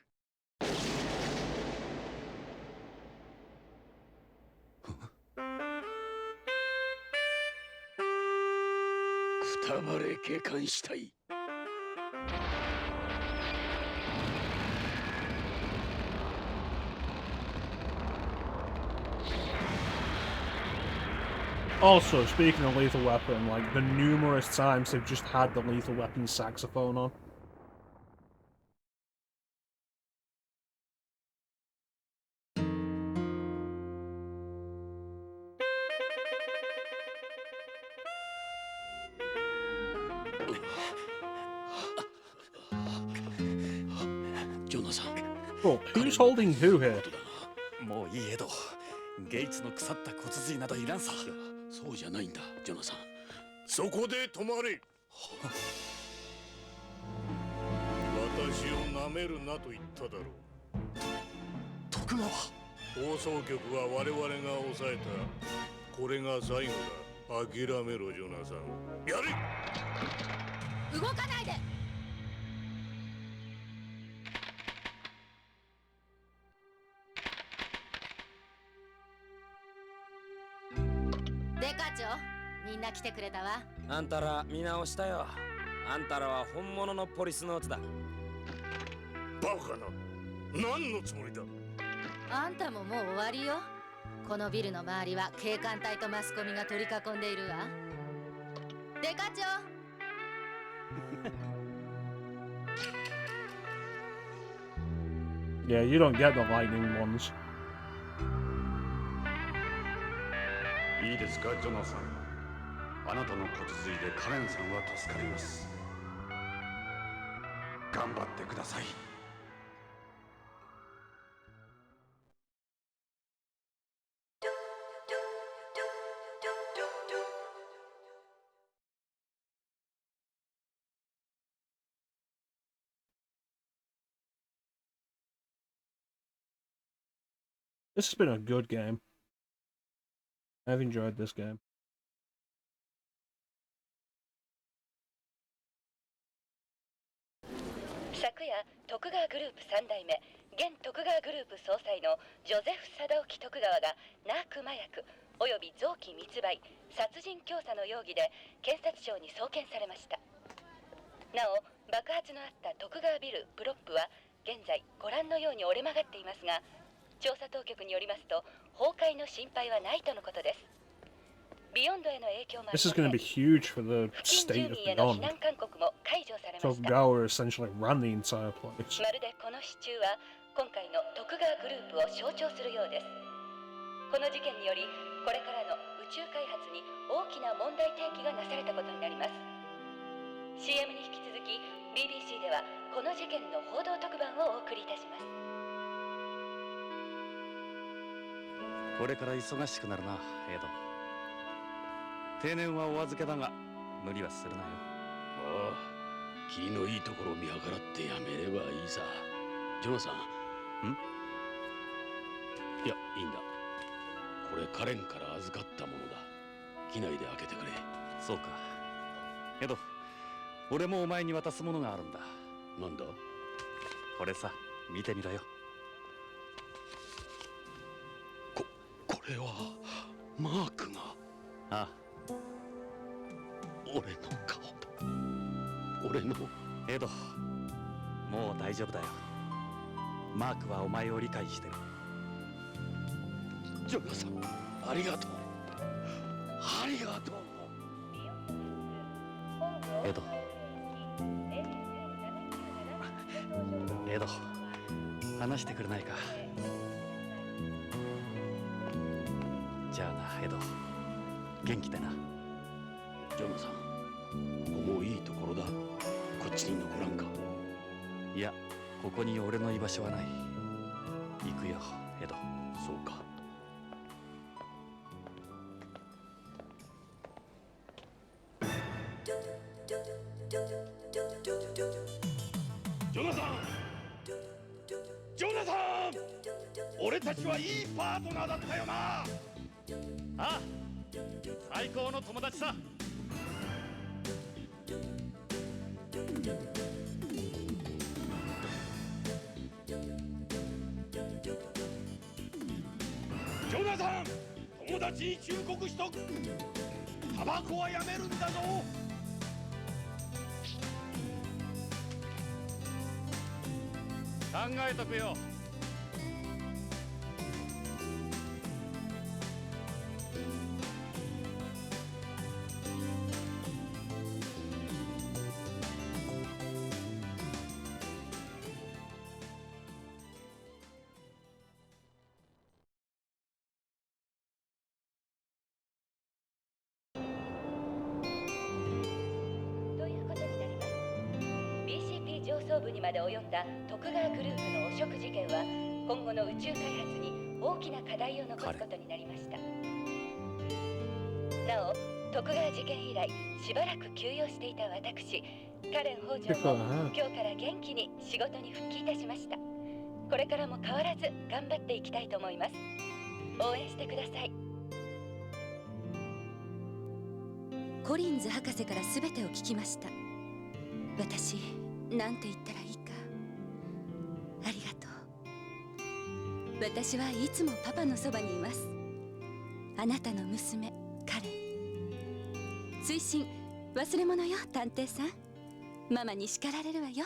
くたばれ警官したい。Also, speaking of Lethal Weapon, like, the numerous times they've just had the Lethal Weapon saxophone on. Oh, who's holding who here? もういいエド。ゲイツの腐った骨髄などいらんさ。そうじゃないんだ、ジョナサン。そこで止まれ。私を舐めるなと言っただろう。徳川。放送局は我々が抑えた。これが最後だ。諦めろ、ジョナサン。やれ。動かないで。デカ長、みんな来てくれたわ。あんたら見直したよ。あんたらは本物のポリスノーツだ。バカな。何のつもりだ。あんたももう終わりよ。このビルの周りは警官隊とマスコミが取り囲んでいるわ。デカ長。Yeah, you don't get the lightning ones. いいですか、ジョナサン。あなたの骨髄でカレンさんは助かります。頑張ってください。This has been a good game. I've enjoyed this game. 昨夜、徳川グループ3代目、現徳川グループ総裁のジョゼフ・貞興徳川がナーク麻薬および臓器密売、殺人教唆の容疑で検察庁に送検されました。なお、爆発のあった徳川ビルプロップは現在ご覧のように折れ曲がっていますが、調査当局によりますと崩壊の心配はないとのことです。ビヨンドへの影響もありま This is せ going ん。 to be huge for the 付近 state 住 of 民への避 Beyond. 難勧告も解除されました。 Tokugawa essentially ran the entire place. まるでこの支柱は今回の徳川グループを象徴するようです。この事件によりこれからの宇宙開発に大きな問題提起がなされたことになります。 CM に引き続き BBC ではこの事件の報道特番をお送りいたします。これから忙しくなるな、エド。定年はお預けだが無理はするなよ。ああ、気のいいところを見計らってやめればいいさ。ジョナサン。いや、いいんだ。これカレンから預かったものだ。機内で開けてくれ。そうか。エド、俺もお前に渡すものがあるんだ。なんだ？これさ、見てみろよ。これはマークが。ああ、俺の顔だ。俺の。エド、もう大丈夫だよ。マークはお前を理解してる。ジョナサン、ありがとう。ありがとう。エド、エド、話してくれないか。じゃあな、エド、元気でな。ジョナサン、ここもいいところだ。こっちに残らんか。いや、ここに俺の居場所はない。行くよ、エド。そうか。ジョナサン！ジョナサン！俺たちはいいパートナーだったよな。ああ、最高の友達さ。ジョナサン、友達に忠告しとく。タバコはやめるんだぞ。考えとくよ。ということになります。 BCP 上層部にまで及んだ徳川グループの汚職事件は今後の宇宙開発に大きな課題を残すことになりました。なお、徳川事件以来しばらく休養していた私カレン北条も今日から元気に仕事に復帰いたしました。これからも変わらず頑張っていきたいと思います。応援してください。コリンズ博士から全てを聞きました。私、なんて言ったらいいか。ありがとう。私はいつもパパのそばにいます。あなたの娘、彼。追伸忘れ物よ探偵さん。ママに叱られるわよ。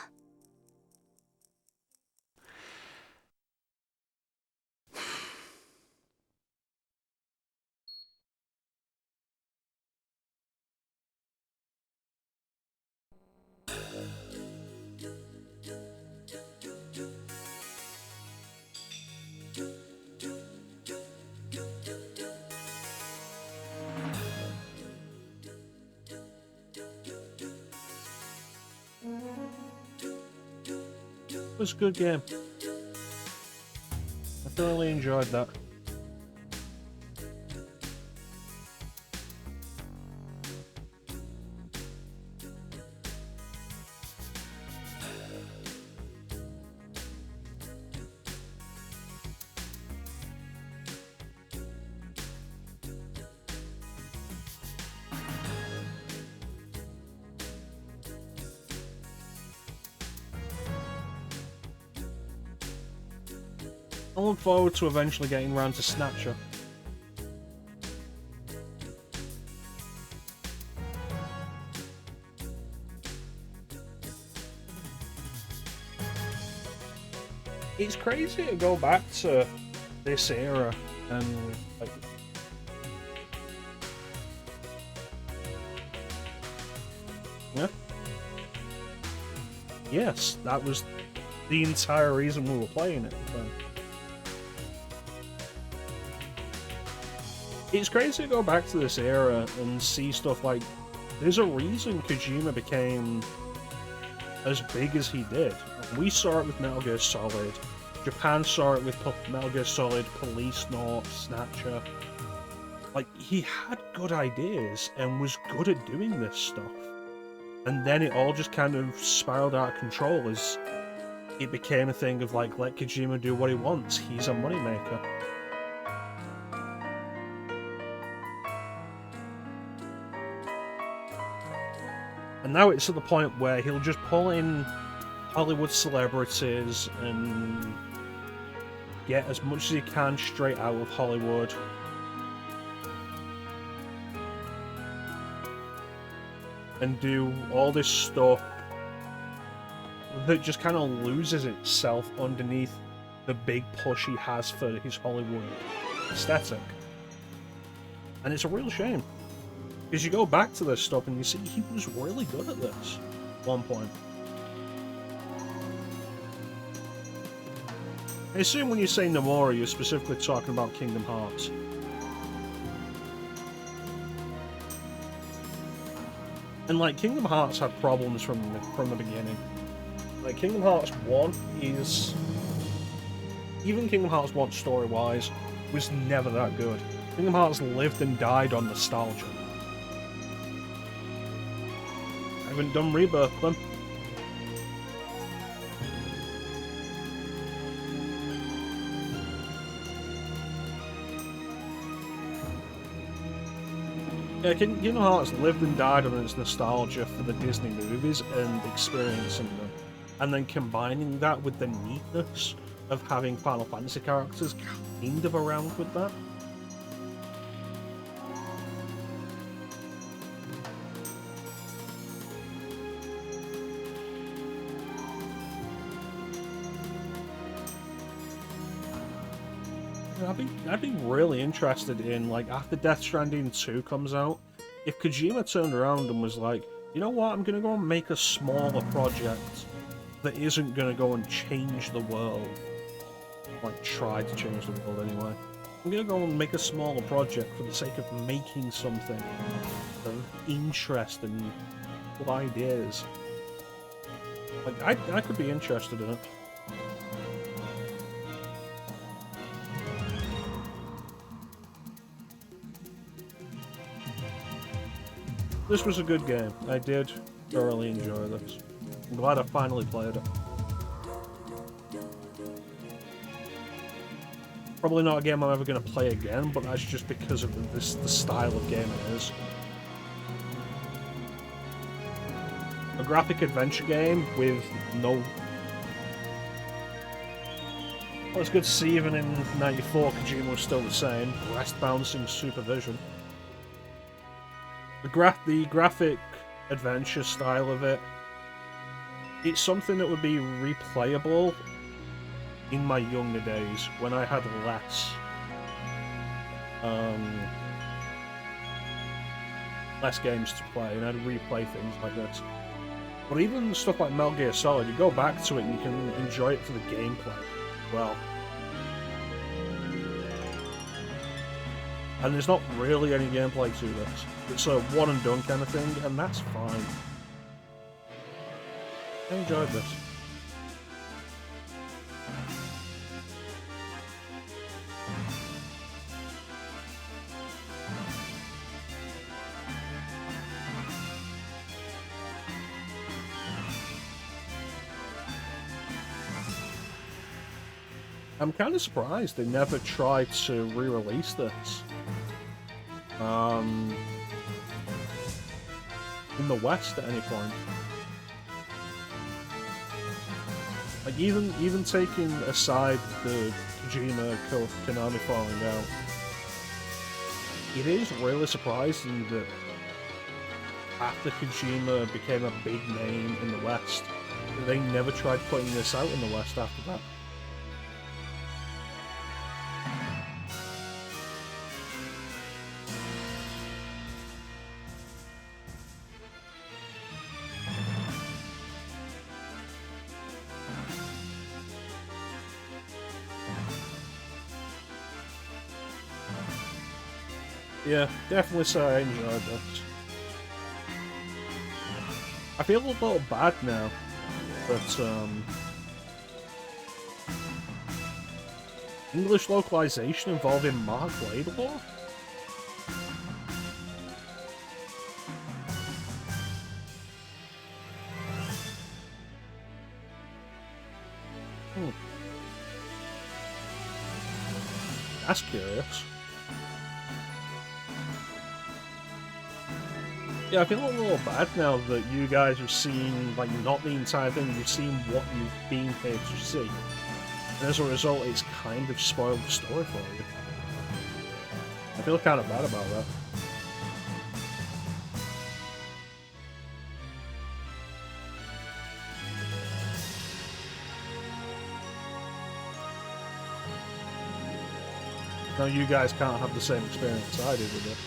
It was a good game. I thoroughly enjoyed that. I look forward to eventually getting around to Snatcher. It's crazy to go back to this era and like yeah. Yes, that was the entire reason we were playing it. It's crazy to go back to this era and see stuff like, there's a reason Kojima became as big as he did. We saw it with Metal Gear Solid, Japan saw it with Metal Gear Solid, Policenauts, Snatcher. Like, he had good ideas and was good at doing this stuff. And then it all just kind of spiraled out of control as it became a thing of like, let Kojima do what he wants, he's a moneymaker. And now it's at the point where he'll just pull in Hollywood celebrities and get as much as he can straight out of Hollywood. And do all this stuff that just kind of loses itself underneath the big push he has for his Hollywood aesthetic. And it's a real shame. Because you go back to this stuff and you see he was really good at this at one point. I assume when you say Nomura, you're specifically talking about Kingdom Hearts. And like, Kingdom Hearts had problems from the beginning. Like, Kingdom Hearts 1 is... Even Kingdom Hearts 1 story-wise was never that good. Kingdom Hearts lived and died on nostalgia. I haven't done Rebirth then. Yeah, Kingdom Hearts lived and died on its nostalgia for the Disney movies and experiencing them. And then combining that with the neatness of having Final Fantasy characters kind of around with that. I'd be really interested in, like, after Death Stranding 2 comes out, if Kojima turned around and was like, you know what, I'm gonna go and make a smaller project that isn't gonna go and change the world. Like, try to change the world anyway. I'm gonna go and make a smaller project for the sake of making something of interest and good ideas. Like, I could be interested in it. This was a good game. I did thoroughly enjoy this. I'm glad I finally played it. Probably not a game I'm ever going to play again, but that's just because of the style of game it is. A graphic adventure game with no... Well, it's good to see even in 94 Kojima was still the same. Rest bouncing supervision. the graphic adventure style of it, it's something that would be replayable in my younger days when I had less games to play and I'd replay things like this. But even stuff like Metal Gear Solid, you go back to it and you can enjoy it for the gameplay as well. And there's not really any gameplay to this. It's a one and done kind of thing, and that's fine. I enjoyed this. I'm kind of surprised they never tried to re-release this. In the West at any point. Like even taking aside the Kojima Konami falling out, it is really surprising that after Kojima became a big name in the West, they never tried putting this out in the West after that. Yeah, definitely say I enjoyed this. I feel a little bad now, but English localization involving Mark Laidlaw? That's curious. Yeah, I feel a little bad now that you guys have seen, like, not the entire thing, you've seen what you've been here to see. And as a result, it's kind of spoiled the story for you. I feel kind of bad about that. Now you guys can't have the same experience I did with it.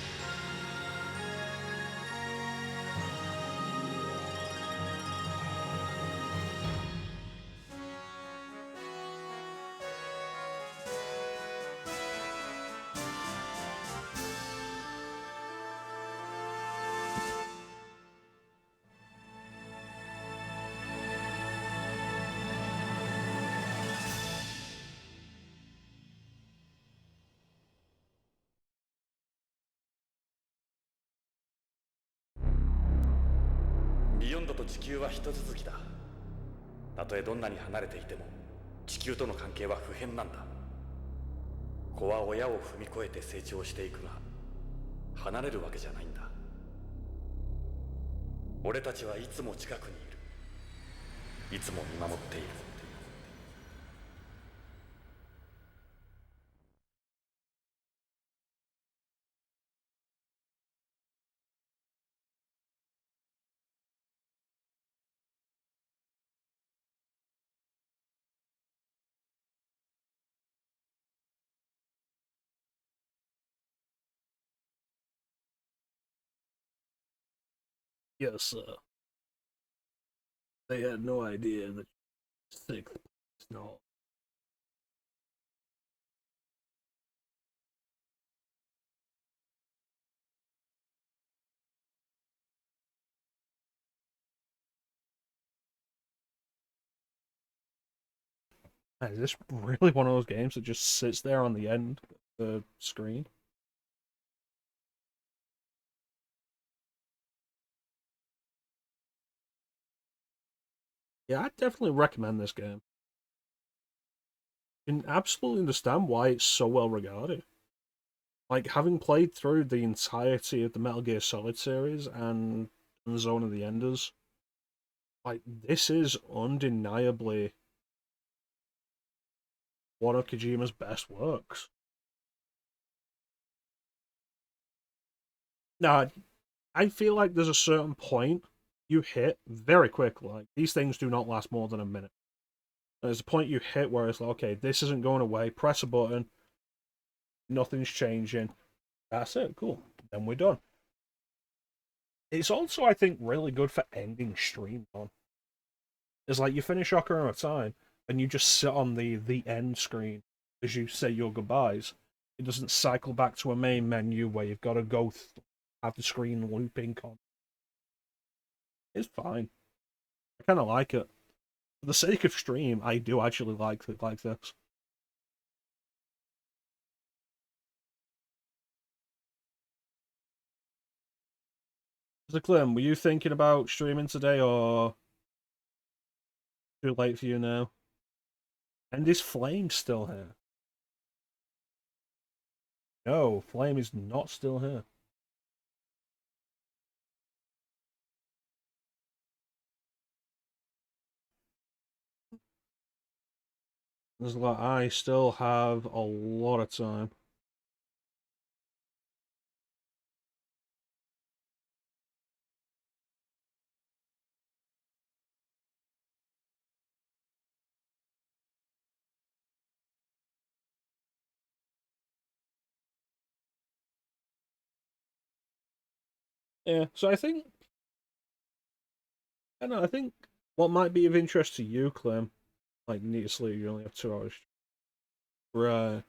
ビヨンドと地球は一続きだ。たとえどんなに離れていても地球との関係は不変なんだ。子は親を踏み越えて成長していくが離れるわけじゃないんだ。俺たちはいつも近くにいる。いつも見守っている。Yes, they had no idea that sixth no. Is this really one of those games that just sits there on the end of the screen? Yeah, I definitely recommend this game. I can absolutely understand why it's so well regarded. Like, having played through the entirety of the Metal Gear Solid series and Zone of the Enders, like, this is undeniably one of Kojima's best works. Now, I feel like there's a certain point you hit very quickly. Like, these things do not last more than a minute. There's a point you hit where it's like, okay, this isn't going away. Press a button. Nothing's changing. That's it. Cool. Then we're done. It's also, I think, really good for ending streams on. It's like you finish Ocarina of Time and you just sit on the end screen as you say your goodbyes. It doesn't cycle back to a main menu where you've got to go have the screen looping on. It's fine. I kind of like it. For the sake of stream, I do actually like it like this. So, Clem, were you thinking about streaming today or too late for you now? And is Flame still here? No, Flame is not still here. There's like, I still have a lot of time. Yeah, so I don't know, I think what might be of interest to you, Clem, like, need to sleep, you only have 2 hours. Right.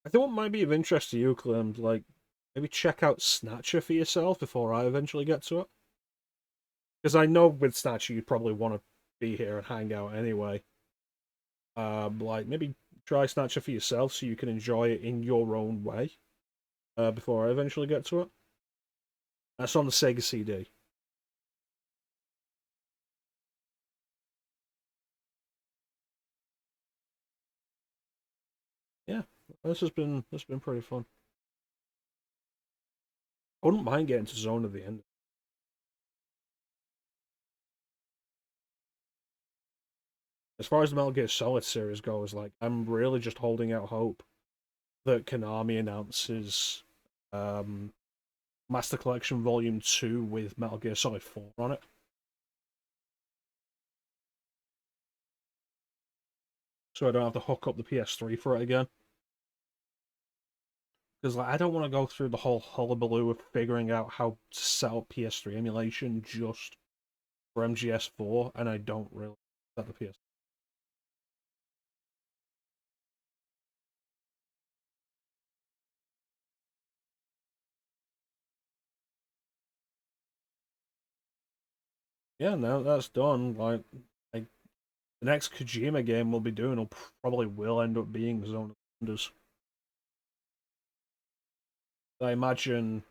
I think what might be of interest to you, Clem, like, maybe check out Snatcher for yourself before I eventually get to it. Because I know with Snatcher you probably want to be here and hang out anyway. Like, maybe try Snatcher for yourself so you can enjoy it in your own way. Before I eventually get to it. That's on the Sega CD. Yeah, this has been pretty fun. I wouldn't mind getting to Zone at the end. As far as the Metal Gear Solid series goes, like, I'm really just holding out hope that Konami announces Master Collection Volume 2 with Metal Gear Solid 4 on it. So I don't have to hook up the PS3 for it again. Because, like, I don't want to go through the whole hullabaloo of figuring out how to set up PS3 emulation just for MGS4, and I don't really set the PS. Yeah, now that's done. Like the next Kojima game we'll be doing probably will end up being Zone of Wonders. I imagine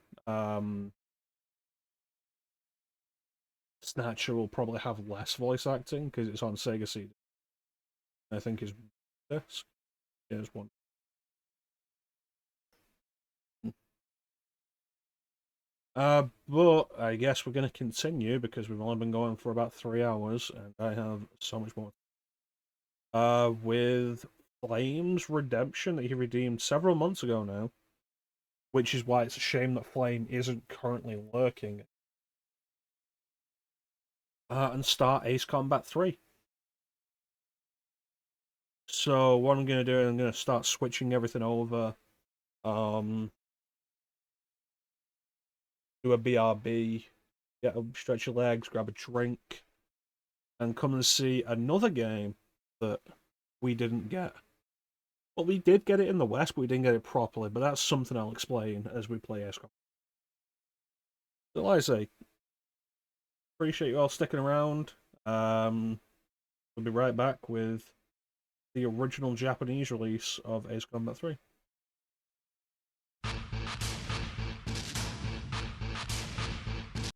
Snatcher will probably have less voice acting because it's on Sega CD. I think is this. Here's one. But I guess we're going to continue because we've only been going for about 3 hours, and I have so much more. With Flame's redemption that he redeemed several months ago now, which is why it's a shame that Flame isn't currently lurking. And start Ace Combat 3. So what I'm going to do is I'm going to start switching everything over. Do a BRB, stretch your legs, grab a drink, and come and see another game that we didn't get. Well, we did get it in the West, but we didn't get it properly, but that's something I'll explain as we play Ace Combat. So, like I say, appreciate you all sticking around. We'll be right back with the original Japanese release of Ace Combat 3.